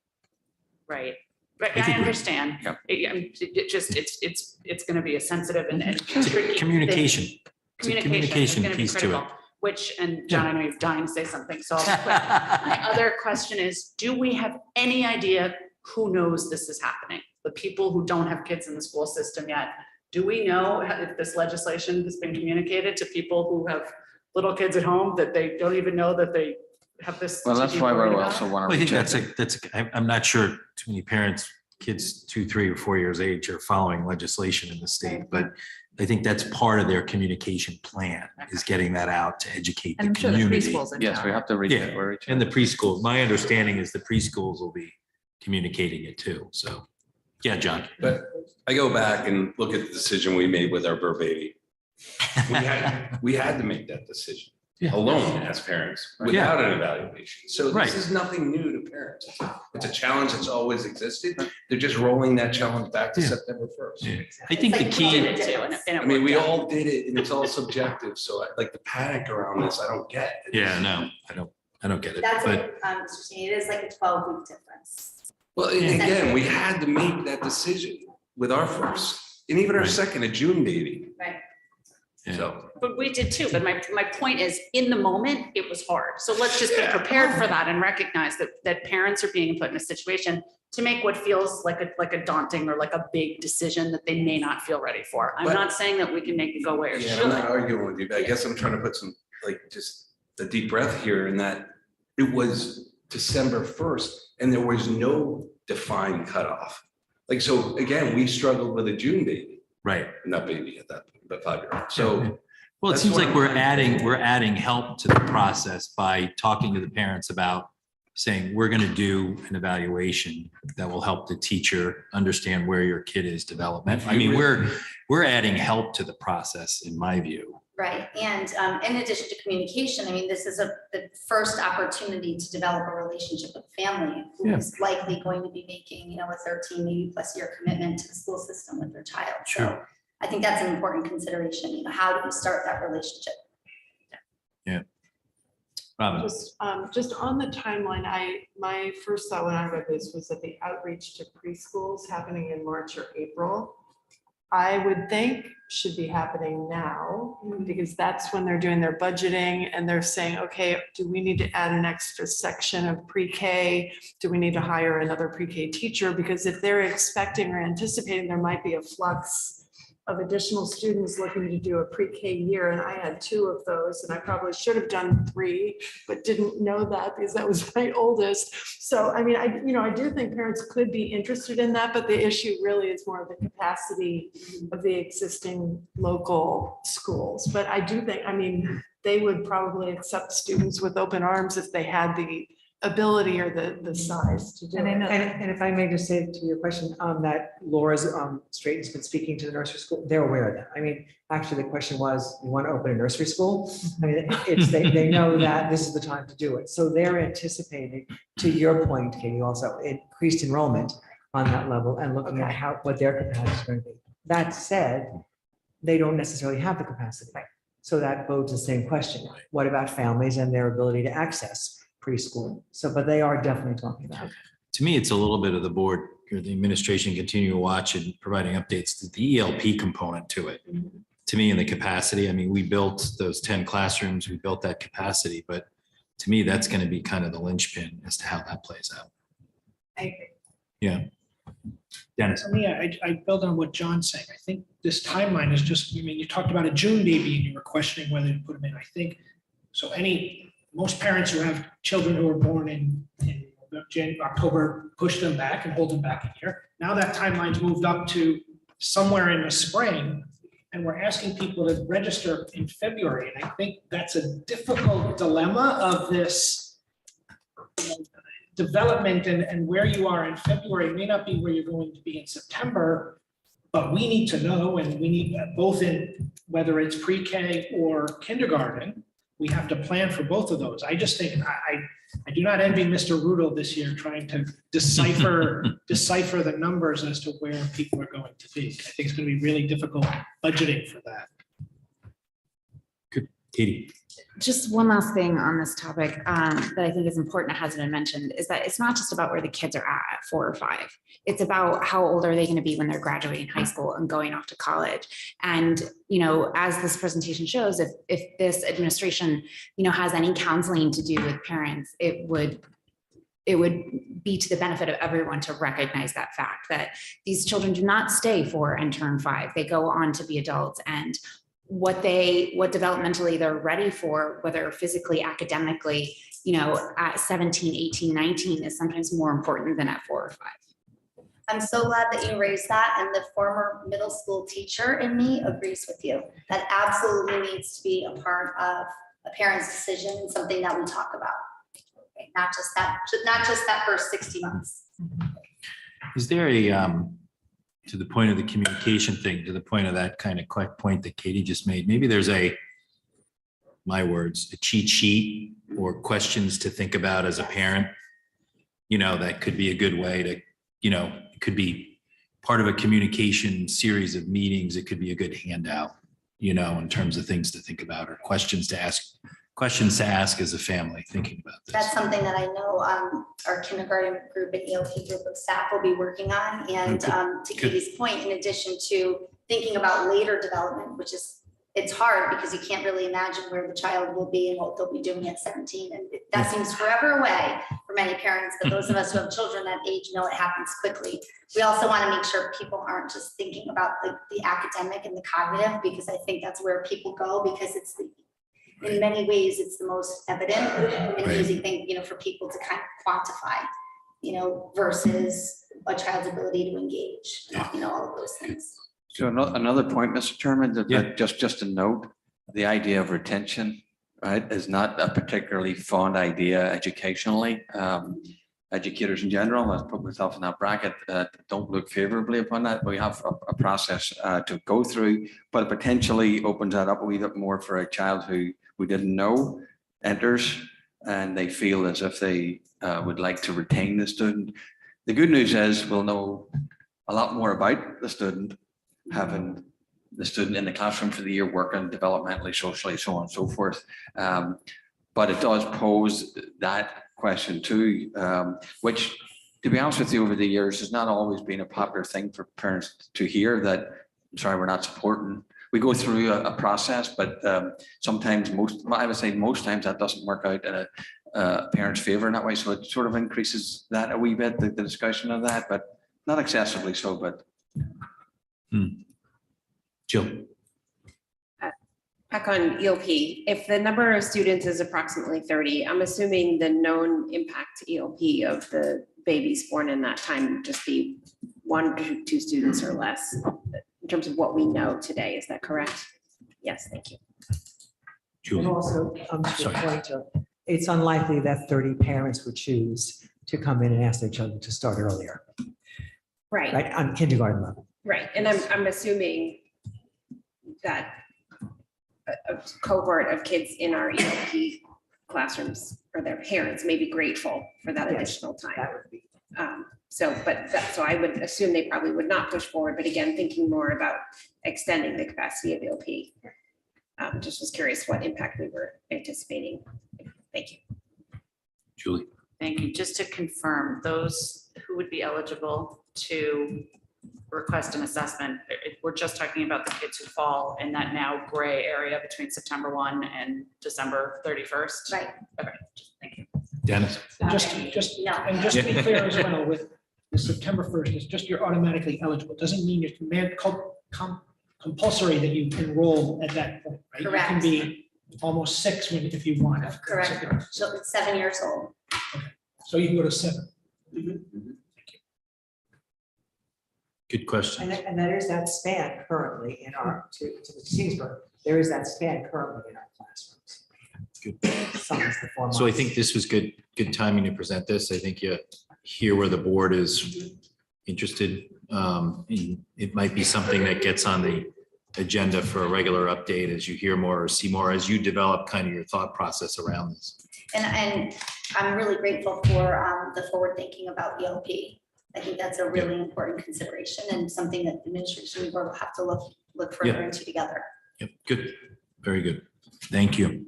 Right. But I understand. Yeah. It's going to be a sensitive and tricky thing. Communication. It's a Communication is going to be piece to it. critical, which, and John, I know you're dying to say something, so I'll be quick. My other question is, do we have any idea who knows this is happening? The people who don't have kids in the school system yet, do we know if this legislation has been communicated to people who have little kids at home that they don't even know that they have this? Well, that's why we also Well, want I to. think I'm not sure too many parents, kids 2, 3, or 4 years age are following legislation in the state, but I think that's part of their communication plan, is getting that out to educate the I'm sure the community. preschools in Yes, town. we have to read Yeah, it. and the preschool, my understanding is the preschools will be communicating it too, so, yeah, John. But I go back and look at the decision we made with our Burr baby. We had to make that decision alone as parents without an evaluation. So Right. this is nothing new to parents. It's a challenge that's always existed. They're just rolling that challenge back to Yeah. September 1st. Yeah. I think the We key, did it too, and it I mean, we worked out. all did it and it's all subjective. So like the panic around this, I don't get. yeah, no, I don't get it, That's but it, Mr. Cheney, it is like a 12-week difference. Well, and again, we had to make that decision with our first, and even our Right. second, a June baby. Right. So. But we did too, but my point is, in the moment, it was hard. So let's just be Yeah. prepared for that and recognize that parents are being put in a situation to make what feels like a daunting or like a big decision that they may not feel ready for. I'm But- not saying that we can make it go away or Yeah, I'm should. not arguing with you, but I guess I'm trying to put some, like, just a deep breath here in that it was December 1st and there was no defined cutoff. Like, so again, we struggled with a June baby, right. not baby at that, but 5-year-old. So. Well, it That's seems what like I'm we're trying to- adding help to the process by talking to the parents about saying, we're going to do an evaluation that will help the teacher understand where your kid is development. I mean, we're adding help to the process, in my view. Right, and in addition to communication, I mean, this is the first opportunity to develop a relationship with family who Yeah. is likely going to be making, a 13, maybe plus year commitment to the school system with their child. So Sure. I think that's an important consideration, how do we start that relationship? Yeah. Robin, Just on the timeline, my first thought when I read this was that the outreach to preschools happening in March or April. I would think should be happening now, because that's when they're doing their budgeting and they're saying, okay, do we need to add an extra section of pre-K? Do we need to hire another pre-K teacher? Because if they're expecting or anticipating there might be a flux of additional students looking to do a pre-K year, and I had 2 of those, and I probably should have done 3, but didn't know that because that was my oldest. So, I mean, I do think parents could be interested in that, but the issue really is more of the capacity of the existing local schools. But I do think, I mean, they would probably accept students with open arms if they had the ability or the size to do it. And if I may just say to your question, that Laura's Straighten's been speaking to the nursery school, they're aware of that. I mean, actually, the question was, you want to open a nursery school? I mean, it's, they know that this is the time to do it. So they're anticipating, to your point, Katie, also increased enrollment on that level and looking at what their capacity is going to be. That said, they don't necessarily have the capacity. So that bodes the same question. What about families and their ability to access preschool? So, but they are definitely talking about it. To me, it's a little bit of the board or the administration continue to watch and providing updates to the ELP component to it. To me, in the capacity, I mean, we built those 10 classrooms, we built that capacity, but to me, that's going to be kind of the linchpin as to how that plays out. I agree. Yeah. Dennis. For me, I build on what John's saying. I think this timeline is just, I mean, you talked about a June baby and you were questioning whether to put them in. I think, so most parents who have children who are born in October, push them back and hold them back a year. Now that timeline's moved up to somewhere in the spring, and we're asking people to register in February. And I think that's a difficult dilemma of this development, and where you are in February may not be where you're going to be in September, but we need to know, and we need both in whether it's pre-K or kindergarten, we have to plan for both of those. I just think I do not envy Mr. Rudel this year trying to decipher the numbers as to where people are going to be. I think it's going to be really difficult budgeting for that. Good, Katie. Just one last thing on this topic that I think is important, it hasn't been mentioned, is that it's not just about where the kids are at 4 or 5. It's about how old are they going to be when they're graduating high school and going off to college. And, you know, as this presentation shows, if this administration, you know, has any counseling to do with parents, it would be to the benefit of everyone to recognize that fact that these children do not stay 4 and turn 5. They go on to be adults, and what developmentally they're ready for, whether physically, academically, you know, at 17, 18, 19 is sometimes more important than at 4 or 5. I'm so glad that you raised that, and the former middle school teacher in me agrees with you. That absolutely needs to be a part of a parent's decision and something that we talk about. Okay, not just that first 60 months. Is there to the point of the communication thing, to the point of that kind of point that Katie just made, maybe there's a cheat sheet or questions to think about as a parent, you know, that could be a good way to, you know, it could be part of a communication series of meetings. It could be a good handout, you know, in terms of things to think about or questions to ask as a family thinking about this. That's something that I know our kindergarten group and ELP group of staff will be working on. And to Katie's point, in addition to thinking about later development, which is, it's hard because you can't really imagine where the child will be and what they'll be doing at 17. And that seems forever away for many parents, but those of us who have children that age know it happens quickly. We also want to make sure people aren't just thinking about the academic and the cognitive, because I think that's where people go, because it's in many ways, it's the most evident and easy thing, you know, for people to kind of quantify, you know, versus a child's ability to engage, you know, all of those things. So another point, Mr. Chairman, that just a note, the idea of retention, right, is not a particularly fond idea educationally. Educators in general, I'll put myself in that bracket, don't look favorably upon that. We have a process to go through, but it potentially opens that up a wee bit more for a child who we didn't know enters, and they feel as if they would like to retain the student. The good news is we'll know a lot more about the student, having the student in the classroom for the year, working developmentally, socially, so on and so forth. But it does pose that question too, which, to be honest with you, over the years has not always been a popular thing for parents to hear, that sorry, we're not supporting. We go through a process, but sometimes I would say most times that doesn't work out in a parent's favor in that way. So it sort of increases that a wee bit, the discussion of that, but not excessively so, but. Jill. Back on EOP, if the number of students is approximately 30, I'm assuming the known impact to EOP of the babies born in that time would just be 1 to 2 students or less in terms of what we know today. Is that correct? Yes, thank you. And also, to the Sorry. point of, it's unlikely that 30 parents would choose to come in and ask their children to start earlier, Right, right, on kindergarten level. right. And I'm assuming that a cohort of kids in our EOP classrooms or their parents may be grateful for that Yes, additional time. That would be. So I would assume they probably would not push forward, but again, thinking more about extending the capacity of EOP. Just was curious what impact we were anticipating. Thank you. Julie. Thank you. Just to confirm, those who would be eligible to request an assessment, we're just talking about the kids who fall in that now gray area between September 1 and December 31st? Right. Okay, thank you. Dennis. And just to be clear as well, with the September 1st, it's just you're automatically eligible. Doesn't mean it's compulsory that you enroll at that point, right? You can Correct. be almost 6 if you want. Correct. So it's 7 years old. So you can go to 7. Good question. And there is that span currently in our, to the Kingsburg, there is that span currently in our classrooms. Good. Some is the 4 months. So I think this was good timing to present this. I think you hear where the board is interested. It might be something that gets on the agenda for a regular update as you hear more or see more, as you develop kind of your thought process around this. And I'm really grateful for the forward thinking about ELP. I think that's a really important consideration and something that the administration will have to look further into together. Yep, good, very good. Thank you.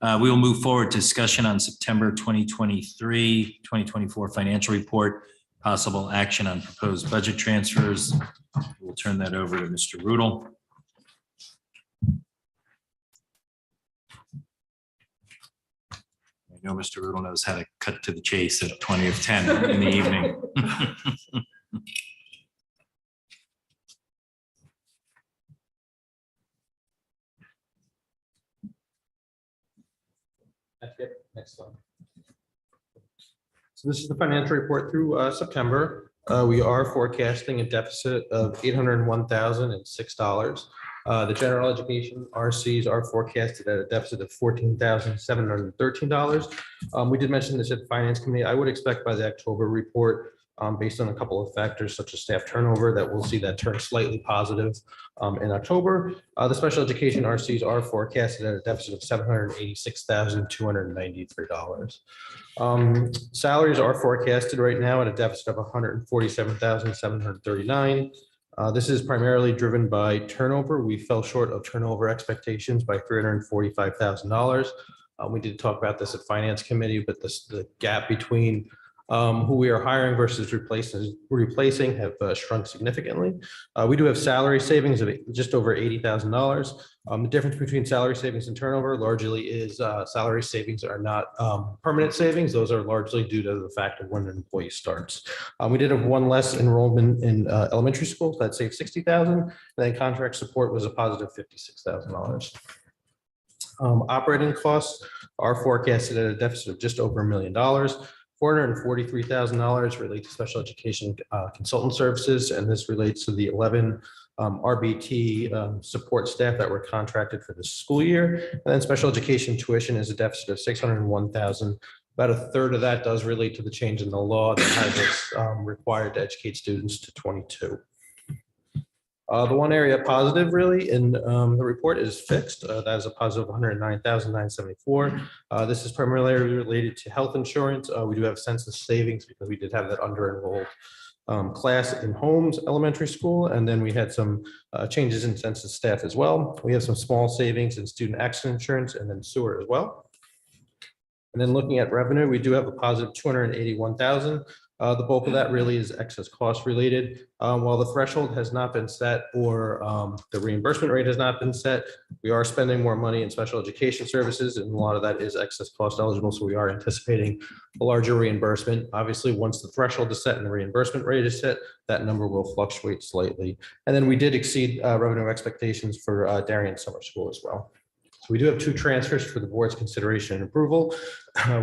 We will move forward to discussion on September 2023, 2024 financial report, possible action on proposed budget transfers. We'll turn that over to Mr. Rudel. I know Mr. Rudel knows how to cut to the chase at 20 of 10 in the evening. Next slide. So this is the financial report through September. We are forecasting a deficit of $801,006. The general education RCs are forecasted at a deficit of $14,713. We did mention this at Finance Committee. I would expect by the October report, based on a couple of factors such as staff turnover, that we'll see that turn slightly positive in October. The special education RCs are forecasted at a deficit of $786,293. Salaries are forecasted right now at a deficit of $147,739. This is primarily driven by turnover. We fell short of turnover expectations by $345,000. We did talk about this at Finance Committee, but the gap between who we are hiring versus replacing have shrunk significantly. We do have salary savings of just over $80,000. The difference between salary savings and turnover largely is salary savings are not permanent savings. Those are largely due to the fact of when an employee starts. We did have one less enrollment in elementary schools that saved $60,000. And then contract support was a positive $56,000. Operating costs are forecasted at a deficit of just over $1 million. $443,000 relate to special education consultant services, and this relates to the 11 RBT support staff that were contracted for this school year. And then special education tuition is a deficit of $601,000. About a third of that does relate to the change in the law that has us required to educate students to 22. The one area positive really in the report is fixed. That is a positive $109,974. This is primarily related to health insurance. We do have census savings because we did have that under-enrolled class in Holmes Elementary School. And then we had some changes in census staff as well. We have some small savings in student accident insurance and then sewer as well. And then looking at revenue, we do have a positive $281,000. The bulk of that really is excess cost related. While the threshold has not been set or the reimbursement rate has not been set, we are spending more money in special education services, and a lot of that is excess cost eligible. So we are anticipating a larger reimbursement. Obviously, once the threshold is set and the reimbursement rate is set, that number will fluctuate slightly. And then we did exceed revenue expectations for Darien Summer School as well. We do have 2 transfers for the board's consideration and approval.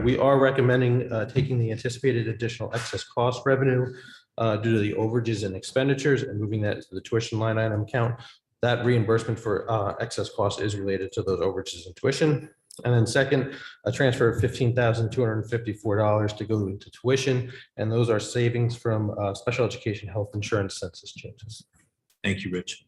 We are recommending taking the anticipated additional excess cost revenue due to the overages and expenditures and moving that to the tuition line item account. That reimbursement for excess cost is related to those overages and tuition. And then second, a transfer of $15,254 to go into tuition. And those are savings from special education health insurance census changes. Thank you, Rich.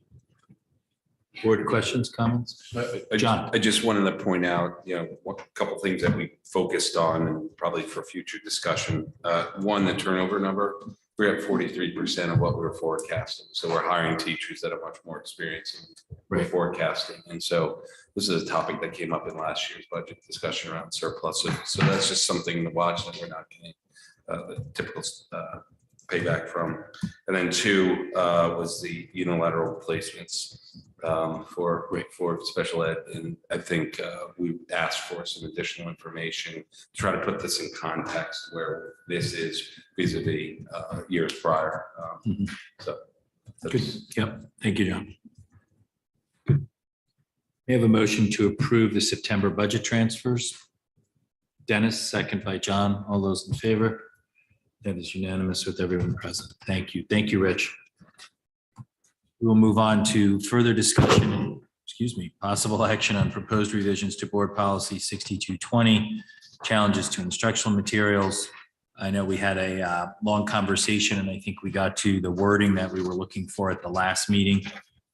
Board questions, comments? John. I just wanted to point out, a couple things that we focused on and probably for future discussion. One, the turnover number, we're at 43% of what we were forecasting. So we're hiring teachers that are much more experienced in forecasting. And so this is a topic that came up in last year's budget discussion around surplus. So that's just something to watch that we're not getting the typical payback from. And then 2 was the unilateral placements for special ed. And I think we asked for some additional information to try to put this in context where this is vis-a-vis years prior. So. Good. Yep. Thank you, John. We have a motion to approve the September budget transfers. Dennis, second by John. All those in favor? That is unanimous with everyone present. Thank you. Thank you, Rich. We will move on to further discussion, possible action on proposed revisions to board policy 6220, challenges to instructional materials. I know we had a long conversation and I think we got to the wording that we were looking for at the last meeting.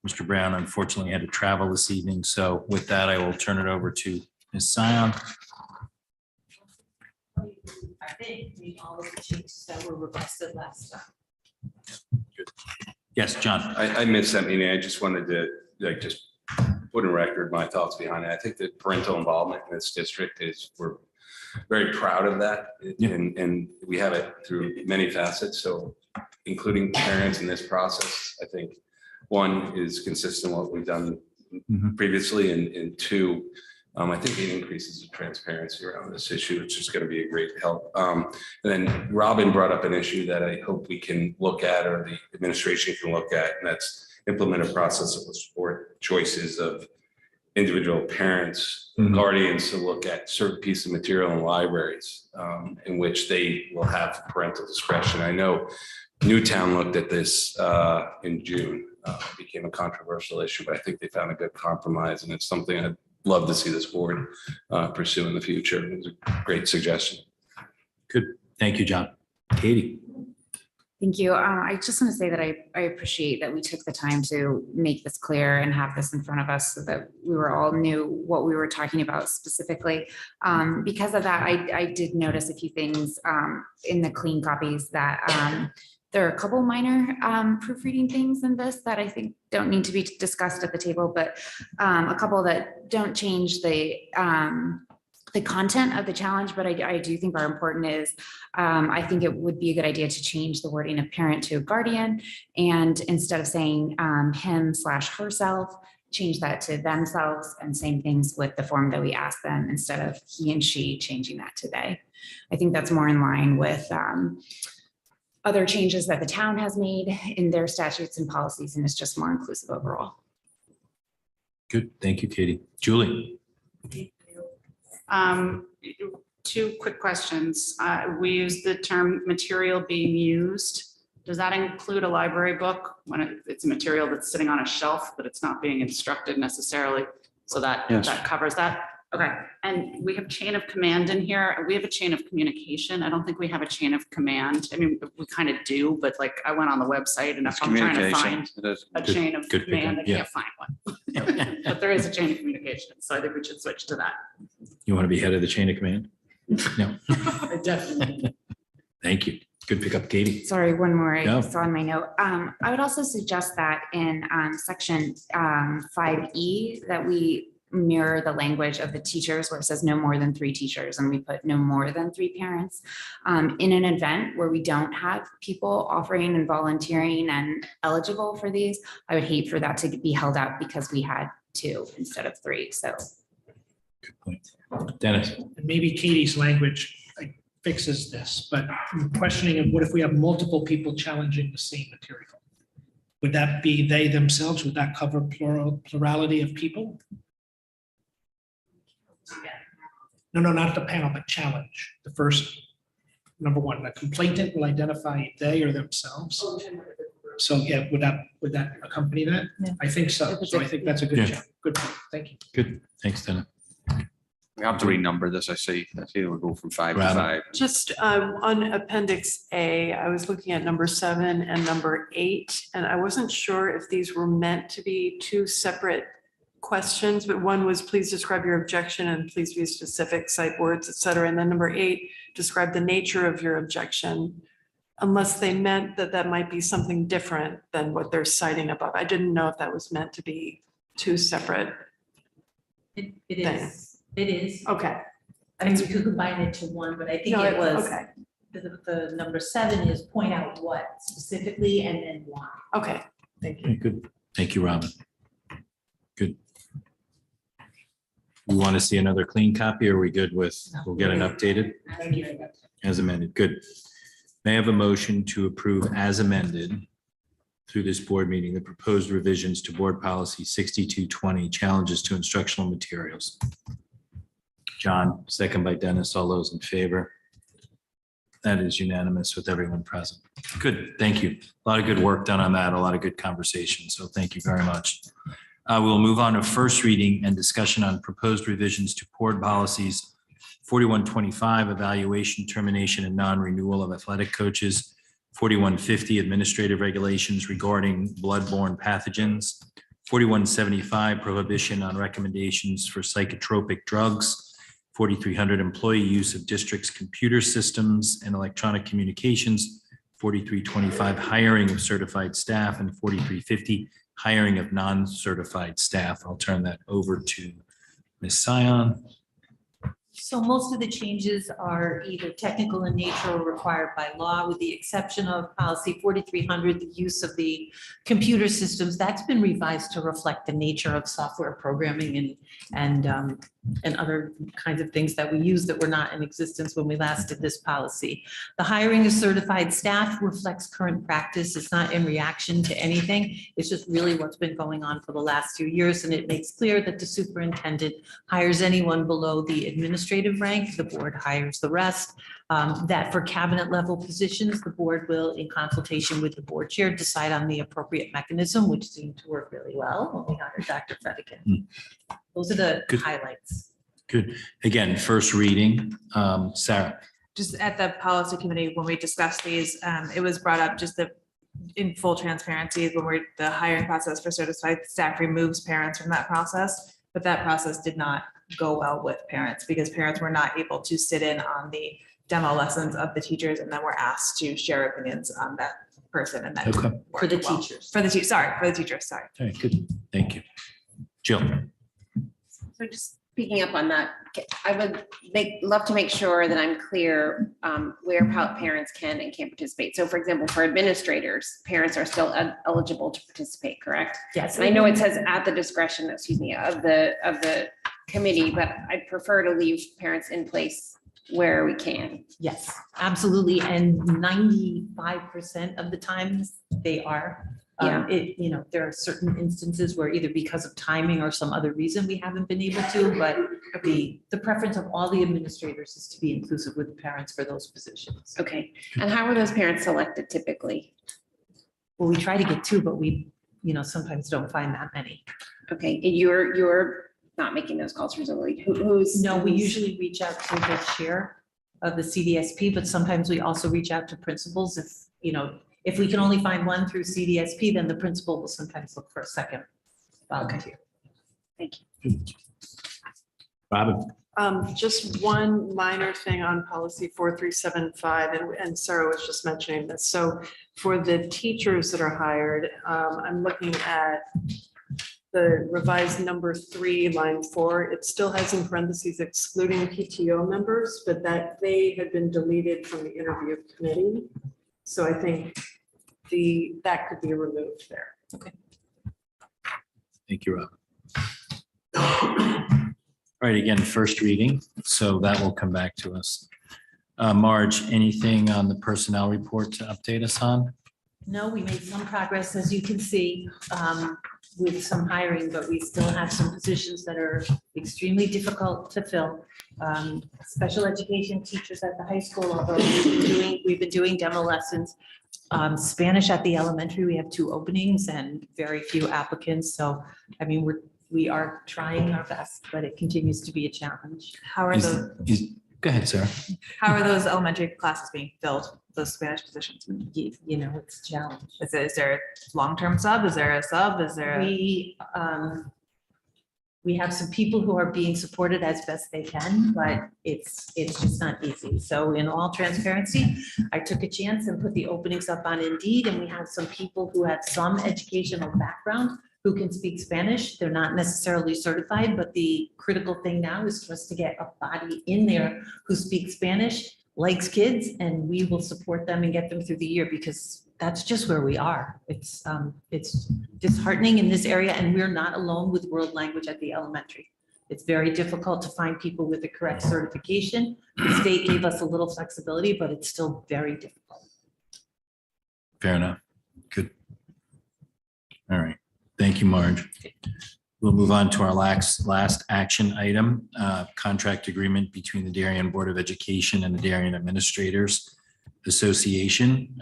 Mr. Brown unfortunately had to travel this evening. So with that, I will turn it over to Ms. Sion. I think we all of the changes that were requested last time. Yes, John. I missed that meeting. I just wanted to just put in record my thoughts behind it. I think that parental involvement in this district we're very proud of that. And we have it through many facets. So including parents in this process, I think 1 is consistent with what we've done previously, and 2, I think it increases the transparency around this issue, which is going to be a great help. And then Robin brought up an issue that I hope we can look at, or the administration can look at, and that's implement a process that will support choices of individual parents, guardians to look at certain pieces of material in libraries in which they will have parental discretion. I know Newtown looked at this in June, became a controversial issue, but I think they found a good compromise, and it's something I'd love to see this board pursue in the future. It was a great suggestion. Good. Thank you, John. Katie. Thank you. I just want to say that I appreciate that we took the time to make this clear and have this in front of us so that we were all knew what we were talking about specifically. Because of that, I did notice a few things in the clean copies that there are a couple minor proofreading things in this that I think don't need to be discussed at the table, but a couple that don't change the content of the challenge, but I do think are important is I think it would be a good idea to change the wording of parent to guardian, and instead of saying him/herself, change that to themselves, and same things with the form that we ask them instead of he and she, changing that to they. I think that's more in line with other changes that the town has made in their statutes and policies, and it's just more inclusive overall. Good. Thank you, Katie. Julie. 2 quick questions. We use the term material being used. Does that include a library book when it's a material that's sitting on a shelf, but it's not being instructed necessarily? So that covers that. Okay. And we have chain of command in here. We have a chain of communication. I don't think we have a chain of command. I mean, we kind of do, but like I went on the website, and if I'm trying to find a chain of command, I can't find one. But there is a chain of communication. So I think we should switch to that. You want to be head of the chain of command? No. Definitely. Thank you. Good pickup, Katie. Sorry, one more I No. saw in my note. I would also suggest that in section 5E that we mirror the language of the teachers where it says no more than 3 teachers and we put no more than 3 parents. In an event where we don't have people offering and volunteering and eligible for these, I would hate for that to be held out because we had 2 instead of 3. So Dennis. And maybe Katie's language fixes this, but I'm questioning of what if we have multiple people challenging the same material? Would that be they themselves? Would that cover plurality of people? No, not the panel, but challenge. The first, number one, the complainant will identify they or themselves. So yeah, would that accompany that? Yeah. I think so. So I think that's a good Yeah. check. Good point. Thank you. Good. Thanks, Dennis. We have to renumber this. I see we'll go from 5 to Robin. 5. Just on Appendix A, I was looking at number 7 and number 8, and I wasn't sure if these were meant to be 2 separate questions, but one was please describe your objection and please be specific, cite words, et cetera. And then number 8, describe the nature of your objection, unless they meant that that might be something different than what they're citing above. I didn't know if that was meant to be 2 separate. It is. It is. Okay. I mean, we could combine it to one, but I think No, it was, okay. the number 7 is point out what specifically and then why. Okay, thank you. Okay, good. Thank you, Robin. Good. We want to see another clean copy? Or are we good with, we'll get an updated Thank you. as amended? Good. May I have a motion to approve as amended through this board meeting, the proposed revisions to board policy 6220, challenges to instructional materials? John, second by Dennis. All those in favor? That is unanimous with everyone present. Good, thank you. A lot of good work done on that, a lot of good conversation, so thank you very much. We'll move on to first reading and discussion on proposed revisions to board policies 4125, evaluation, termination, and non-renewal of athletic coaches, 4150, administrative regulations regarding bloodborne pathogens, 4175, prohibition on recommendations for psychotropic drugs, 4300, employee use of district's computer systems and electronic communications, 4325, hiring of certified staff, and 4350, hiring of non-certified staff. I'll turn that over to Ms. Sion. So most of the changes are either technical in nature or required by law, with the exception of policy 4300, the use of the computer systems. That's been revised to reflect the nature of software programming and other kinds of things that we use that were not in existence when we last did this policy. The hiring of certified staff reflects current practice. It's not in reaction to anything. It's just really what's been going on for the last few years. And it makes clear that the superintendent hires anyone below the administrative rank. The board hires the rest. That for cabinet level positions, the board will, in consultation with the board chair, decide on the appropriate mechanism, which seemed to work really well when we hired Dr. Fedikin. Those are the Good. highlights. Good. Again, first reading. Sarah. Just at the policy committee, when we discussed these, it was brought up just that in full transparency, when the hiring process for certified staff removes parents from that process, but that process did not go well with parents because parents were not able to sit in on the demo lessons of the teachers and then were asked to share opinions on that person and that. Okay. For the teachers. For the teachers, sorry. All right, good. Thank you. Jill. So just picking up on that, I would love to make sure that I'm clear where parents can and can't participate. So for example, for administrators, parents are still eligible to participate, correct? Yes. And I know it says at the discretion, of the committee, but I'd prefer to leave parents in place where we can. Yes, absolutely. And 95% of the times they are. Yeah. There are certain instances where either because of timing or some other reason we haven't been able to, but the preference of all the administrators is to be inclusive with the parents for those positions. Okay. And how are those parents selected typically? Well, we try to get 2, but we, sometimes don't find that many. Okay. And you're not making those calls presumably. Who's? No, we usually reach out to the chair of the CDSP, but sometimes we also reach out to principals if we can only find one through CDSP, then the principal will sometimes look for a second volunteer. Thank you. Robin. Just one minor thing on policy 4375, and Sarah was just mentioning this. So for the teachers that are hired, I'm looking at the revised number 3, line 4, it still has in parentheses excluding PTO members, but that they had been deleted from the interview committee. So I think that could be removed there. Okay. Thank you, Rob. All right, again, first reading, so that will come back to us. Marge, anything on the personnel report to update us on? No, we made some progress, as you can see, with some hiring, but we still have some positions that are extremely difficult to fill. Special education teachers at the high school, although we've been doing demo lessons. Spanish at the elementary, we have 2 openings and very few applicants. So, I mean, we are trying our best, but it continues to be a challenge. How are those, Go ahead, Sarah. how are those elementary classes being filled, those Spanish positions? You know, it's a challenge. Is there a long-term sub? Is there a sub? Is there a? We have some people who are being supported as best they can, but it's just not easy. So in all transparency, I took a chance and put the openings up on Indeed, and we have some people who have some educational background who can speak Spanish. They're not necessarily certified, but the critical thing now is for us to get a body in there who speaks Spanish, likes kids, and we will support them and get them through the year, because that's just where we are. It's disheartening in this area, and we're not alone with world language at the elementary. It's very difficult to find people with the correct certification. The state gave us a little flexibility, but it's still very difficult. Fair enough. Good. All right. Thank you, Marge. We'll move on to our last action item, contract agreement between the Darien Board of Education and the Darien Administrators Association.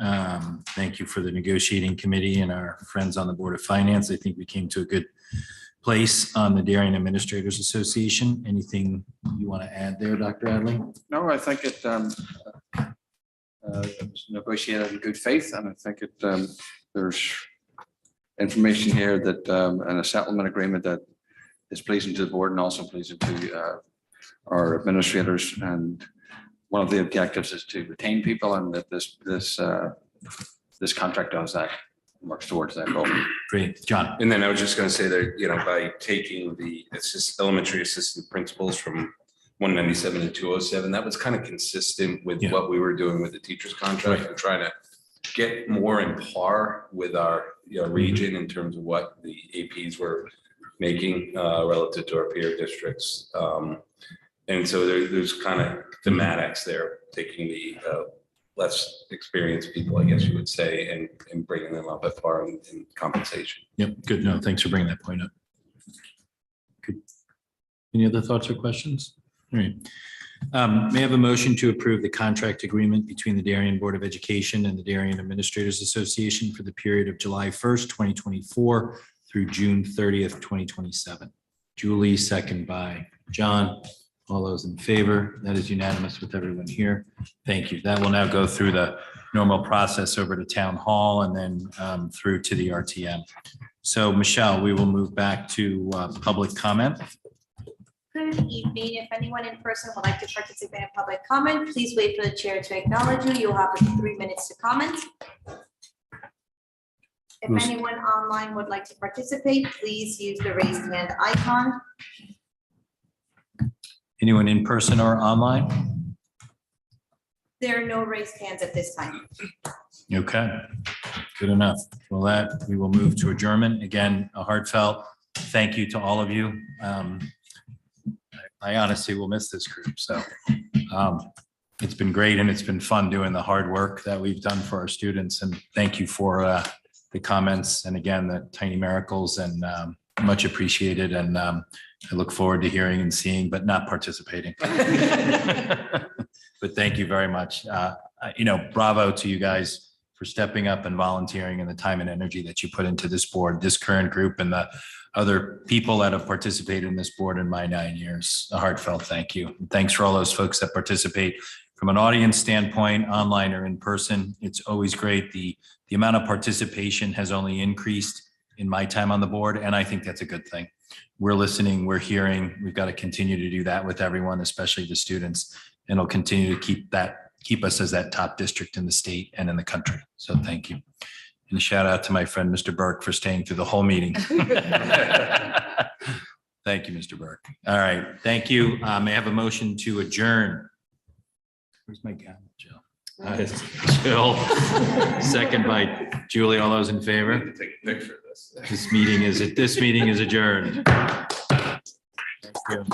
Thank you for the negotiating committee and our friends on the Board of Finance. I think we came to a good place on the Darien Administrators Association. Anything you want to add there, Dr. Adley? No, I think it was negotiated in good faith, and I think there's information here that, and a settlement agreement that is pleasing to the board and also pleasing to our administrators. And one of the objectives is to retain people, and that this contract does that, works towards that goal. Great, John. And then I was just going to say that, by taking the elementary assistant principals from 197 to 207, that was kind of consistent with what we were doing with the teachers contract, and trying to get more in par with our region in terms of what the APs were making relative to our peer districts. And so there's kind of thematics there, taking the less experienced people, I guess you would say, and bringing them up at par in compensation. Yep, good. No, thanks for bringing that point up. Good. Any other thoughts or questions? All right. May I have a motion to approve the contract agreement between the Darien Board of Education and the Darien Administrators Association for the period of July 1st, 2024 through June 30th, 2027. Julie, second by John. All those in favor? That is unanimous with everyone here. Thank you. That will now go through the normal process over to Town Hall and then through to the RTM. So Michelle, we will move back to public comment. Good evening. If anyone in person would like to participate in public comment, please wait for the chair to acknowledge you. You'll have 3 minutes to comment. If anyone online would like to participate, please use the raised hand icon. Anyone in person or online? There are no raised hands at this time. Okay, good enough. Well, that we will move to adjournment. Again, a heartfelt thank you to all of you. I honestly will miss this group. So it's been great, and it's been fun doing the hard work that we've done for our students. And thank you for the comments, and again, the tiny miracles, and much appreciated. And I look forward to hearing and seeing, but not participating. But thank you very much. Bravo to you guys for stepping up and volunteering, and the time and energy that you put into this board, this current group, and the other people that have participated in this board in my 9 years. A heartfelt thank you. And thanks for all those folks that participate from an audience standpoint, online or in person. It's always great. The amount of participation has only increased in my time on the board, and I think that's a good thing. We're listening, we're hearing. We've got to continue to do that with everyone, especially the students, and it'll continue to keep us as that top district in the state and in the country. So thank you. And a shout out to my friend, Mr. Burke, for staying through the whole meeting. Thank you, Mr. Burke. All right, thank you. May I have a motion to adjourn? Where's my gavel, Jill? Jill, second by Julie. All those in favor? Take a picture of this. This meeting is adjourned. Thank you.